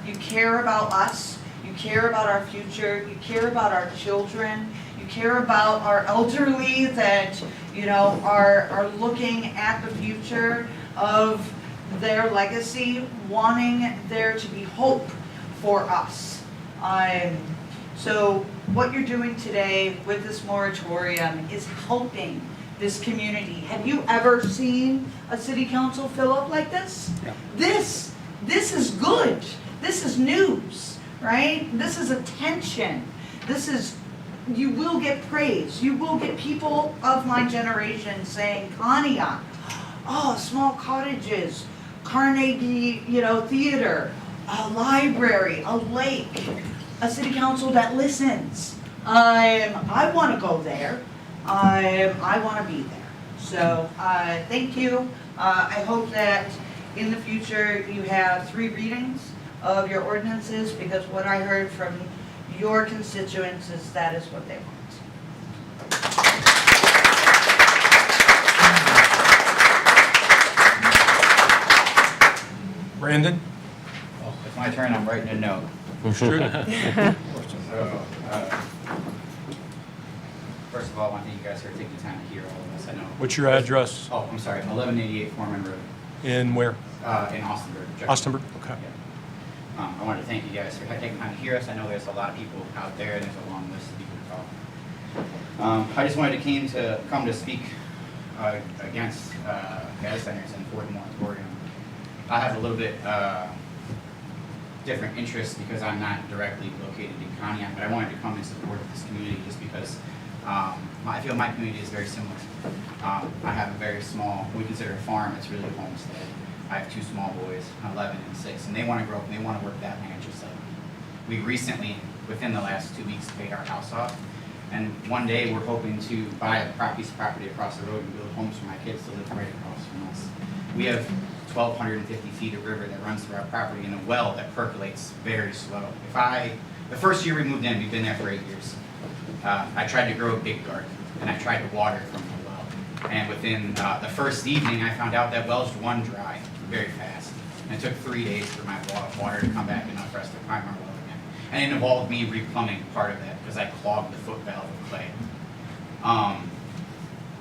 S15: You care about us. You care about our future, you care about our children, you care about our elderly that, you know, are looking at the future of their legacy, wanting there to be hope for us. So what you're doing today with this moratorium is helping this community. Have you ever seen a city council fill up like this?
S12: Yeah.
S15: This is good. This is news. Right? This is attention. This is, you will get praise. You will get people of my generation saying, Conneaut, oh, small cottages, Carnegie, theater, a library, a lake, a city council that listens. I want to go there. I want to be there. So thank you. I hope that in the future you have 3 readings of your ordinances, because what I heard from your constituents is that is what they want.
S2: Brandon?
S17: Well, it's my turn, I'm writing a note.
S2: Sure.
S17: First of all, I want to thank you guys for taking the time to hear all of this, I know.
S2: What's your address?
S17: Oh, I'm sorry, 1188 Foreman Road.
S2: In where?
S17: In Austinburg.
S2: Austinburg, okay.
S17: Yeah. I wanted to thank you guys for taking time to hear us. I know there's a lot of people out there, and there's a long list of people to talk. I just wanted to come to speak against data centers and for the moratorium. I have a little bit different interests because I'm not directly located in Conneaut, but I wanted to come and support this community just because I feel my community is very similar. I have a very small, we consider a farm, it's really a homestead. I have 2 small boys, 11 and 6, and they want to grow up and they want to work that land just like me. We recently, within the last 2 weeks, paid our house off, and one day we're hoping to buy a piece of property across the road and build homes for my kids to live right across from us. We have 1,250 feet of river that runs through our property and a well that percolates very slow. The first year we moved in, we've been there for 8 years. I tried to grow a big garden, and I tried to water it from the well. And within the first evening, I found out that wells run dry very fast. And it took 3 days for my water to come back enough for us to prime our well again. And it involved me replumbing part of that because I clogged the foot valve of clay.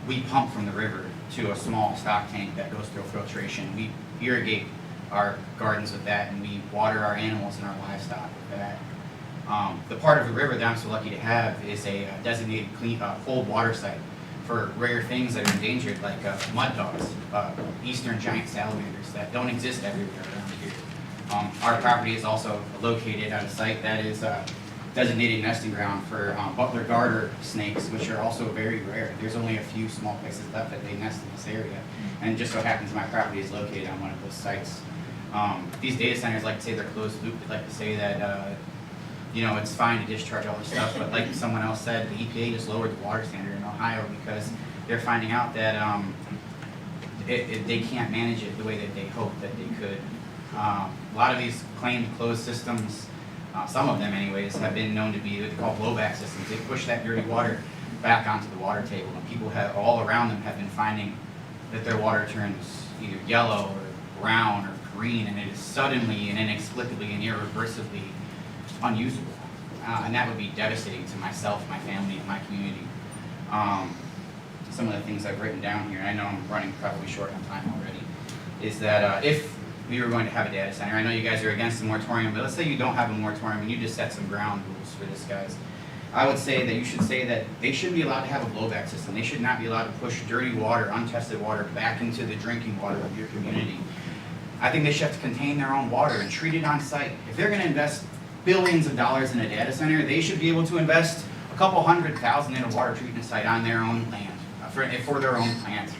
S17: We pump from the river to a small stock tank that goes through filtration. We irrigate our gardens with that, and we water our animals and our livestock with that. The part of the river that I'm so lucky to have is a designated cold water site for rare things that are endangered, like mud dogs, eastern giant salamanders that don't exist everywhere around here. Our property is also located at a site that is designated nesting ground for Butler garter snakes, which are also very rare. There's only a few small places left that they nest in this area, and it just so happens my property is located on one of those sites. These data centers like to say they're closed loop. They like to say that it's fine to discharge all this stuff, but like someone else said, the EPA just lowered the water standard in Ohio because they're finding out that they can't manage it the way that they hoped that they could. A lot of these claimed closed systems, some of them anyways, have been known to be what they call blowback systems. They push that dirty water back onto the water table, and people all around them have been finding that their water turns either yellow or brown or green, and it is suddenly and inexplicably and irreversibly unusable. And that would be devastating to myself, my family, and my community. Some of the things I've written down here, and I know I'm running probably short on time already, is that if we were going to have a data center, I know you guys are against the moratorium, but let's say you don't have a moratorium and you just set some ground rules for this, guys. I would say that you should say that they shouldn't be allowed to have a blowback system. They should not be allowed to push dirty water, untested water, back into the drinking water of your community. I think they should have to contain their own water and treat it on site. If they're going to invest billions of dollars in a data center, they should be able to invest a couple $100,000 in a water treatment site on their own land, for their own plant.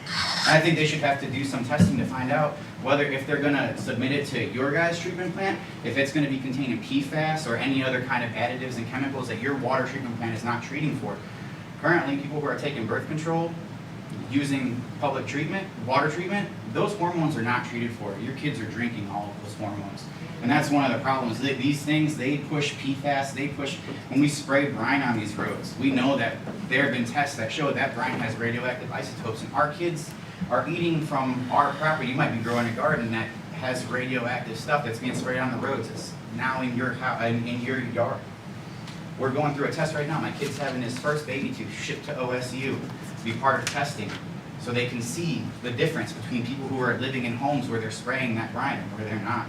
S17: And I think they should have to do some testing to find out whether, if they're going to submit it to your guys' treatment plant, if it's going to be containing PFAS or any other kind of additives and chemicals that your water treatment plant is not treating for. Currently, people who are taking birth control, using public treatment, water treatment, those hormones are not treated for. Your kids are drinking all of those hormones. And that's one of the problems. These things, they push PFAS, when we spray brine on these roads, we know that there have been tests that show that brine has radioactive isotopes, and our kids are eating from our property. You might be growing a garden that has radioactive stuff that's being sprayed on the roads. It's now in your house, in your yard. We're going through a test right now. My kid's having his first baby tooth shipped to OSU to be part of testing, so they can see the difference between people who are living in homes where they're spraying that brine and where they're not.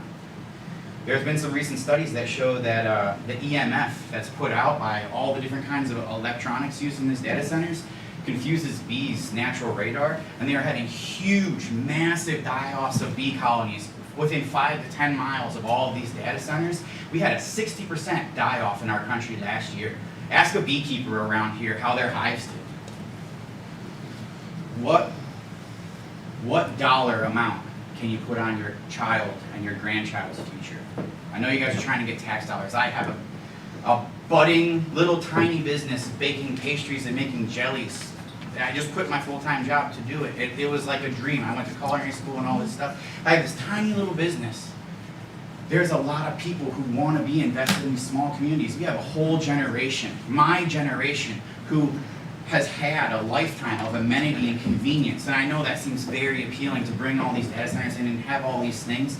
S17: There's been some recent studies that show that the EMF that's put out by all the different kinds of electronics used in these data centers confuses bees' natural radar, and they are having huge, massive die-offs of bee colonies within 5 to 10 miles of all of these data centers. We had a 60% die-off in our country last year. Ask a beekeeper around here how their hives did. What dollar amount can you put on your child and your grandchild's future? I know you guys are trying to get tax dollars. I have a budding little tiny business baking pastries and making jellies. I just quit my full-time job to do it. It was like a dream. I went to culinary school and all this stuff. I have this tiny little business. There's a lot of people who want to be invested in these small communities. We have a whole generation, my generation, who has had a lifetime of amenity and convenience. And I know that seems very appealing to bring all these data centers in and have all these things.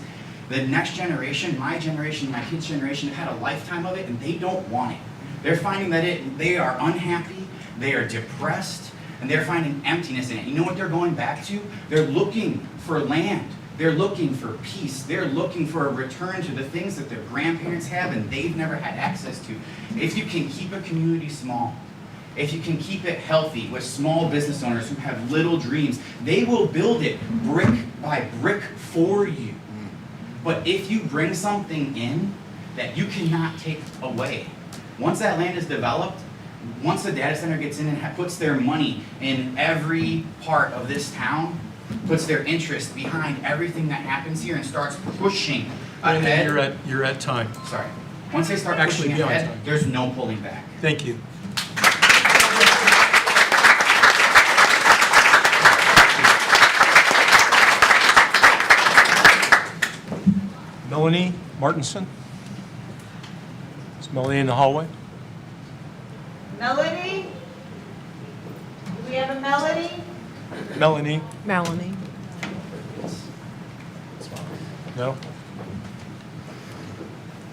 S17: The next generation, my generation, my kids' generation, have had a lifetime of it, and they don't want it. They're finding that they are unhappy, they are depressed, and they're finding emptiness in it. You know what they're going back to? They're looking for land. They're looking for peace. They're looking for a return to the things that their grandparents have and they've never had access to. If you can keep a community small, if you can keep it healthy with small business owners who have little dreams, they will build it brick by brick for you. But if you bring something in that you cannot take away, once that land is developed, once the data center gets in and puts their money in every part of this town, puts their interest behind everything that happens here and starts pushing ahead.
S2: You're at time.
S17: Sorry. Once they start pushing ahead, there's no pulling back.
S2: Thank you. Melanie Martinson? Is Melanie in the hallway?
S15: Melanie? Do we have a Melanie?
S2: Melanie?
S18: Melanie.
S2: No?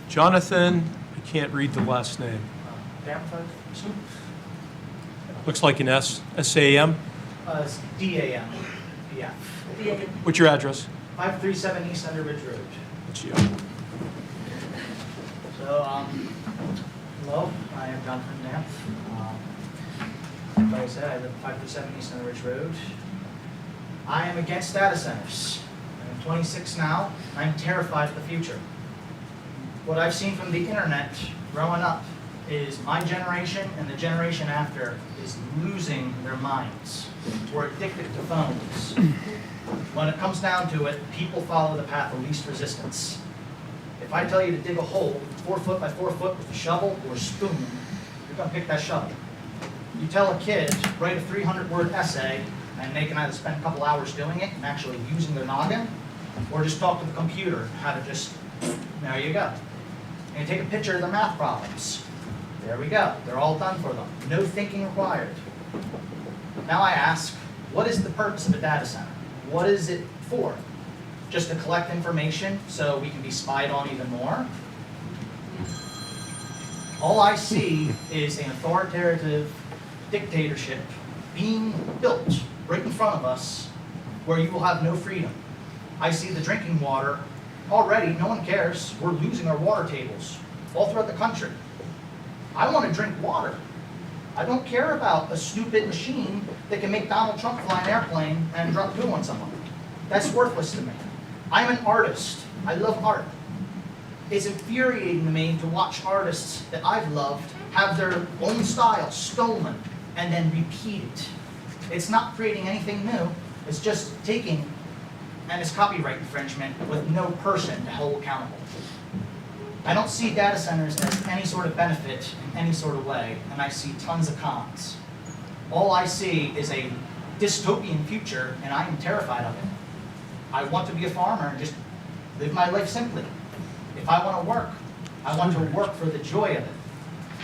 S2: Jonathan, I can't read the last name. Looks like an S, S-A-M.
S19: It's D-A-M, yeah.
S2: What's your address?
S19: 537 East Under Ridge Road.
S2: What's you?
S19: So, hello, I am Jonathan Knapp. Like I said, I live at 537 East Under Ridge Road. I am against data centers. I'm 26 now, and I'm terrified of the future. What I've seen from the internet growing up is my generation and the generation after is losing their minds. We're addicted to phones. When it comes down to it, people follow the path of least resistance. If I tell you to dig a hole 4 foot by 4 foot with a shovel or a spoon, you're gonna pick that shovel. You tell a kid, write a 300-word essay, and they can either spend a couple hours doing it and actually using their noggin, or just talk to the computer, how to just, there you go. And you take a picture of the math problems. There we go, they're all done for them. No thinking required. Now I ask, what is the purpose of a data center? What is it for? Just to collect information so we can be spied on even more? All I see is an authoritative dictatorship being built right in front of us where you will have no freedom. I see the drinking water. Already, no one cares. We're losing our water tables all throughout the country. I want to drink water. I don't care about a stupid machine that can make Donald Trump fly an airplane and drop poo on someone. That's worthless to me. I'm an artist. I love art. It's infuriating to me to watch artists that I've loved have their own style stolen and then repeat it. It's not creating anything new. It's just taking, and it's copyright infringement with no person to hold accountable. I don't see data centers as any sort of benefit in any sort of way, and I see tons of cons. All I see is a dystopian future, and I am terrified of it. I want to be a farmer and just live my life simply. If I want to work, I want to work for the joy of it.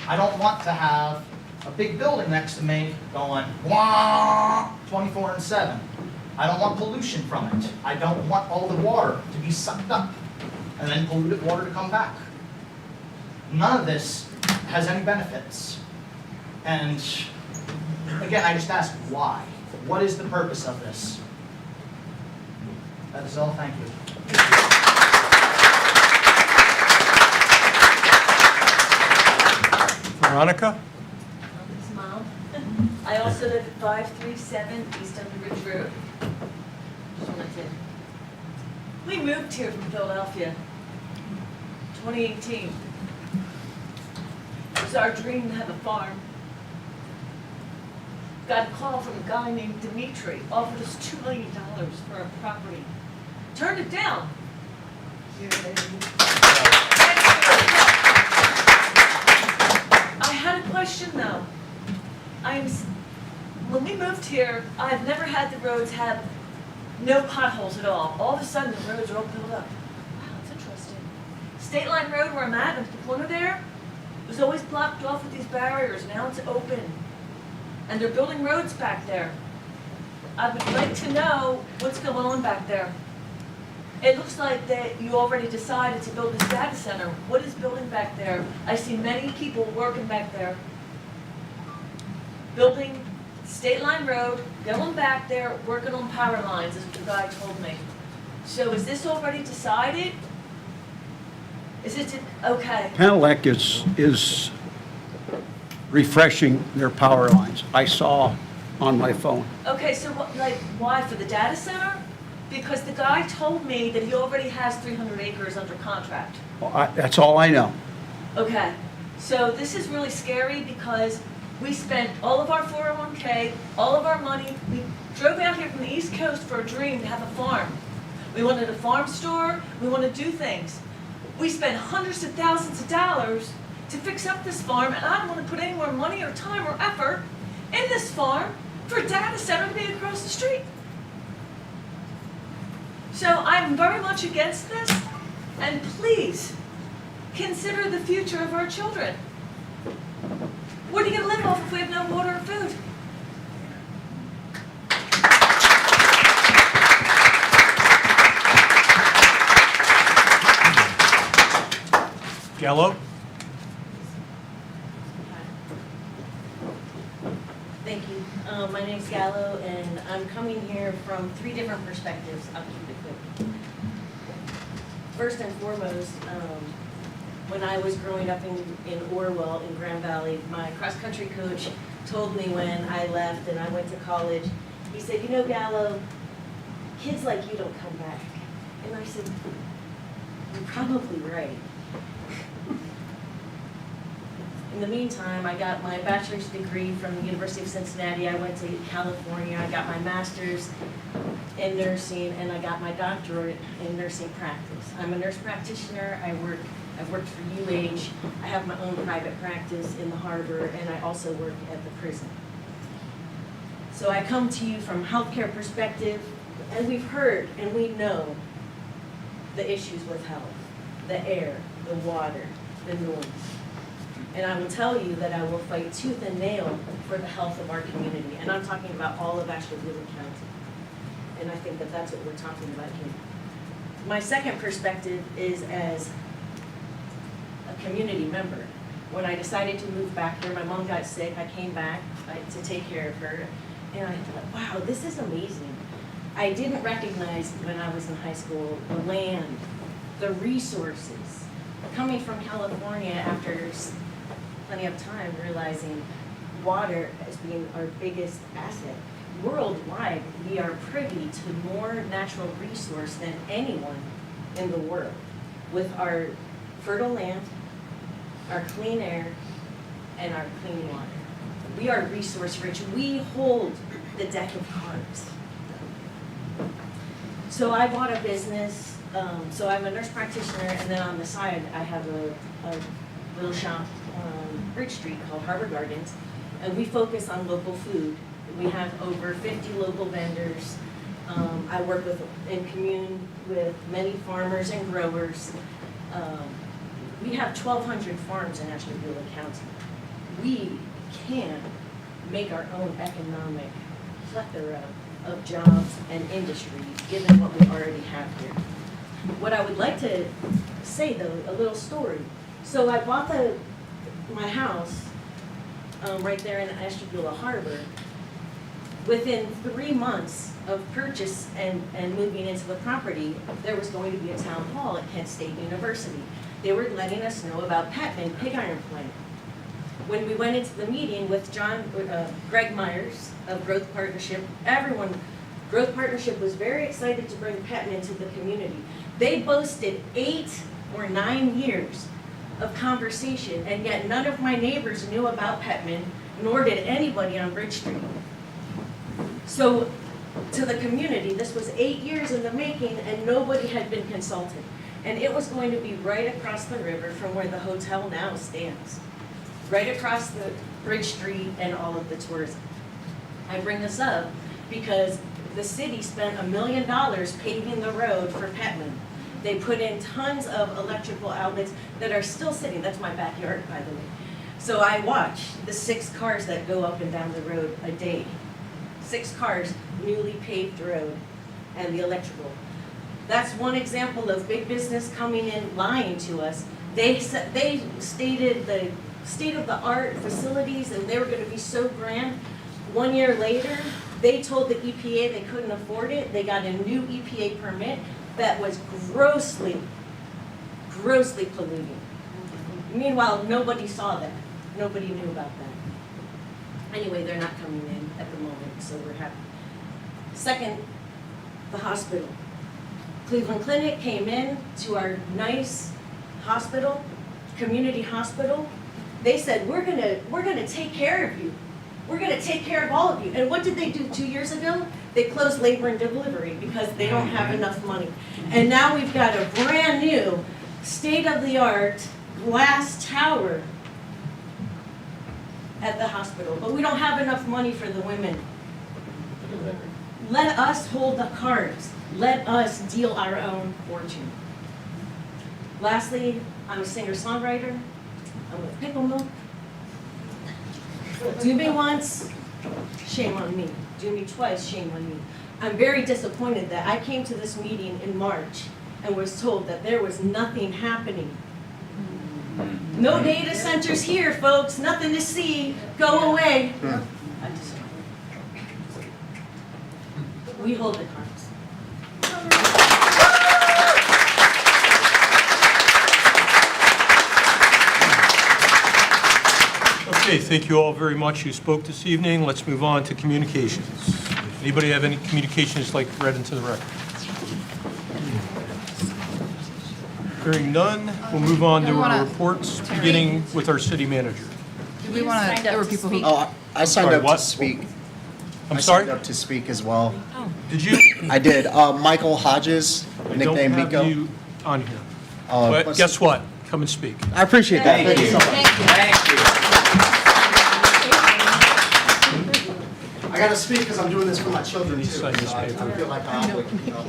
S19: I don't want to have a big building next to me going, wah, 24/7. I don't want pollution from it. I don't want all the water to be sucked up and then polluted water to come back. None of this has any benefits. And again, I just ask why? What is the purpose of this? That is all, thank you.
S2: Veronica?
S20: His mom. I also live at 537 East Under Ridge Road. Just wanted to. We moved here from Philadelphia, 2018. It was our dream to have a farm. Got a call from a guy named Dimitri, offered us $2 million for our property. Turned it down. I had a question though. When we moved here, I've never had the roads have no potholes at all. All of a sudden, the roads are all filled up. Wow, that's interesting. State Line Road where I'm at the corner there, was always blocked off with these barriers. Now it's open. And they're building roads back there. I would like to know what's going on back there. It looks like that you already decided to build this data center. What is building back there? I see many people working back there. Building State Line Road, going back there, working on power lines, is what the guy told me. So is this already decided? Is it, okay.
S24: Panelec is refreshing their power lines. I saw on my phone.
S20: Okay, so what, like, why, for the data center? Because the guy told me that he already has 300 acres under contract.
S24: Well, that's all I know.
S20: Okay, so this is really scary because we spent all of our 401k, all of our money. We drove out here from the East Coast for a dream to have a farm. We wanted a farm store, we wanted to do things. We spent hundreds of thousands of dollars to fix up this farm, and I don't want to put any more money or time or effort in this farm for a data center to be across the street. So I'm very much against this. And please, consider the future of our children. What are you gonna live off if we have no water or food?
S2: Gallo?
S1: Thank you. My name's Gallo, and I'm coming here from 3 different perspectives. I'll keep it quick. First and foremost, when I was growing up in Orwell, in Grand Valley, my cross-country coach told me when I left and I went to college, he said, you know, Gallo, kids like you don't come back. And I said, you're probably right. In the meantime, I got my bachelor's degree from the University of Cincinnati. I went to California. I got my master's in nursing, and I got my doctorate in nursing practice. I'm a nurse practitioner. I've worked for UH. I have my own private practice in the harbor, and I also work at the prison. So I come to you from a healthcare perspective, and we've heard and we know the issues with health, the air, the water, the noise. And I will tell you that I will fight tooth and nail for the health of our community. And I'm talking about all of Ashtabula County. And I think that that's what we're talking about here. My second perspective is as a community member. When I decided to move back here, my mom got sick. I came back to take care of her. And I thought, wow, this is amazing. I didn't recognize when I was in high school the land, the resources. Coming from California after plenty of time, realizing water as being our biggest asset. Worldwide, we are privy to more natural resource than anyone in the world. With our fertile land, our clean air, and our clean water. We are resource rich. We hold the deck of cards. So I bought a business, so I'm a nurse practitioner, and then on the side, I have a little shop on Bridge Street called Harbor Gardens, and we focus on local food. We have over 50 local vendors. I work in commune with many farmers and growers. We have 1,200 farms in Ashtabula County. We can make our own economic plethora of jobs and industries, given what we already have here. What I would like to say, though, a little story. So I bought my house right there in Ashtabula Harbor. Within 3 months of purchase and moving into the property, there was going to be a town hall at Kent State University. They were letting us know about Petman Pig Iron Plant. When we went into the meeting with Greg Myers of Growth Partnership, Growth Partnership was very excited to bring Petman to the community. They boasted 8 or 9 years of conversation, and yet none of my neighbors knew about Petman, nor did anybody on Bridge Street. So to the community, this was 8 years in the making, and nobody had been consulted. And it was going to be right across the river from where the hotel now stands. Right across the Bridge Street and all of the tourism. I bring this up because the city spent $1 million paving the road for Petman. They put in tons of electrical outlets that are still sitting. That's my backyard, by the way. So I watch the 6 cars that go up and down the road a day. 6 cars, newly paved road, and the electrical. That's one example of big business coming in lying to us. They stated the state-of-the-art facilities, and they were going to be so grand. 1 year later, they told the EPA they couldn't afford it. They got a new EPA permit that was grossly polluting. Meanwhile, nobody saw that. Nobody knew about that. Anyway, they're not coming in at the moment, so we're happy. Second, the hospital. Cleveland Clinic came in to our nice hospital, community hospital. They said, we're gonna take care of you. We're gonna take care of all of you. And what did they do 2 years ago? They closed labor and delivery because they don't have enough money. And now we've got a brand new, state-of-the-art glass tower at the hospital, but we don't have enough money for the women. Let us hold the cards. Let us deal our own fortune. Lastly, I'm a singer-songwriter. I'm with Pickle Milk. Do me once, shame on me. Do me twice, shame on me. I'm very disappointed that I came to this meeting in March and was told that there was nothing happening. No data centers here, folks, nothing to see, go away. I'm disappointed. We hold the cards.
S2: Okay, thank you all very much who spoke this evening. Let's move on to communications. Anybody have any communications like read into the record? Hearing none, we'll move on to our reports, beginning with our city manager.
S3: Do we want to, there were people who.
S6: Oh, I signed
S2: Sorry,
S6: up
S2: what?
S6: to speak.
S2: I'm sorry?
S6: I signed up to speak as well.
S2: Did you?
S6: I did. Michael Hodges,
S2: I don't
S6: nickname
S2: have
S6: Miko.
S2: you on here. But guess what? Come and speak.
S6: I appreciate that. Thank you so much.
S3: Thank you.
S6: I got to speak because I'm doing this for my children too.
S2: Sign this
S6: So I
S2: paper.
S6: feel like I'm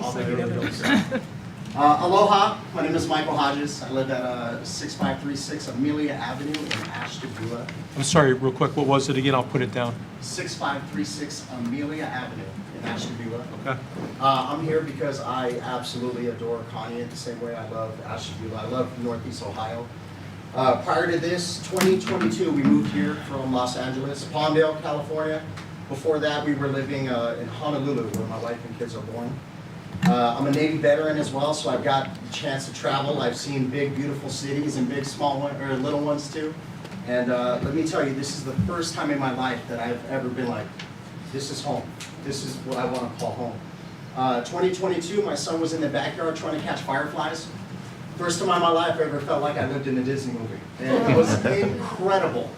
S6: obligated to do so. Aloha, my name is Michael Hodges. I live at 6536 Amelia Avenue in Ashtabula.
S2: I'm sorry, real quick, what was it again? I'll put it down.
S6: 6536 Amelia Avenue in Ashtabula.
S2: Okay.
S6: I'm here because I absolutely adore Conneaut the same way I love Ashtabula. I love Northeast Ohio. Prior to this, 2022, we moved here from Los Angeles, Palmdale, California. Before that, we were living in Honolulu, where my wife and kids are born. I'm a Navy veteran as well, so I've got a chance to travel. I've seen big, beautiful cities and big, small one, or little ones too. And let me tell you, this is the first time in my life that I've ever been like, this is home. This is what I want to call home. 2022, my son was in the backyard trying to catch fireflies. First time in my life I ever felt like I lived in a Disney movie. And it was incredible.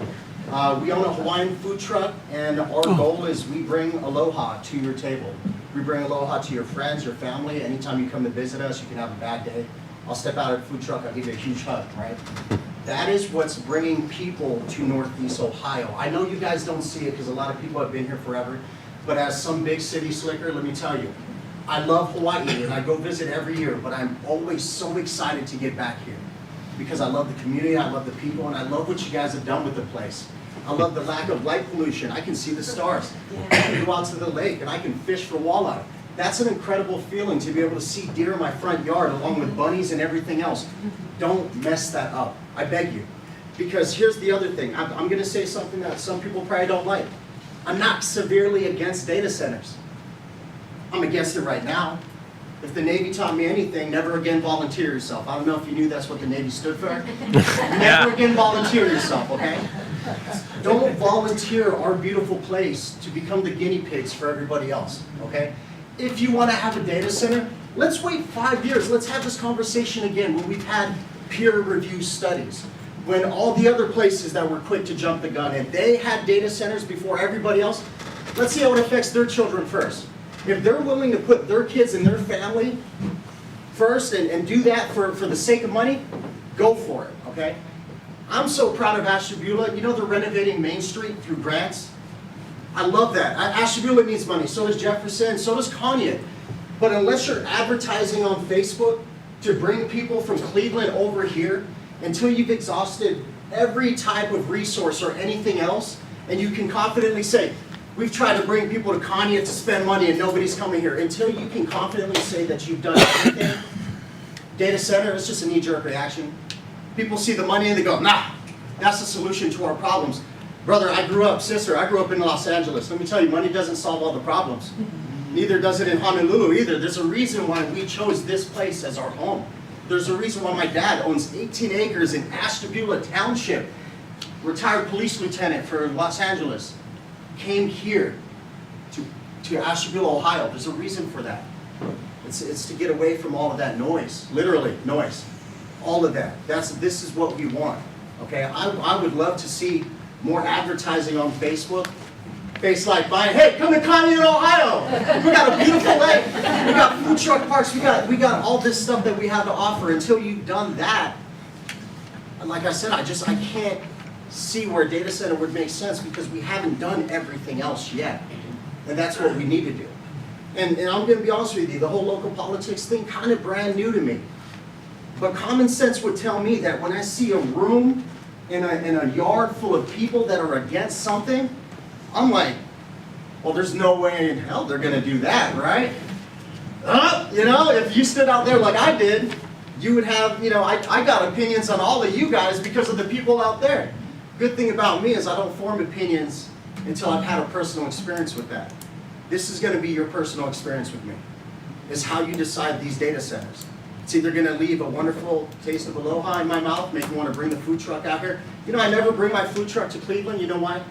S6: We own a Hawaiian food truck, and our goal is we bring aloha to your table. We bring aloha to your friends, your family. Anytime you come to visit us, you can have a bad day. I'll step out of the food truck, I'll give you a huge hug, right? That is what's bringing people to Northeast Ohio. I know you guys don't see it because a lot of people have been here forever, but as some big city slicker, let me tell you, I love Hawaii and I go visit every year, but I'm always so excited to get back here because I love the community, I love the people, and I love what you guys have done with the place. I love the lack of light pollution. I can see the stars. I can go out to the lake and I can fish for walleye. That's an incredible feeling to be able to see deer in my front yard along with bunnies and everything else. Don't mess that up. I beg you. Because here's the other thing. I'm going to say something that some people probably don't like. I'm not severely against data centers. I'm against it right now. If the Navy taught me anything, never again volunteer yourself. I don't know if you knew that's what the Navy stood for. Never again volunteer yourself, okay? Don't volunteer our beautiful place to become the guinea pigs for everybody else, okay? If you want to have a data center, let's wait 5 years. Let's have this conversation again when we've had peer-reviewed studies. When all the other places that were quick to jump the gun and they had data centers before everybody else, let's see how it affects their children first. If they're willing to put their kids and their family first and do that for the sake of money, go for it, okay? I'm so proud of Ashtabula. You know they're renovating Main Street through grants? I love that. Ashtabula needs money, so does Jefferson, so does Conneaut. But unless you're advertising on Facebook to bring people from Cleveland over here, until you've exhausted every type of resource or anything else, and you can confidently say, we've tried to bring people to Conneaut to spend money and nobody's coming here. Until you can confidently say that you've done everything, data center is just a knee-jerk reaction. People see the money and they go, nah, that's the solution to our problems. Brother, I grew up in Los Angeles. Let me tell you, money doesn't solve all the problems. Neither does it in Honolulu either. There's a reason why we chose this place as our home. There's a reason why my dad owns 18 acres in Ashtabula Township, retired police lieutenant for Los Angeles. Came here to Ashtabula, Ohio. There's a reason for that. It's to get away from all of that noise, literally noise, all of that. This is what we want. Okay, I would love to see more advertising on Facebook. Face like mine. Hey, come to Conneaut, Ohio. We got a beautiful lake. We got food truck parks. We got all this stuff that we have to offer. Until you've done that, and like I said, I can't see where a data center would make sense because we haven't done everything else yet. And that's what we need to do. And I'm going to be honest with you, the whole local politics thing, kind of brand new to me. But common sense would tell me that when I see a room in a yard full of people that are against something, I'm like, well, there's no way in hell they're gonna do that, right? You know, if you stood out there like I did, you would have, you know, I got opinions on all of you guys because of the people out there. Good thing about me is I don't form opinions until I've had a personal experience with that. This is gonna be your personal experience with me. Is how you decide these data centers. It's either gonna leave a wonderful taste of aloha in my mouth, make me wanna bring the food truck out here. You know, I never bring my food truck to Cleveland, you know why?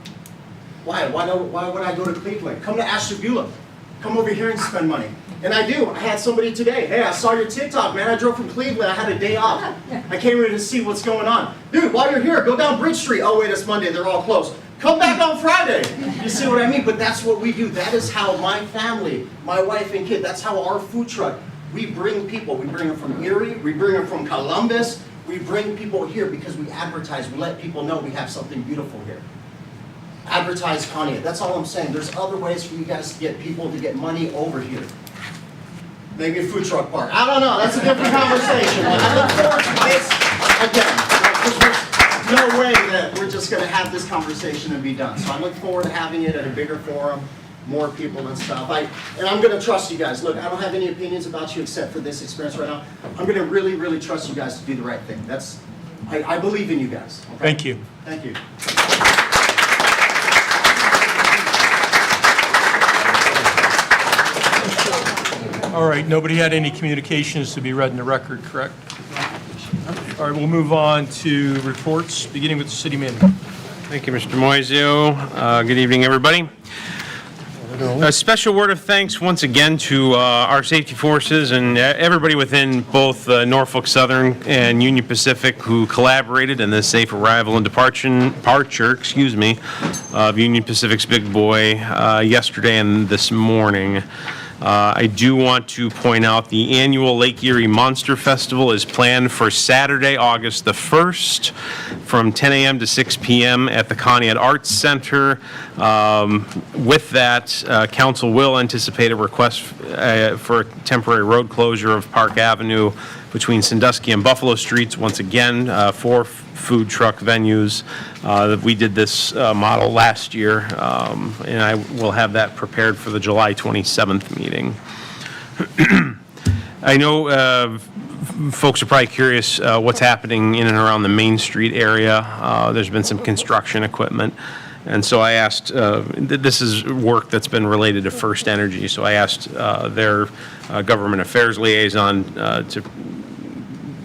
S6: Why would I go to Cleveland? Come to Ashtabula. Come over here and spend money. And I do. I had somebody today. Hey, I saw your TikTok, man. I drove from Cleveland. I had a day off. I came here to see what's going on. Dude, while you're here, go down Bridge Street. Oh, wait, it's Monday. They're all closed. Come back on Friday. You see what I mean? But that's what we do. That is how my family, my wife and kid, that's how our food truck, we bring people. We bring them from Erie. We bring them from Columbus. We bring people here because we advertise. We let people know we have something beautiful here. Advertise Conneaut. That's all I'm saying. There's other ways for you guys to get people to get money over here. Maybe a food truck park. I don't know. That's a different conversation. But I look forward to this again. Because there's no way that we're just going to have this conversation and be done. So I look forward to having it at a bigger forum, more people and stuff. And I'm going to trust you guys. Look, I don't have any opinions about you except for this experience right now. I'm going to really, really trust you guys to do the right thing. I believe in you guys. Okay?
S2: Thank you.
S6: Thank you.
S2: All right, nobody had any communications to be read in the record, correct? All right, we'll move on to reports, beginning with the city manager.
S10: Thank you, Mr. Moisio. Good evening, everybody. A special word of thanks once again to our safety forces and everybody within both Norfolk Southern and Union Pacific who collaborated in the safe arrival and departure, of Union Pacific's Big Boy yesterday and this morning. I do want to point out the annual Lake Erie Monster Festival is planned for Saturday, August the 1st from 10 a.m. to 6 p.m. at the Conneaut Arts Center. With that, council will anticipate a request for a temporary road closure of Park Avenue between Sandusky and Buffalo Streets, once again, for food truck venues. We did this model last year, and I will have that prepared for the July 27th meeting. I know folks are probably curious what's happening in and around the Main Street area. There's been some construction equipment. And so I asked, this is work that's been related to First Energy, so I asked their government affairs liaison to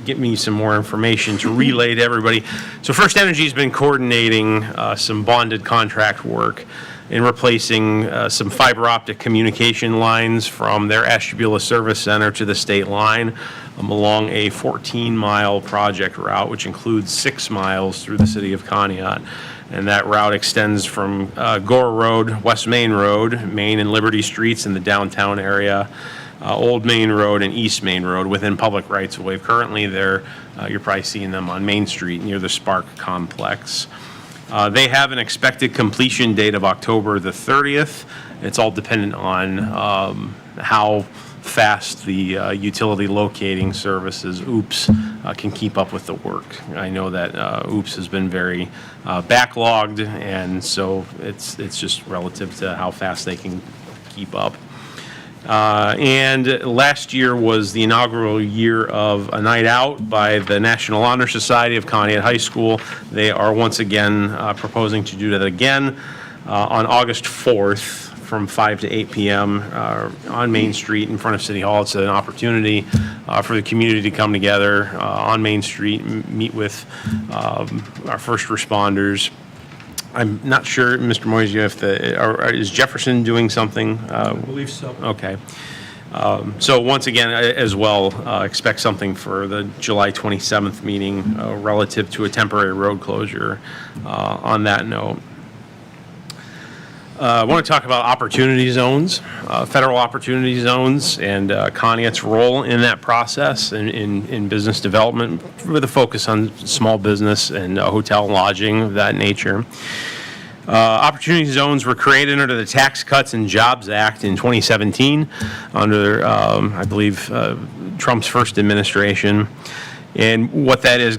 S10: get me some more information to relay to everybody. So First Energy has been coordinating some bonded contract work in replacing some fiber optic communication lines from their Ashtabula Service Center to the state line along a 14-mile project route, which includes 6 miles through the city of Conneaut. And that route extends from Gore Road, West Main Road, Main and Liberty Streets in the downtown area, Old Main Road and East Main Road within public rights of way. Currently, you're probably seeing them on Main Street near the Spark complex. They have an expected completion date of October the 30th. It's all dependent on how fast the utility locating services, OOPS, can keep up with the work. I know that OOPS has been very backlogged, and so it's just relative to how fast they can keep up. And last year was the inaugural year of a night out by the National Honor Society of Conneaut High School. They are once again proposing to do that again on August 4th from 5 to 8 p.m. On Main Street in front of City Hall. It's an opportunity for the community to come together on Main Street and meet with our first responders. I'm not sure, Mr. Moisio, if is Jefferson doing something?
S2: I believe so.
S10: Okay. So once again, as well, expect something for the July 27th meeting relative to a temporary road closure on that note. I want to talk about opportunity zones, federal opportunity zones, and Conneaut's role in that process in business development with a focus on small business and hotel lodging of that nature. Opportunity zones were created under the Tax Cuts and Jobs Act in 2017 under, I believe, Trump's first administration. And what that is,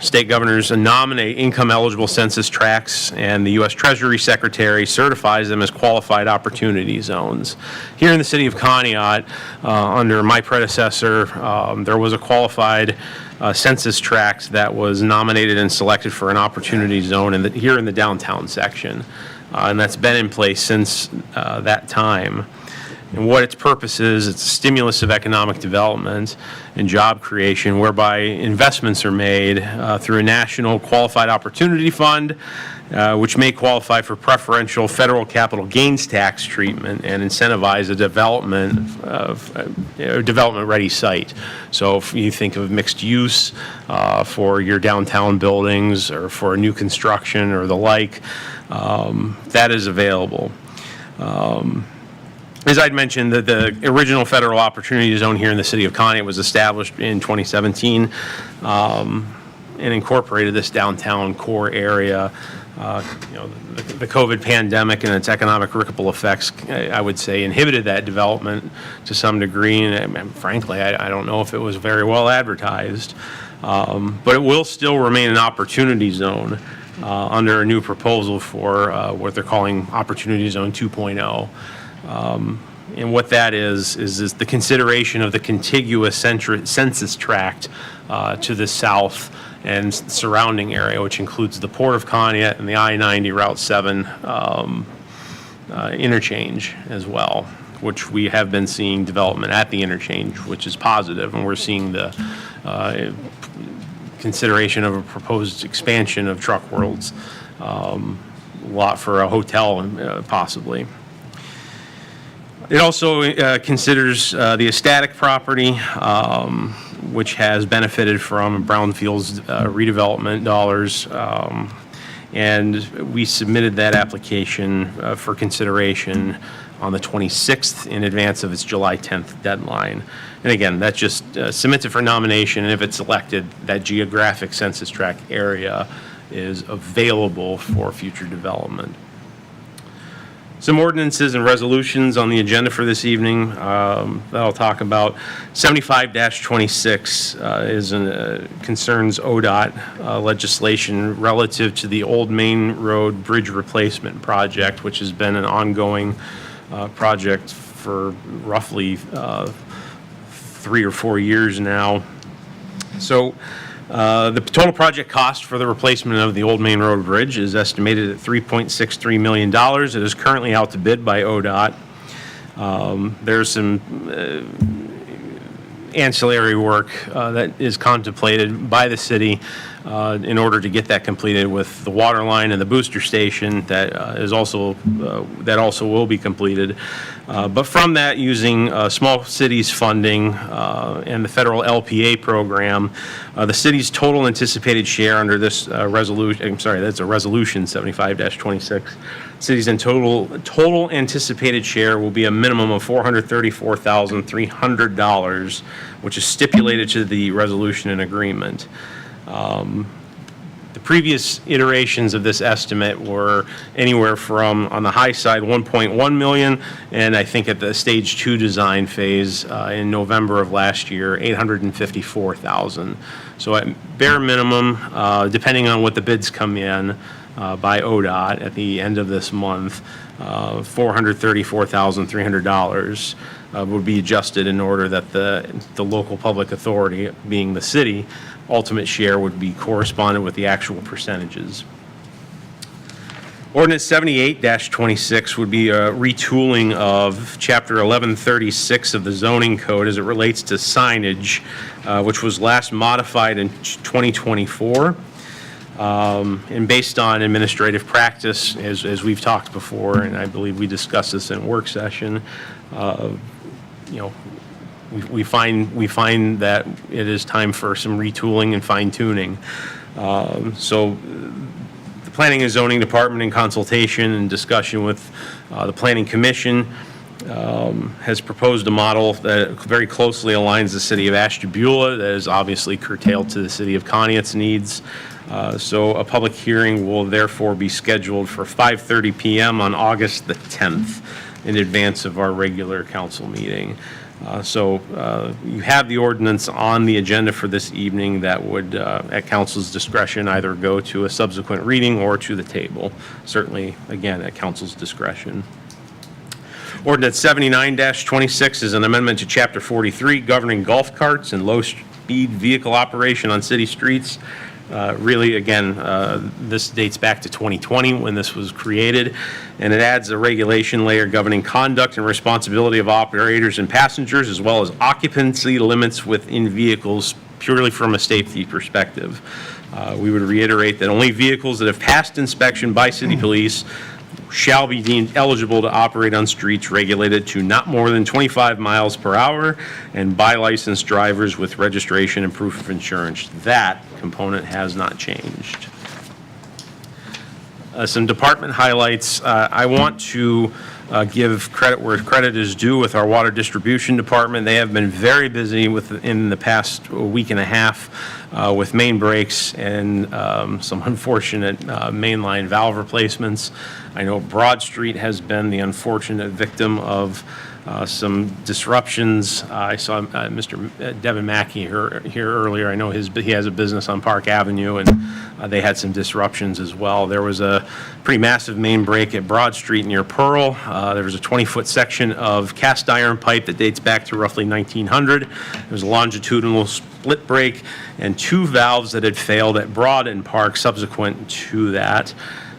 S10: state governors nominate income-eligible census tracts, and the U.S. Treasury Secretary certifies them as qualified opportunity zones. Here in the city of Conneaut, under my predecessor, there was a qualified census tract that was nominated and selected for an opportunity zone here in the downtown section. And that's been in place since that time. And what its purpose is, it's a stimulus of economic development and job creation, whereby investments are made through a national qualified opportunity fund, which may qualify for preferential federal capital gains tax treatment and incentivize a development-ready site. So if you think of mixed use for your downtown buildings or for new construction or the like, that is available. As I'd mentioned, the original federal opportunity zone here in the city of Conneaut was established in 2017 and incorporated this downtown core area. The COVID pandemic and its economic ripple effects, I would say, inhibited that development to some degree. And frankly, I don't know if it was very well advertised. But it will still remain an opportunity zone under a new proposal for what they're calling Opportunity Zone 2.0. And what that is the consideration of the contiguous census tract to the south and surrounding area, which includes the Port of Conneaut and the I-90 Route 7 interchange as well, which we have been seeing development at the interchange, which is positive, and we're seeing the consideration of a proposed expansion of Truck World's lot for a hotel, possibly. It also considers the Estatic property, which has benefited from brownfields redevelopment dollars, and we submitted that application for consideration on the 26th in advance of its July 10th deadline. And again, that just submits it for nomination, and if it's elected, that geographic census tract area is available for future development. Some ordinances and resolutions on the agenda for this evening that I'll talk about. 75-26 concerns ODOT legislation relative to the Old Main Road Bridge Replacement Project, which has been an ongoing project for roughly 3 or 4 years now. So the total project cost for the replacement of the Old Main Road Bridge is estimated at $3.63 million. It is currently out to bid by ODOT. There's some ancillary work that is contemplated by the city in order to get that completed, with the water line and the booster station that also will be completed. But from that, using small cities funding and the federal LPA program, the city's total anticipated share under this resolution, that's a resolution 75-26. Cities in total anticipated share will be a minimum of $434,300, which is stipulated to the resolution and agreement. The previous iterations of this estimate were anywhere from, on the high side, 1.1 million, and I think at the stage 2 design phase in November of last year, 854,000. So at bare minimum, depending on what the bids come in by ODOT at the end of this month, $434,300 would be adjusted in order that the local public authority, being the city, ultimate share would be correspondent with the actual percentages. Ordinance 78-26 would be a retooling of Chapter 1136 of the zoning code as it relates to signage, which was last modified in 2024. And based on administrative practice, as we've talked before, and I believe we discussed this in a work session, we find that it is time for some retooling and fine tuning. So the Planning and Zoning Department, in consultation and discussion with the Planning Commission, has proposed a model that very closely aligns the city of Ashtabula, that is obviously curtailed to the city of Conneaut's needs. So a public hearing will therefore be scheduled for 5:30 p.m. on August the 10th in advance of our regular council meeting. So you have the ordinance on the agenda for this evening that would, at council's discretion, either go to a subsequent reading or to the table. Certainly, again, at council's discretion. Ordinance 79-26 is an amendment to Chapter 43 governing golf carts and low-speed vehicle operation on city streets. Really, again, this dates back to 2020 when this was created, and it adds a regulation layer governing conduct and responsibility of operators and passengers, as well as occupancy limits within vehicles purely from a safety perspective. We would reiterate that only vehicles that have passed inspection by city police shall be deemed eligible to operate on streets regulated to not more than 25 miles per hour and by licensed drivers with registration and proof of insurance. That component has not changed. Some department highlights. I want to give credit where credit is due with our water distribution department. They have been very busy in the past week and a half with main breaks and some unfortunate mainline valve replacements. I know Broad Street has been the unfortunate victim of some disruptions. I saw Mr. Devin Mackey here earlier. I know he has a business on Park Avenue, and they had some disruptions as well. There was a pretty massive main break at Broad Street near Pearl. There was a 20-foot section of cast iron pipe that dates back to roughly 1900. There was a longitudinal split break and 2 valves that had failed at Broad and Park subsequent to that.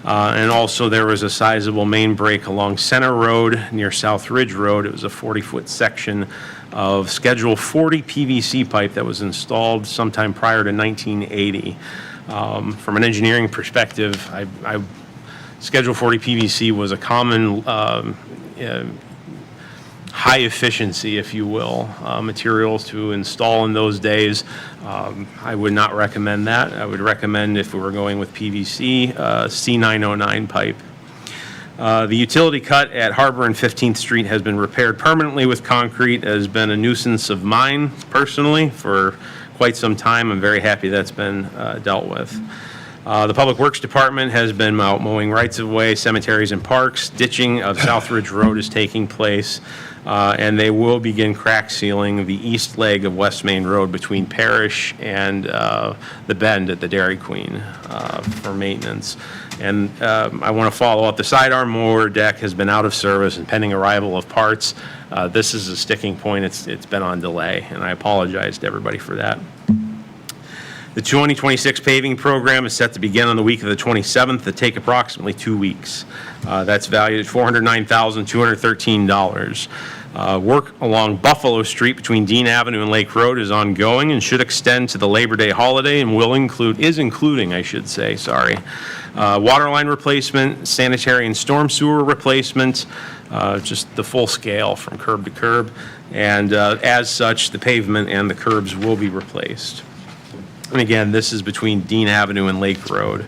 S10: And also there was a sizable main break along Center Road near South Ridge Road. It was a 40-foot section of Schedule 40 PVC pipe that was installed sometime prior to 1980. From an engineering perspective, Schedule 40 PVC was a common high efficiency, if you will, material to install in those days. I would not recommend that. I would recommend, if we were going with PVC, C909 pipe. The utility cut at Harbor and 15th Street has been repaired permanently with concrete. It has been a nuisance of mine personally for quite some time. I'm very happy that's been dealt with. The Public Works Department has been out mowing rights-of-way, cemeteries, and parks. Ditching of South Ridge Road is taking place, and they will begin crack sealing the east leg of West Main Road between Parish and the Bend at the Dairy Queen for maintenance. And I want to follow up. The sidearm mower deck has been out of service and pending arrival of parts. This is a sticking point. It's been on delay, and I apologize to everybody for that. The 2026 paving program is set to begin on the week of the 27th to take approximately 2 weeks. That's valued at $409,213. Work along Buffalo Street between Dean Avenue and Lake Road is ongoing and should extend to the Labor Day holiday and is including, water line replacement, sanitary and storm sewer replacement, just the full scale from curb to curb. And as such, the pavement and the curbs will be replaced. And again, this is between Dean Avenue and Lake Road.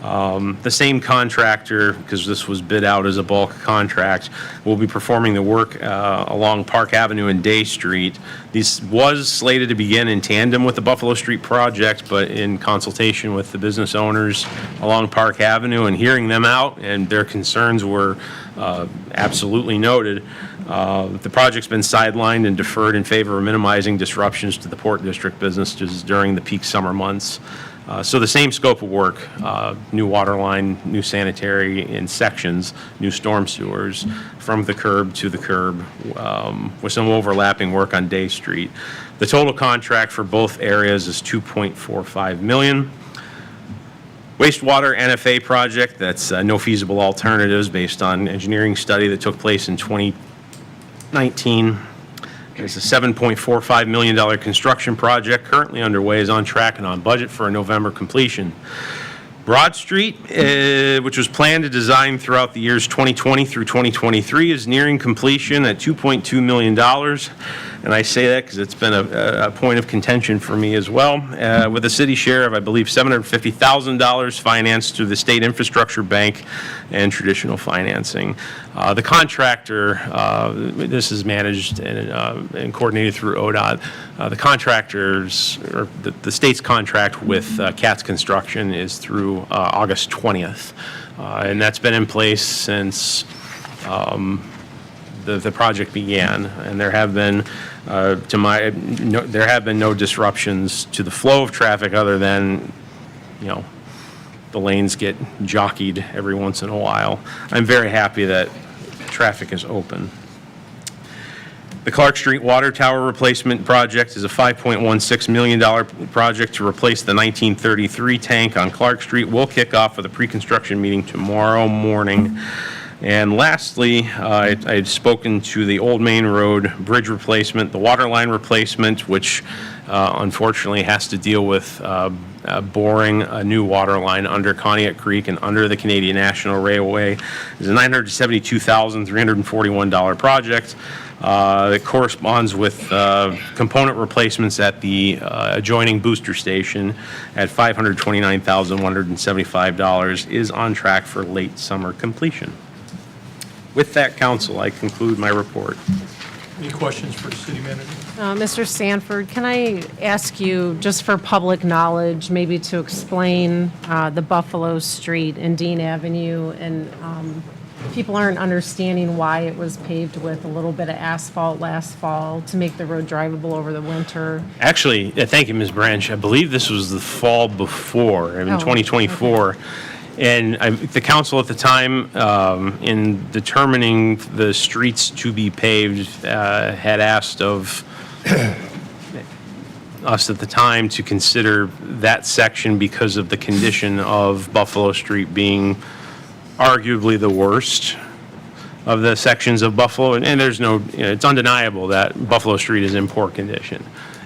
S10: The same contractor, because this was bid out as a bulk contract, will be performing the work along Park Avenue and Day Street. This was slated to begin in tandem with the Buffalo Street project, but in consultation with the business owners along Park Avenue and hearing them out, and their concerns were absolutely noted. The project's been sidelined and deferred in favor of minimizing disruptions to the Port District businesses during the peak summer months. So the same scope of work, new water line, new sanitary in sections, new storm sewers from the curb to the curb, with some overlapping work on Day Street. The total contract for both areas is $2.45 million. Wastewater NFA project, that's no feasible alternatives based on engineering study that took place in 2019. It's a $7.45 million construction project currently underway, is on track and on budget for a November completion. Broad Street, which was planned to design throughout the years 2020 through 2023, is nearing completion at $2.2 million. And I say that because it's been a point of contention for me as well, with a city share of, I believe, $750,000 financed through the State Infrastructure Bank and traditional financing. The contractor, this is managed and coordinated through ODOT. The contractors, or the state's contract with Katz Construction is through August 20th. And that's been in place since the project began, and there have been, there have been no disruptions to the flow of traffic other than, the lanes get jockeyed every once in a while. I'm very happy that traffic is open. The Clark Street Water Tower Replacement Project is a $5.16 million project to replace the 1933 tank on Clark Street. We'll kick off with a pre-construction meeting tomorrow morning. And lastly, I had spoken to the Old Main Road bridge replacement, the water line replacement, which unfortunately has to deal with boring a new water line under Conneaut Creek and under the Canadian National Railway. It's a $972,341 project that corresponds with component replacements at the adjoining booster station at $529,175, is on track for late summer completion. With that, council, I conclude my report.
S2: Any questions for the city manager?
S4: Mr. Sanford, can I ask you, just for public knowledge, maybe to explain the Buffalo Street and Dean Avenue, and people aren't understanding why it was paved with a little bit of asphalt last fall to make the road drivable over the winter?
S10: Actually, thank you, Ms. Branch. I believe this was the fall before, in 2024. Okay. And the council at the time, in determining the streets to be paved, had asked of us at the time to consider that section because of the condition of Buffalo Street being arguably the worst of the sections of Buffalo. And there's no, it's undeniable that Buffalo Street is in poor condition.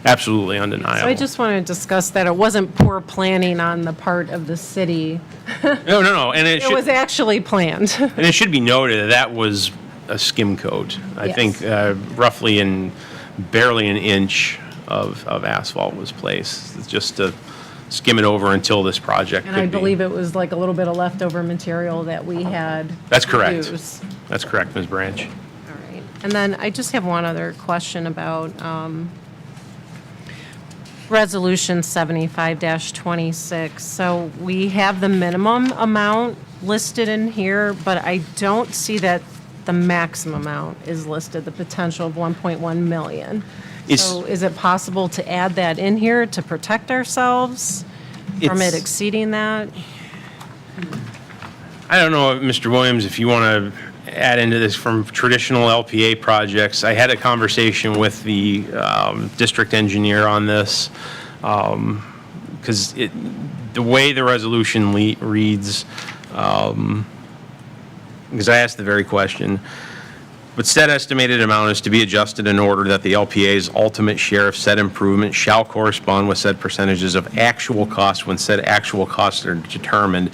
S10: Absolutely undeniable.
S4: So I just want to discuss that. It wasn't poor planning on the part of the city.
S10: No. And it
S4: was actually planned.
S10: And it should be noted that was a skim coat. I think roughly barely an inch of asphalt was placed just to skim it over until this project
S4: And I believe it was like a little bit of leftover material that we had.
S10: That's correct.
S4: Use.
S10: That's correct, Ms. Branch.
S4: All right. And then I just have one other question about Resolution 75-26. So we have the minimum amount listed in here, but I don't see that the maximum amount is listed, the potential of 1.1 million. So is it possible to add that in here to protect ourselves from it exceeding that?
S10: I don't know, Mr. Williams, if you want to add into this from traditional LPA projects. I had a conversation with the district engineer on this because the way the resolution reads, because I asked the very question, but said estimated amount is to be adjusted in order that the LPA's ultimate share of said improvement shall correspond with said percentages of actual costs when said actual costs are determined.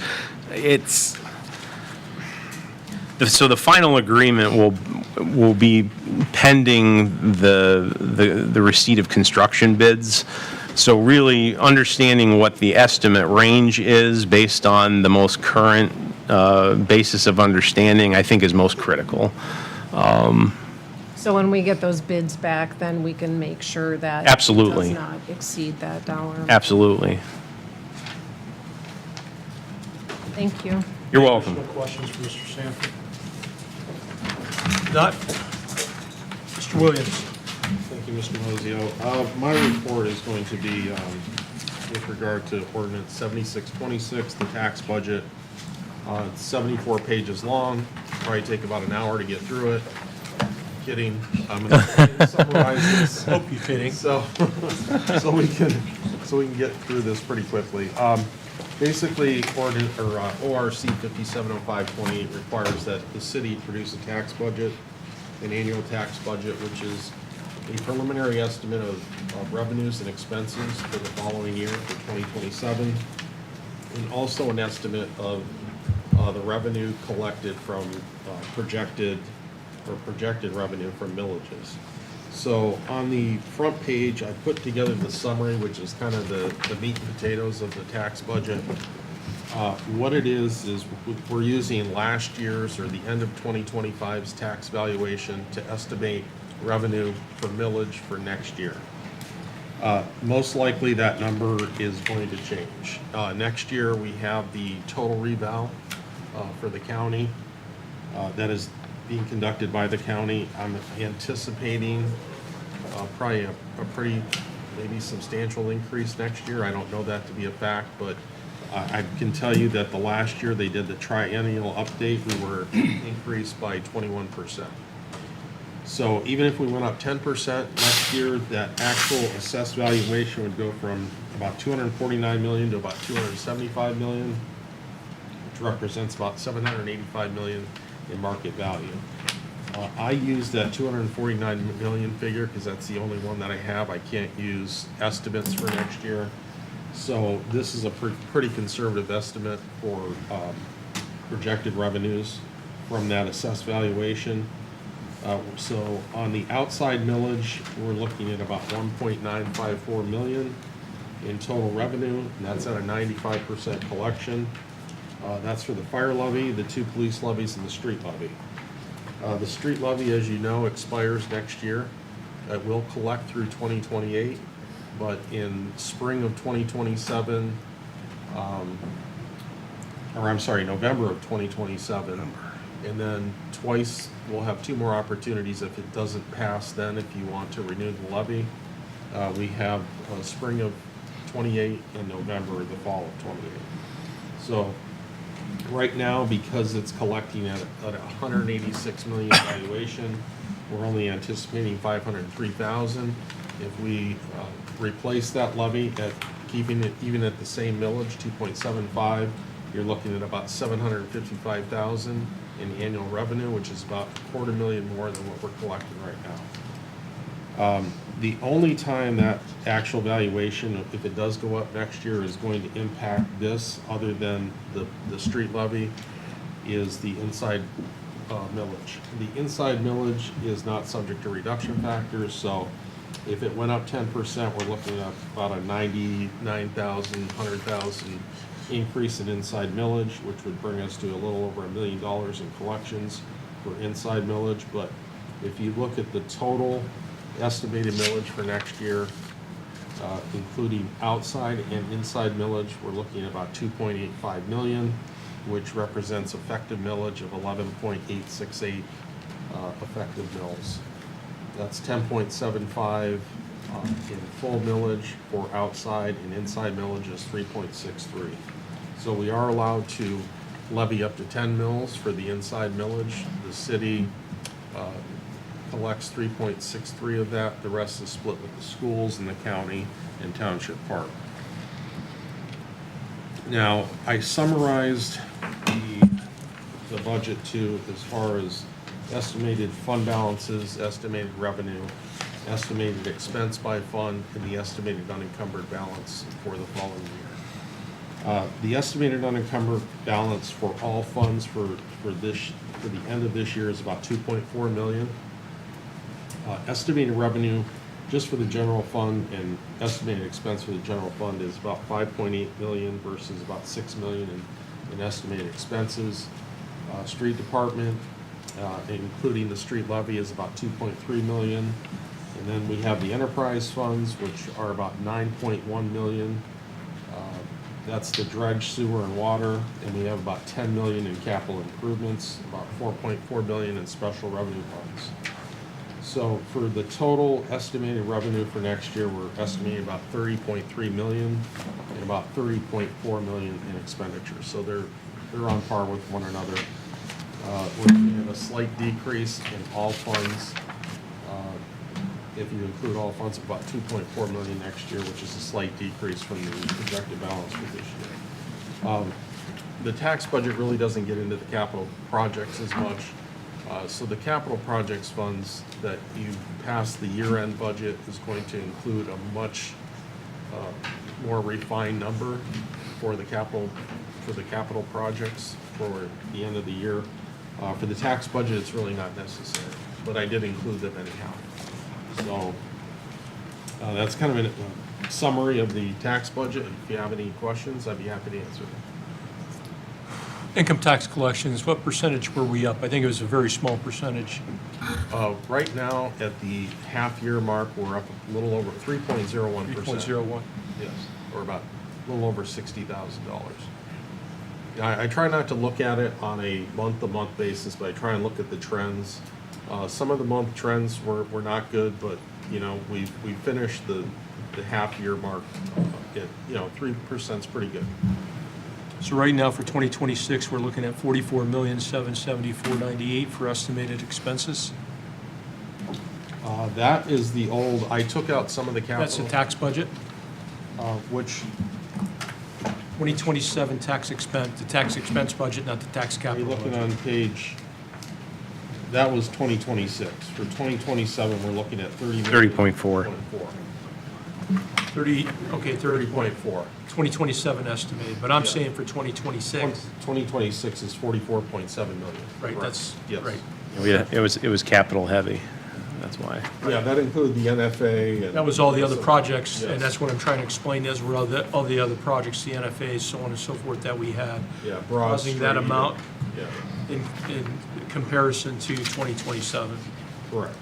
S10: So the final agreement will be pending the receipt of construction bids. So really understanding what the estimate range is based on the most current basis of understanding, I think is most critical.
S4: So when we get those bids back, then we can make sure that
S10: Absolutely.
S4: it does not exceed that dollar amount.
S10: Absolutely.
S4: Thank you.
S10: You're welcome.
S2: Additional questions for Mr. Sanford? Not? Mr. Williams.
S8: Thank you, Mr. Mozio. My report is going to be with regard to ordinance 7626, the tax budget. It's 74 pages long. Probably take about an hour to get through it. Kidding. I'm going to summarize this.
S2: Hope you're kidding.
S8: So we can get through this pretty quickly. Basically, ORC 570528 requires that the city produce a tax budget, an annual tax budget, which is a preliminary estimate of revenues and expenses for the following year, for 2027, and also an estimate of the revenue collected from projected revenue from millages. So on the front page, I put together the summary, which is kind of the meat and potatoes of the tax budget. What it is we're using last year's or the end of 2025's tax valuation to estimate revenue for millage for next year. Most likely that number is going to change. Next year we have the total reval for the county. That is being conducted by the county. I'm anticipating probably a pretty, maybe substantial increase next year. I don't know that to be a fact, but I can tell you that the last year they did the triennial update, we were increased by 21%. So even if we went up 10% next year, that actual assessed valuation would go from about 249 million to about 275 million, which represents about 785 million in market value. I use that 249 million figure because that's the only one that I have. I can't use estimates for next year. So this is a pretty conservative estimate for projected revenues from that assessed valuation. So on the outside millage, we're looking at about 1.954 million in total revenue, and that's at a 95% collection. That's for the fire levy, the 2 police levies, and the street levy. The street levy, as you know, expires next year. It will collect through 2028, but in spring of 2027, November of 2027, and then twice, we'll have 2 more opportunities if it doesn't pass then, if you want to renew the levy. We have spring of 28 and November, the fall of 28. So right now, because it's collecting at a 186 million valuation, we're only anticipating 503,000. If we replace that levy at keeping it even at the same millage, 2.75, you're looking at about 755,000 in annual revenue, which is about $250,000 more than what we're collecting right now. The only time that actual valuation, if it does go up next year, is going to impact this, other than the street levy, is the inside millage. The inside millage is not subject to reduction factors, so if it went up 10%, we're looking at about a 99,000, 100,000 increase in inside millage, which would bring us to a little over $1 million in collections for inside millage. But if you look at the total estimated millage for next year, including outside and inside millage, we're looking at about 2.85 million, which represents effective millage of 11.868 effective mills. That's 10.75 in full millage for outside, and inside millage is 3.63. So we are allowed to levy up to 10 mills for the inside millage. The city collects 3.63 of that. The rest is split with the schools and the county and township park. Now, I summarized the budget too, as far as estimated fund balances, estimated revenue, estimated expense by fund, and the estimated unencumbered balance for the following year. The estimated unencumbered balance for all funds for the end of this year is about 2.4 million. Estimated revenue just for the general fund and estimated expense for the general fund is about 5.8 million versus about 6 million in estimated expenses. Street department, including the street levy, is about 2.3 million. And then we have the enterprise funds, which are about 9.1 million. That's the dredge, sewer, and water. And we have about 10 million in capital improvements, about 4.4 billion in special revenue funds. So for the total estimated revenue for next year, we're estimating about 30.3 million and about 30.4 million in expenditures. So they're on par with one another. We're looking at a slight decrease in all funds. If you include all funds, about 2.4 million next year, which is a slight decrease from the projected balance for this year. The tax budget really doesn't get into the capital projects as much. So the capital projects funds that you pass the year-end budget is going to include a much more refined number for the capital projects for the end of the year. For the tax budget, it's really not necessary, but I did include them anyhow. So that's kind of a summary of the tax budget. If you have any questions, I'd be happy to answer them.
S2: Income tax collections, what percentage were we up? I think it was a very small percentage.
S8: Right now, at the half-year mark, we're up a little over 3.01%.
S2: 3.01.
S8: Yes, or about a little over $60,000. I try not to look at it on a month-to-month basis, but I try and look at the trends. Some of the month trends were not good, but, you know, we finished the half-year mark at, you know, 3% is pretty good.
S2: So right now for 2026, we're looking at $44,774,98 for estimated expenses.
S8: That is the old, I took out some of the capital.
S2: That's the tax budget.
S8: Which,
S2: 2027 tax expense, the tax expense budget, not the tax
S8: are you
S2: capital
S8: looking
S2: budget.
S8: on page, that was 2026. For 2027, we're looking at
S10: 30.4.
S2: 30, okay,
S8: 30.4.
S2: 2027 estimated, but I'm saying for 2026.
S8: 2026 is 44.7 million.
S2: Right, that's,
S8: Yes.
S2: right.
S10: It was capital heavy, that's why.
S8: Yeah, that included the NFA and.
S2: That was all the other projects,
S8: Yes.
S2: and that's what I'm trying to explain, as were all the other projects, the NFAs, so on and so forth, that we had.
S8: Yeah, Broad
S2: Causing that
S8: Street,
S2: amount
S8: yeah.
S2: in comparison to 2027.
S8: Correct.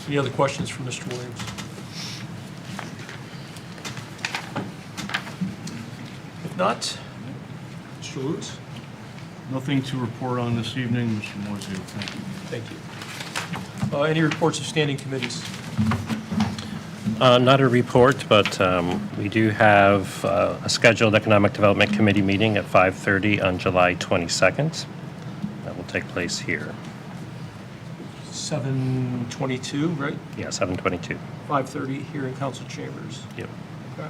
S2: Any other questions for Mr. Williams? If not, Mr. Lewis?
S12: Nothing to report on this evening, Mr. Moiseo. Thank you.
S2: Thank you. Any reports of standing committees?
S10: Not a report, but we do have a scheduled Economic Development Committee meeting at 5:30 on July 22nd. That will take place here.
S2: 7:22, right?
S10: Yeah, 7:22.
S2: 5:30 here in council chambers.
S10: Yep.
S2: Okay.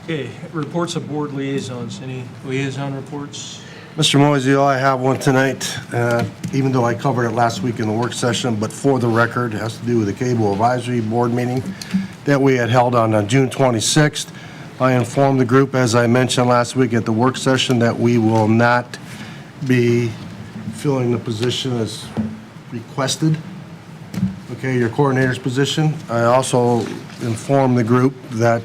S2: Okay, reports of board liaisons. Any liaison reports?
S11: Mr. Moiseo, I have one tonight, even though I covered it last week in the work session, but for the record, it has to do with the Cable Advisory Board meeting that we had held on June 26th. I informed the group, as I mentioned last week at the work session, that we will not be filling the position as requested, okay, your coordinator's position. I also informed the group that,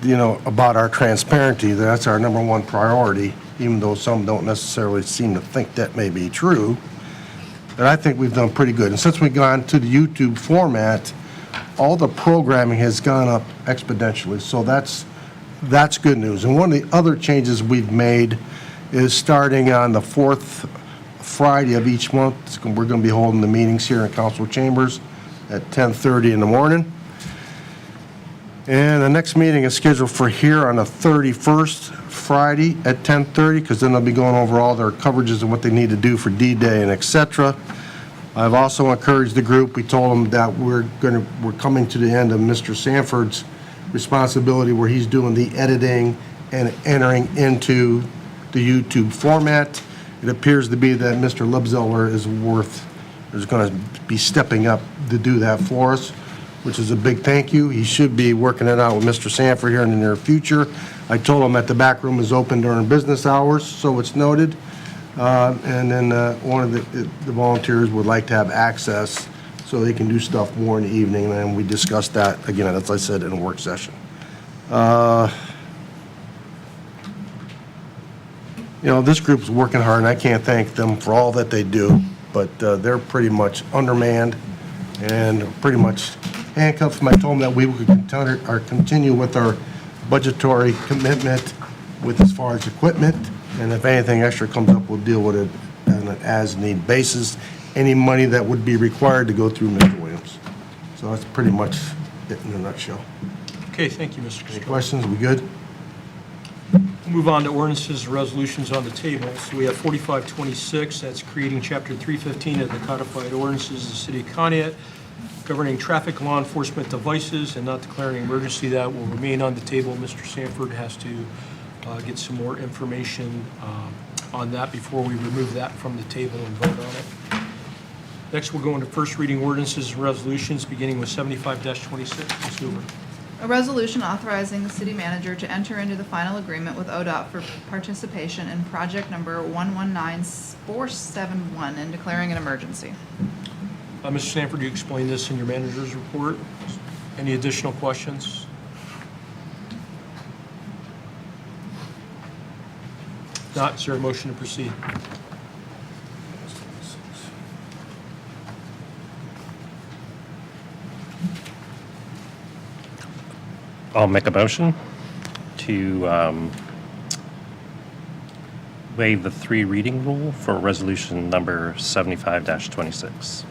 S11: you know, about our transparency. That's our number one priority, even though some don't necessarily seem to think that may be true. But I think we've done pretty good. And since we've gone to the YouTube format, all the programming has gone up exponentially. So that's good news. And one of the other changes we've made is starting on the fourth Friday of each month, we're going to be holding the meetings here in council chambers at 10:30 in the morning. And the next meeting is scheduled for here on the 31st, Friday at 10:30, because then they'll be going over all their coverages and what they need to do for D-Day and et cetera. I've also encouraged the group, we told them that we're coming to the end of Mr. Sanford's responsibility where he's doing the editing and entering into the YouTube format. It appears to be that Mr. Lubzeller is going to be stepping up to do that for us, which is a big thank you. He should be working it out with Mr. Sanford here in the near future. I told him that the back room is open during business hours, so it's noted. And then one of the volunteers would like to have access so they can do stuff more in the evening, and we discussed that, again, as I said, in a work session. You know, this group's working hard, and I can't thank them for all that they do, but they're pretty much undermanned and pretty much handcuffed. I told them that we would continue with our budgetary commitment with as far as equipment, and if anything extra comes up, we'll deal with it on an as-need basis. Any money that would be required to go through Mr. Williams. So that's pretty much it in a nutshell.
S2: Okay, thank you, Mr.
S11: Any
S2: Costello.
S11: questions? We good?
S2: We'll move on to ordinances and resolutions on the table. So we have 4526, that's creating Chapter 315 of the Codified Ordinances of the City of Conneaut, governing traffic law enforcement devices and not declaring an emergency. That will remain on the table. Mr. Sanford has to get some more information on that before we remove that from the table and vote on it. Next, we'll go into first reading ordinances and resolutions, beginning with 75-26. Ms. Hoover.
S3: A resolution authorizing the city manager to enter into the final agreement with ODOT for participation in project number 119471 and declaring an emergency.
S2: Mr. Sanford, you explained this in your manager's report. Any additional questions? Not, is there a motion to proceed?
S10: I'll make a motion to waive the 3 reading rule for resolution number 75-26.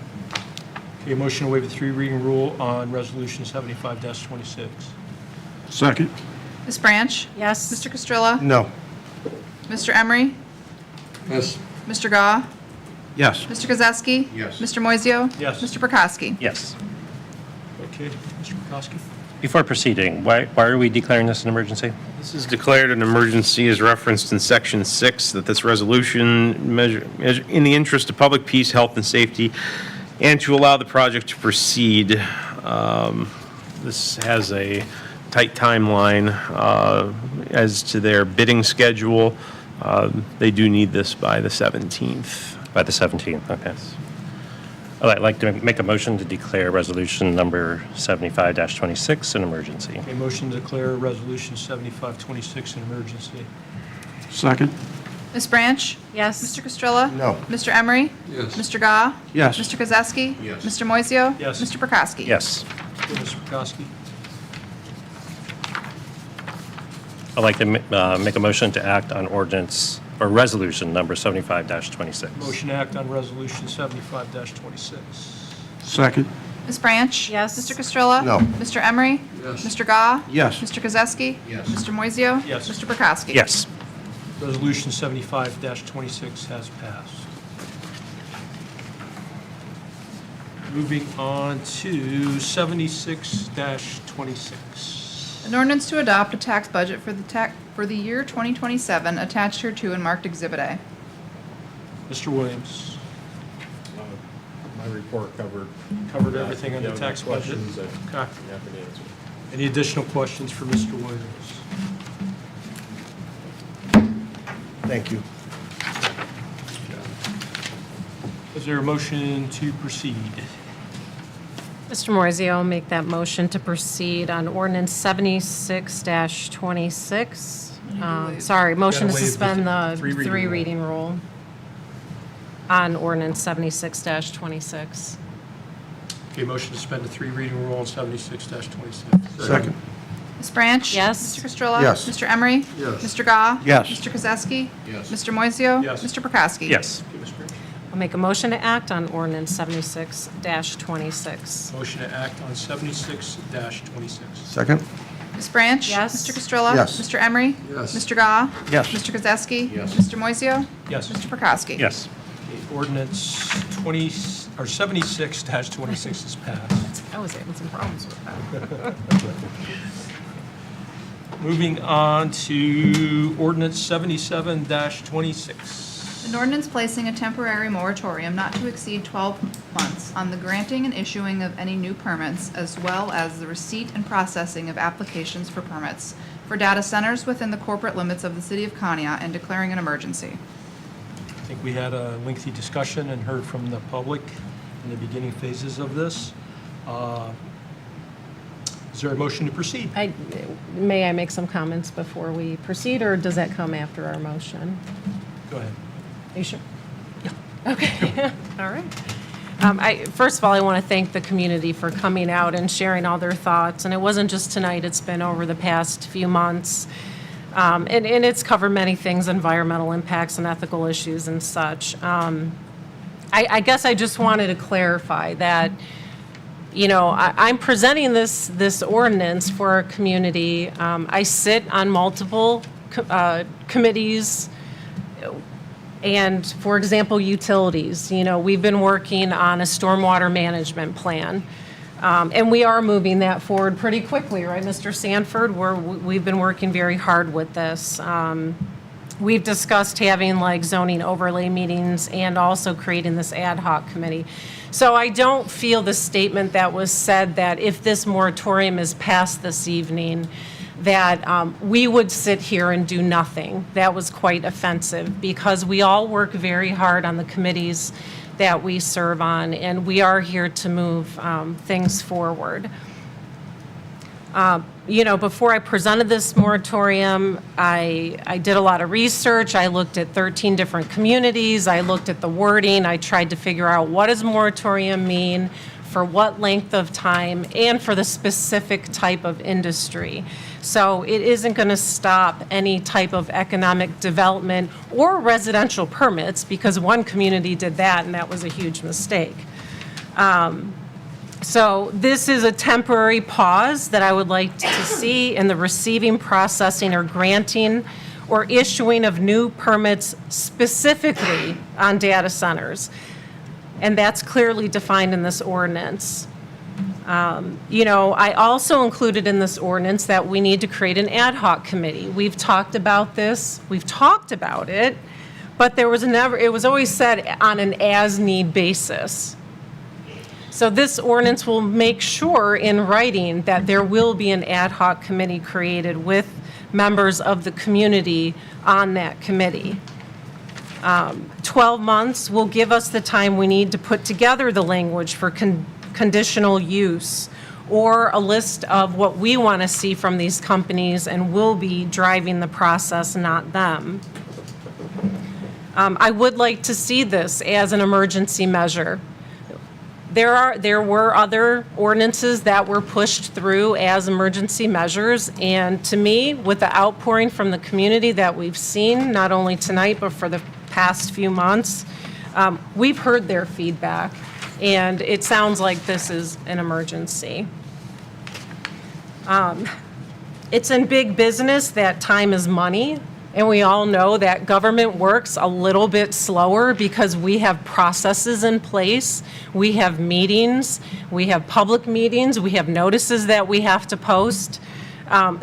S2: Okay, motion to waive the 3 reading rule on resolution 75-26.
S12: Second.
S3: Ms. Branch?
S4: Yes.
S3: Mr. Castrilla?
S11: No.
S3: Mr. Emery?
S12: Yes.
S3: Mr. Gah?
S12: Yes.
S3: Mr. Kozowski?
S8: Yes.
S3: Mr. Moiseo?
S2: Yes.
S3: Mr. Prokowski?
S10: Yes.
S2: Okay, Mr. Prokowski?
S10: Before proceeding, why are we declaring this an emergency? This is declared an emergency as referenced in Section 6, that this resolution measure in the interest of public peace, health, and safety, and to allow the project to proceed. This has a tight timeline as to their bidding schedule. They do need this by the 17th. By the 17th, okay. I'd like to make a motion to declare resolution number 75-26 an emergency.
S2: Okay, motion to declare resolution 75-26 an emergency.
S12: Second.
S3: Ms. Branch?
S4: Yes.
S3: Mr. Castrilla?
S11: No.
S3: Mr. Emery?
S12: Yes.
S3: Mr. Gah?
S12: Yes.
S3: Mr. Kozowski?
S8: Yes.
S3: Mr. Moiseo?
S2: Yes.
S3: Mr. Prokowski?
S10: Yes.
S2: Okay, Mr. Prokowski?
S10: I'd like to make a motion to act on ordinance or resolution number 75-26.
S2: Motion to act on resolution 75-26.
S12: Second.
S3: Ms. Branch?
S4: Yes.
S3: Mr. Castrilla?
S11: No.
S3: Mr. Emery?
S12: Yes.
S3: Mr. Gah?
S12: Yes.
S3: Mr. Kozowski?
S8: Yes.
S3: Mr. Moiseo?
S2: Yes.
S3: Mr. Prokowski?
S10: Yes.
S2: Resolution 75-26 has passed. Moving on to 76-26.
S3: An ordinance to adopt a tax budget for the year 2027 attached hereto and marked Exhibit A.
S2: Mr. Williams,
S8: My report covered.
S2: covered everything on
S8: If
S2: the
S8: you have
S2: tax
S8: any
S2: budget.
S8: questions, I'm
S2: Okay.
S8: happy to answer.
S2: Any additional questions for Mr. Williams?
S11: Thank you.
S2: Is there a motion to proceed?
S4: Mr. Moiseo, I'll make that motion to proceed on ordinance 76-26. Sorry, motion to
S2: Gotta waive the
S4: suspend the
S2: 3 reading
S4: 3
S2: rule.
S4: reading rule on ordinance 76-26.
S2: Okay, motion to suspend the 3 reading rule on 76-26.
S11: Second.
S3: Ms. Branch?
S4: Yes.
S3: Mr. Castrilla?
S11: Yes.
S3: Mr. Emery?
S12: Yes.
S3: Mr. Gah?
S12: Yes.
S3: Mr. Kozowski?
S8: Yes.
S3: Mr. Moiseo?
S2: Yes.
S3: Mr. Prokowski?
S10: Yes.
S2: Okay, Ms. Branch.
S4: I'll make a motion to act on ordinance 76-26.
S2: Motion to act on 76-26.
S11: Second.
S3: Ms. Branch?
S4: Yes.
S3: Mr. Castrilla?
S11: Yes.
S3: Mr. Emery?
S12: Yes.
S3: Mr. Gah?
S12: Yes.
S3: Mr. Kozowski?
S8: Yes.
S3: Mr. Moiseo?
S2: Yes.
S3: Mr. Prokowski?
S10: Yes.
S2: Okay, ordinance 76-26 is passed.
S4: I was having some problems with that.
S2: Moving on to ordinance 77-26.
S3: An ordinance placing a temporary moratorium not to exceed 12 months on the granting and issuing of any new permits, as well as the receipt and processing of applications for permits for data centers within the corporate limits of the city of Conneaut and declaring an emergency.
S2: I think we had a lengthy discussion and heard from the public in the beginning phases of this. Is there a motion to proceed?
S4: May I make some comments before we proceed, or does that come after our motion?
S2: Go ahead.
S4: Are you sure? Yeah. Okay, all right. First of all, I want to thank the community for coming out and sharing all their thoughts. And it wasn't just tonight, it's been over the past few months. And it's covered many things, environmental impacts and ethical issues and such. I guess I just wanted to clarify that, you know, I'm presenting this ordinance for our community. I sit on multiple committees. And for example, utilities, you know, we've been working on a stormwater management plan. And we are moving that forward pretty quickly, right, Mr. Sanford? We've been working very hard with this. We've discussed having like zoning overlay meetings and also creating this ad hoc committee. So I don't feel the statement that was said that if this moratorium is passed this evening, that we would sit here and do nothing. That was quite offensive because we all work very hard on the committees that we serve on, and we are here to move things forward. You know, before I presented this moratorium, I did a lot of research. I looked at 13 different communities. I looked at the wording. I tried to figure out what does moratorium mean for what length of time, and for the specific type of industry. So it isn't going to stop any type of economic development or residential permits, because one community did that, and that was a huge mistake. So this is a temporary pause that I would like to see in the receiving, processing, or granting or issuing of new permits specifically on data centers. And that's clearly defined in this ordinance. I also included in this ordinance that we need to create an ad hoc committee. We've talked about this, we've talked about it, but it was always said on an as-need basis. So this ordinance will make sure in writing that there will be an ad hoc committee created with members of the community on that committee. 12 months will give us the time we need to put together the language for conditional use, or a list of what we want to see from these companies, and we'll be driving the process, not them. I would like to see this as an emergency measure. There were other ordinances that were pushed through as emergency measures, and to me, with the outpouring from the community that we've seen, not only tonight, but for the past few months, we've heard their feedback, and it sounds like this is an emergency. It's in big business that time is money, and we all know that government works a little bit slower because we have processes in place, we have meetings, we have public meetings, we have notices that we have to post.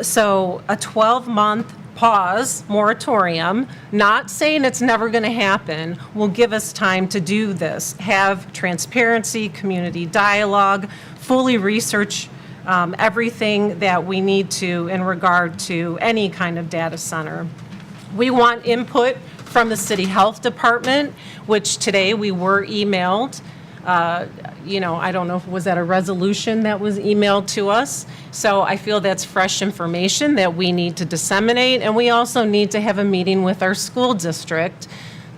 S4: So a 12-month pause, moratorium, not saying it's never going to happen, will give us time to do this, have transparency, community dialogue, fully research everything that we need to in regard to any kind of data center. We want input from the City Health Department, which today we were emailed. I don't know if was that a resolution that was emailed to us. So I feel that's fresh information that we need to disseminate, and we also need to have a meeting with our school district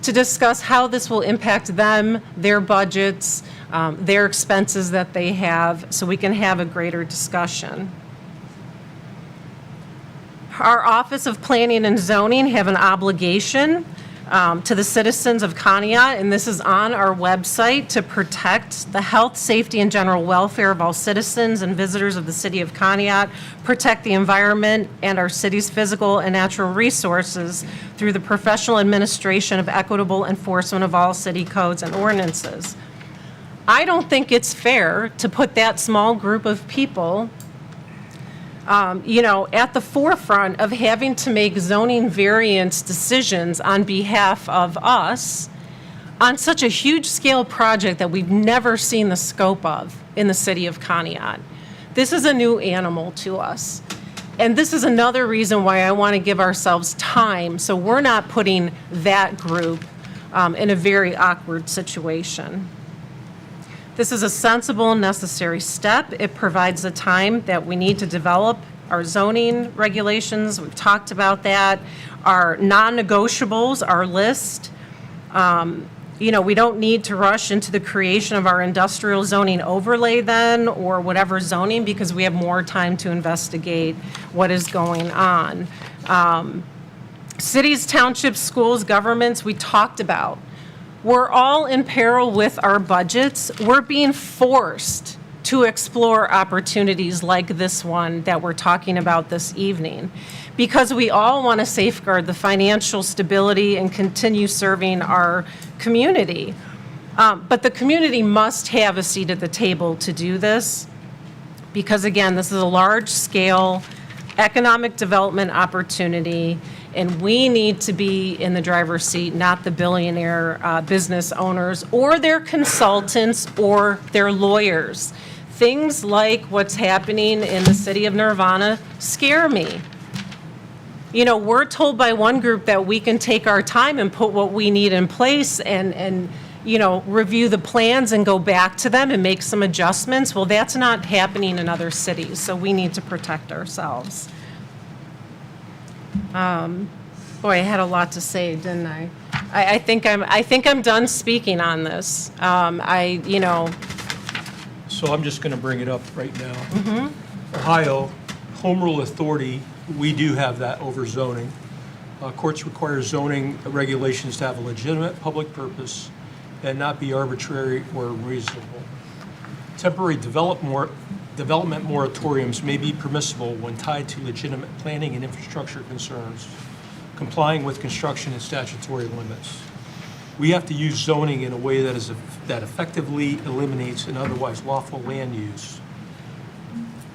S4: to discuss how this will impact them, their budgets, their expenses that they have, so we can have a greater discussion. Our Office of Planning and Zoning have an obligation to the citizens of Conneaut, and this is on our website, to protect the health, safety, and general welfare of all citizens and visitors of the city of Conneaut, protect the environment and our city's physical and natural resources through the professional administration of equitable enforcement of all city codes and ordinances. I don't think it's fair to put that small group of people at the forefront of having to make zoning variance decisions on behalf of us on such a huge scale project that we've never seen the scope of in the city of Conneaut. This is a new animal to us. And this is another reason why I want to give ourselves time, so we're not putting that group in a very awkward situation. This is a sensible and necessary step. It provides the time that we need to develop our zoning regulations. We've talked about that. Our non-negotiables, our list. We don't need to rush into the creation of our industrial zoning overlay then, or whatever zoning, because we have more time to investigate what is going on. Cities, townships, schools, governments, we talked about. We're all in peril with our budgets. We're being forced to explore opportunities like this one that we're talking about this evening, because we all want to safeguard the financial stability and continue serving our community. But the community must have a seat at the table to do this, because again, this is a large-scale economic development opportunity, and we need to be in the driver's seat, not the billionaire business owners or their consultants or their lawyers. Things like what's happening in the city of Nirvana scare me. We're told by one group that we can take our time and put what we need in place and review the plans and go back to them and make some adjustments. Well, that's not happening in other cities, so we need to protect ourselves. Boy, I had a lot to say, didn't I? I think I'm done speaking on this.
S2: So I'm just going to bring it up right now. Ohio, Home Rule Authority, we do have that over zoning. Courts require zoning regulations to have a legitimate public purpose and not be arbitrary or unreasonable. Temporary development moratoriums may be permissible when tied to legitimate planning and infrastructure concerns, complying with construction and statutory limits. We have to use zoning in a way that effectively eliminates an otherwise lawful land use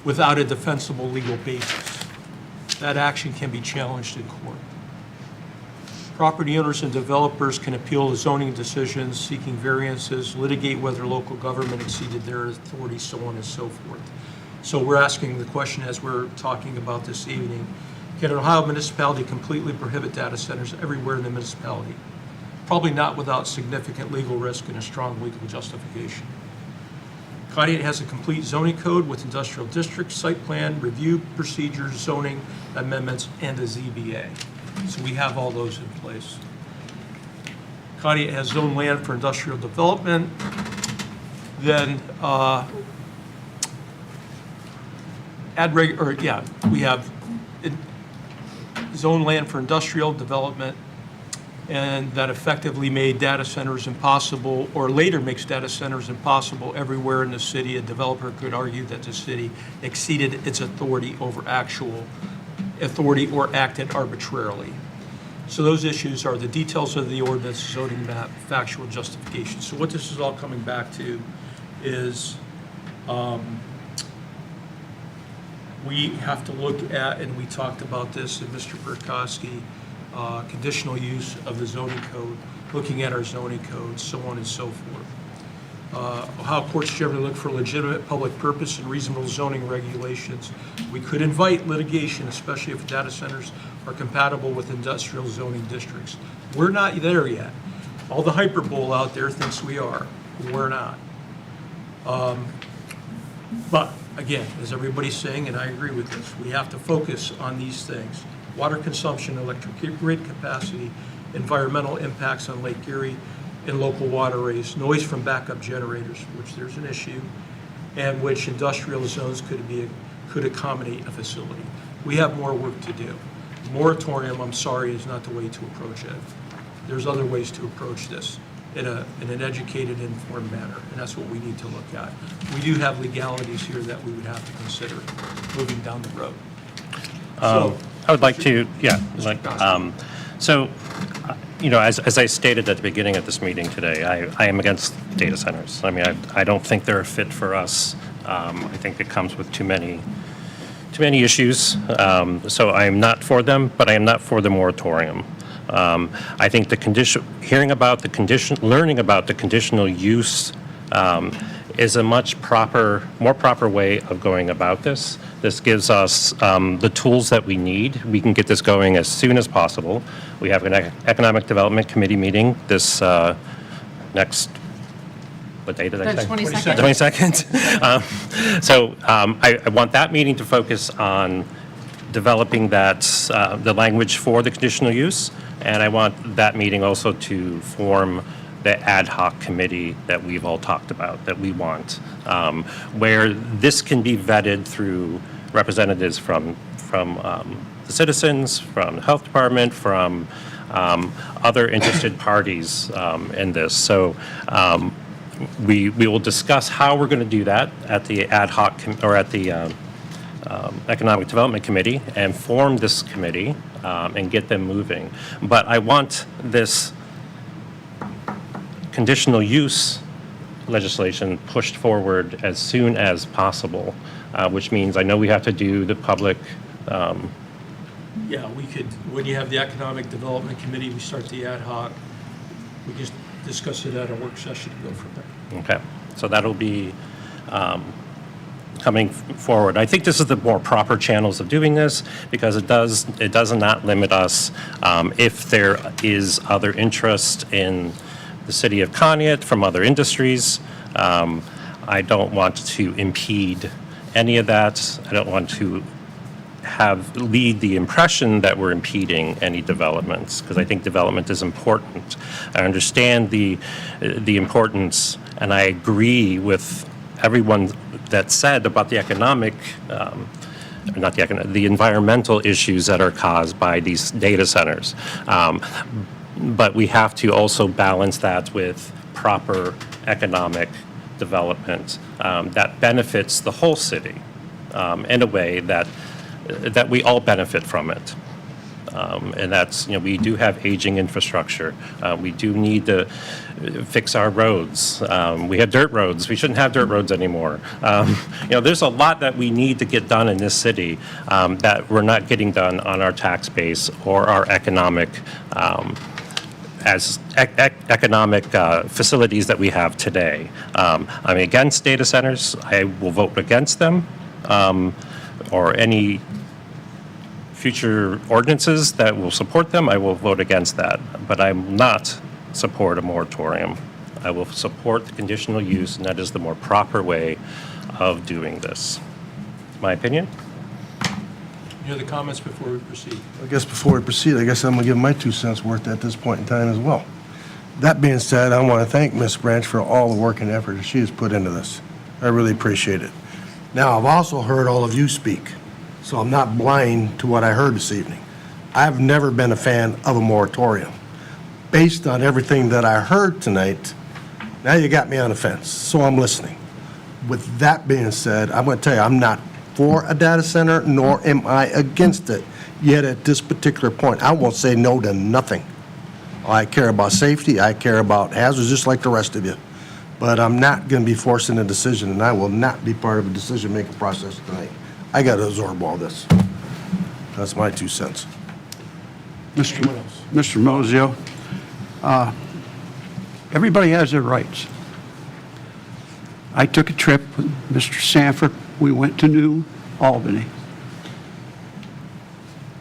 S2: without a defensible legal basis. That action can be challenged in court. Property owners and developers can appeal to zoning decisions, seeking variances, litigate whether local government exceeded their authority, so on and so forth. So we're asking the question as we're talking about this evening, can an Ohio municipality completely prohibit data centers everywhere in the municipality? Probably not without significant legal risk and a strong legal justification. Conneaut has a complete zoning code with industrial districts, site plan, review procedures, zoning amendments, and a ZBA. So we have all those in place. Conneaut has zoned land for industrial development. Then we have zoned land for industrial development, and that effectively made data centers impossible, or later makes data centers impossible everywhere in the city. A developer could argue that the city exceeded its authority over actual authority or acted arbitrarily. So those issues are the details of the ordinance, zoning map, factual justification. So what this is all coming back to is we have to look at, and we talked about this, and Mr. Burkowski, conditional use of the zoning code, looking at our zoning code, so on and so forth. Ohio courts generally look for legitimate public purpose and reasonable zoning regulations. We could invite litigation, especially if data centers are compatible with industrial zoning districts. We're not there yet. All the hyperbole out there thinks we are. We're not. But again, as everybody's saying, and I agree with this, we have to focus on these things: water consumption, electric grid capacity, environmental impacts on Lake Erie and local waterways, noise from backup generators, which there's an issue, and which industrial zones could accommodate a facility. We have more work to do. Moratorium, I'm sorry, is not the way to approach it. There's other ways to approach this in an educated, informed manner, and that's what we need to look at. We do have legalities here that we would have to consider moving down the road.
S16: I would like to, as I stated at the beginning of this meeting today, I am against data centers. I mean, I don't think they're a fit for us. I think it comes with too many issues. So I am not for them, but I am not for the moratorium. I think learning about the conditional use is a much more proper way of going about this. This gives us the tools that we need. We can get this going as soon as possible. We have an Economic Development Committee meeting this next, what day did I say?
S4: 22nd.
S16: 22nd. So I want that meeting to focus on developing the language for the conditional use, and I want that meeting also to form the ad hoc committee that we've all talked about, that we want, where this can be vetted through representatives from the citizens, from the health department, from other interested parties in this. So we will discuss how we're going to do that at the ad hoc or at the Economic Development Committee, and form this committee and get them moving. But I want this conditional use legislation pushed forward as soon as possible, which means I know we have to do the public.
S2: Yeah, we could, when you have the Economic Development Committee, we start the ad hoc. We just discuss it at a work session and go from there.
S16: Okay, so that'll be coming forward. I think this is the more proper channels of doing this, because it does not limit us if there is other interest in the city of Conneaut from other industries. I don't want to impede any of that. I don't want to lead the impression that we're impeding any developments, because I think development is important. I understand the importance, and I agree with everyone that said about the the environmental issues that are caused by these data centers. But we have to also balance that with proper economic development that benefits the whole city in a way that we all benefit from it. And that's, we do have aging infrastructure. We do need to fix our roads. We have dirt roads. We shouldn't have dirt roads anymore. There's a lot that we need to get done in this city that we're not getting done on our tax base or our economic economic facilities that we have today. I'm against data centers. I will vote against them or any future ordinances that will support them. I will vote against that, but I will not support a moratorium. I will support the conditional use, and that is the more proper way of doing this. My opinion?
S2: Any other comments before we proceed?
S11: I guess before we proceed, I guess I'm going to give my 2 cents worth at this point in time as well. That being said, I want to thank Ms. Branch for all the work and effort that she has put into this. I really appreciate it. Now, I've also heard all of you speak, so I'm not blind to what I heard this evening. I've never been a fan of a moratorium. Based on everything that I heard tonight, now you got me on the fence, so I'm listening. With that being said, I'm going to tell you, I'm not for a data center, nor am I against it. Yet at this particular point, I won't say no to nothing. I care about safety, I care about hazards, just like the rest of you. But I'm not going to be forcing a decision, and I will not be part of a decision-making process tonight. I got to absorb all this. That's my 2 cents.
S24: Mr. Mosio, everybody has their rights. I took a trip with Mr. Sanford. We went to New Albany.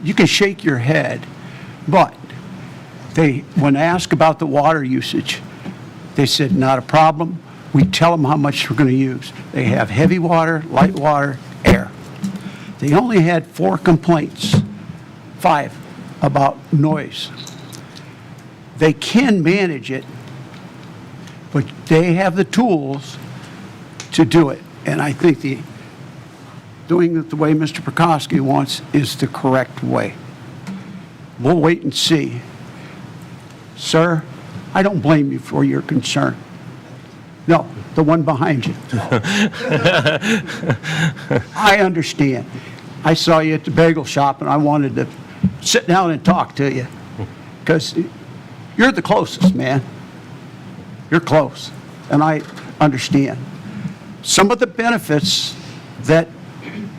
S24: You can shake your head, but when asked about the water usage, they said, not a problem. We tell them how much we're going to use. They have heavy water, light water, air. They only had 4 complaints, 5 about noise. They can manage it, but they have the tools to do it. And I think doing it the way Mr. Prokowski wants is the correct way. We'll wait and see. Sir, I don't blame you for your concern. No, the one behind you. I understand. I saw you at the bagel shop and I wanted to sit down and talk to you because you're the closest, man. You're close, and I understand. Some of the benefits that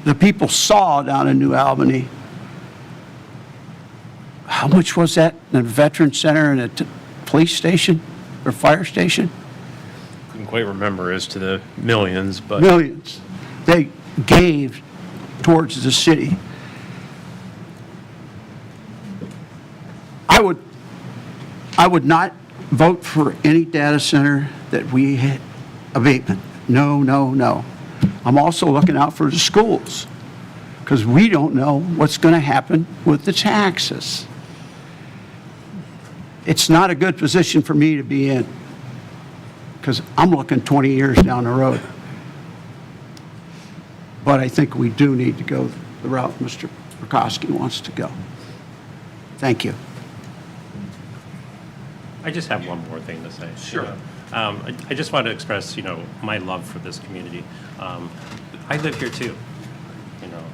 S24: the people saw down in New Albany, how much was that in a veteran center and a police station or fire station?
S10: Couldn't quite remember as to the millions, but...
S24: Millions. They gave towards the city. I would not vote for any data center that we had abatement. No, no, no. I'm also looking out for the schools because we don't know what's going to happen with the taxes. It's not a good position for me to be in because I'm looking 20 years down the road. But I think we do need to go the route Mr. Prokowski wants to go. Thank you.
S16: I just have one more thing to say.
S2: Sure.
S16: I just want to express, my love for this community. I live here too.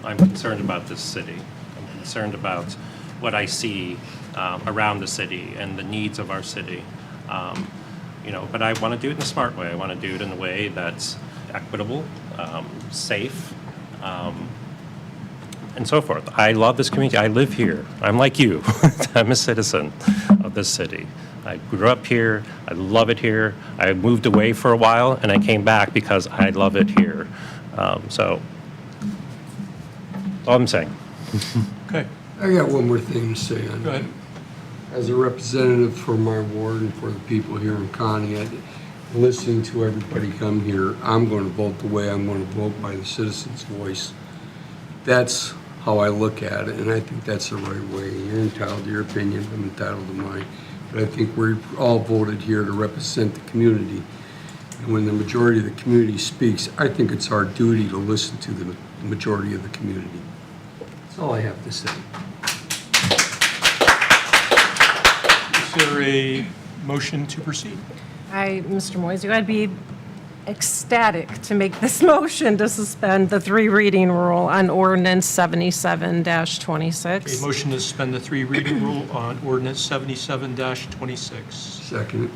S16: I'm concerned about this city. I'm concerned about what I see around the city and the needs of our city. But I want to do it in a smart way. I want to do it in a way that's equitable, safe, and so forth. I love this community. I live here. I'm like you. I'm a citizen of this city. I grew up here. I love it here. I moved away for a while, and I came back because I love it here. So, all I'm saying.
S2: Okay.
S5: I got one more thing to say on
S2: Go
S5: that.
S2: ahead.
S5: As a representative for my ward and for the people here in Conneaut, listening to everybody come here, I'm going to vote the way I'm going to vote, by the citizen's voice. That's how I look at it, and I think that's the right way. You're entitled to your opinion, I'm entitled to mine. But I think we're all voted here to represent the community. And when the majority of the community speaks, I think it's our duty to listen to the majority of the community. That's all I have to say.
S2: Is there a motion to proceed?
S4: Mr. Moiseo, I'd be ecstatic to make this motion to suspend the 3 reading rule on ordinance 77-26.
S2: A motion to suspend the 3 reading rule on ordinance 77-26.
S5: Second.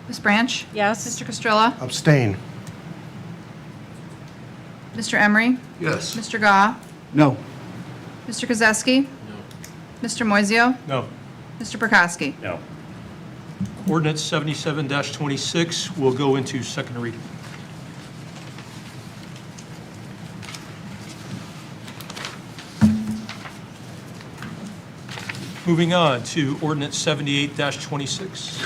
S3: Ms. Branch?
S4: Yes.
S3: Mr. Castrilla?
S11: Abstain.
S3: Mr. Emery?
S5: Yes.
S3: Mr. Gah?
S24: No.
S3: Mr. Kozewski? No. Mr. Moiseo?
S2: No.
S3: Mr. Prokowski?
S16: No.
S2: Ordinance 77-26 will go into second reading. Moving on to ordinance 78-26.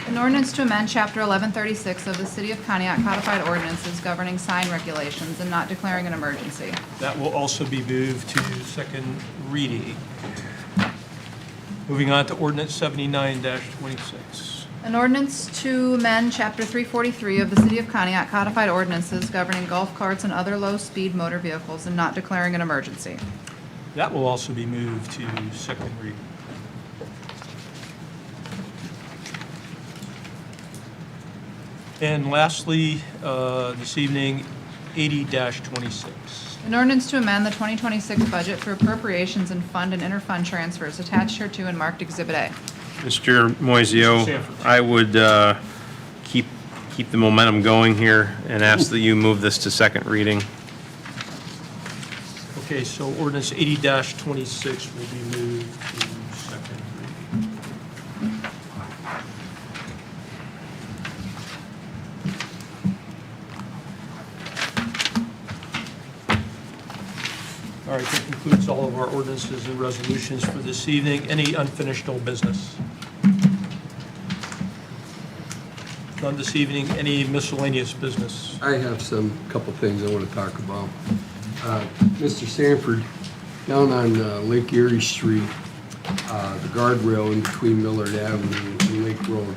S3: An ordinance to amend Chapter 1136 of the City of Conneaut Codified Ordinances governing sign regulations and not declaring an emergency.
S2: That will also be moved to second reading. Moving on to ordinance 79-26.
S3: An ordinance to amend Chapter 343 of the City of Conneaut Codified Ordinances governing golf carts and other low-speed motor vehicles and not declaring an emergency.
S2: That will also be moved to second reading. And lastly, this evening, 80-26.
S3: An ordinance to amend the 2026 budget for appropriations and fund and interfund transfers attached hereto and marked Exhibit A.
S10: Mr. Moiseo, I would keep the momentum going here and ask that you move this to second reading.
S2: Okay, so ordinance 80-26 will be moved to second reading. All right, that concludes all of our ordinances and resolutions for this evening. Any unfinished old business? None this evening. Any miscellaneous business?
S5: I have couple things I want to talk about. Mr. Sanford, down on Lake Erie Street, the guardrail in between Millard Avenue and Lake Road,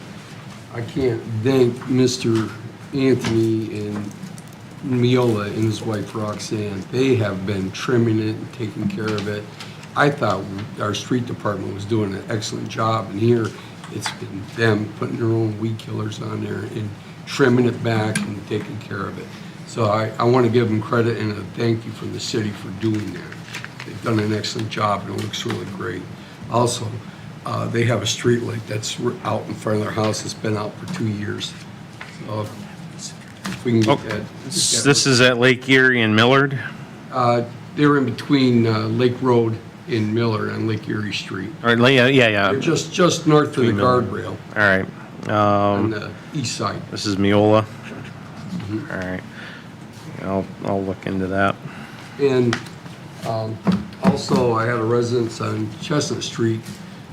S5: I can't thank Mr. Anthony and Miola and his wife Roxanne. They have been trimming it and taking care of it. I thought our street department was doing an excellent job, and here it's been them putting their own weed killers on there and trimming it back and taking care of it. So I want to give them credit and a thank you from the city for doing that. They've done an excellent job and it looks really great. Also, they have a street light that's out in front of their house. It's been out for 2 years. So if we can get that.
S10: This is at Lake Erie and Millard?
S5: They're in between Lake Road and Millard on Lake Erie Street.
S10: All right, yeah.
S5: They're just north of the guardrail
S10: All right.
S5: on the east side.
S10: This is Miola? All right. I'll look into that.
S5: And also, I had a residence on Chestnut Street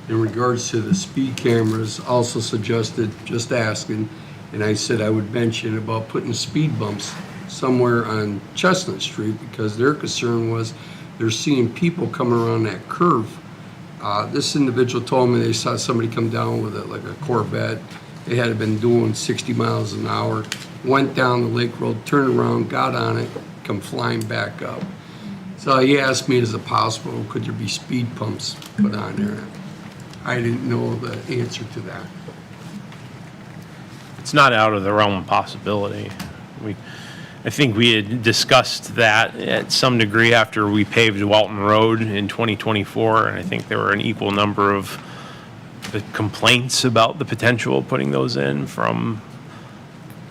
S5: in regards to the speed cameras, also suggested, just asking, and I said I would mention about putting speed bumps somewhere on Chestnut Street because their concern was they're seeing people coming around that curve. This individual told me they saw somebody come down with like a Corvette. They had been doing 60 miles an hour, went down the Lake Road, turned around, got on it, come flying back up. So he asked me, is it possible, could there be speed pumps put on there? I didn't know the answer to that.
S10: It's not out of the realm of possibility. I think we had discussed that at some degree after we paved Walton Road in 2024, and I think there were an equal number of the complaints about the potential of putting those in from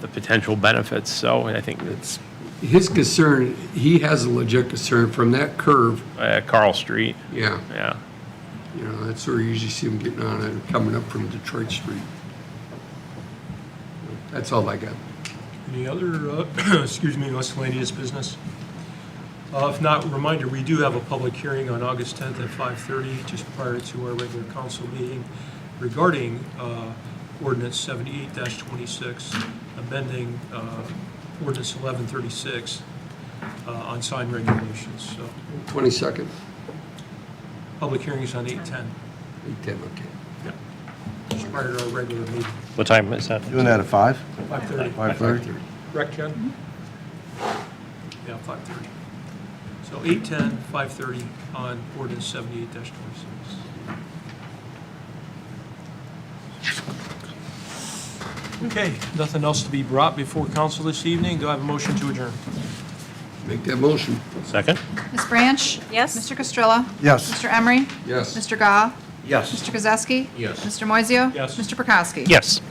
S10: the potential benefits. So I think it's
S5: his concern. He has a legit concern from that curve.
S10: Carl Street.
S5: Yeah.
S10: Yeah.
S5: You know, that's where you usually see them getting on it, coming up from Detroit Street. That's all I got.
S2: Any other, miscellaneous business? If not, reminder, we do have a public hearing on August 10th at 5:30, just prior to our regular council meeting, regarding ordinance 78-26, amending ordinance 1136 on sign regulations. So,
S5: 22nd.
S2: public hearing is on 8/10.
S5: 8/10, okay.
S2: Yeah. prior to our regular meeting.
S16: What time is that?
S11: Doing that at 5?
S2: 5:30.
S11: 5:30?
S2: Correct, Jen? Yeah, 5:30. So 8:10, 5:30 on ordinance 78-26. Okay, nothing else to be brought before council this evening. Do I have a motion to adjourn?
S5: Make that motion.
S16: Second?
S3: Ms. Branch?
S4: Yes?
S3: Mr. Castrilla?
S11: Yes.
S3: Mr. Emery?
S5: Yes.
S3: Mr. Gah?
S12: Yes.
S3: Mr. Kozowski?
S12: Yes.
S3: Mr. Moiseo?
S2: Yes.
S3: Mr. Prokowski?
S16: Yes.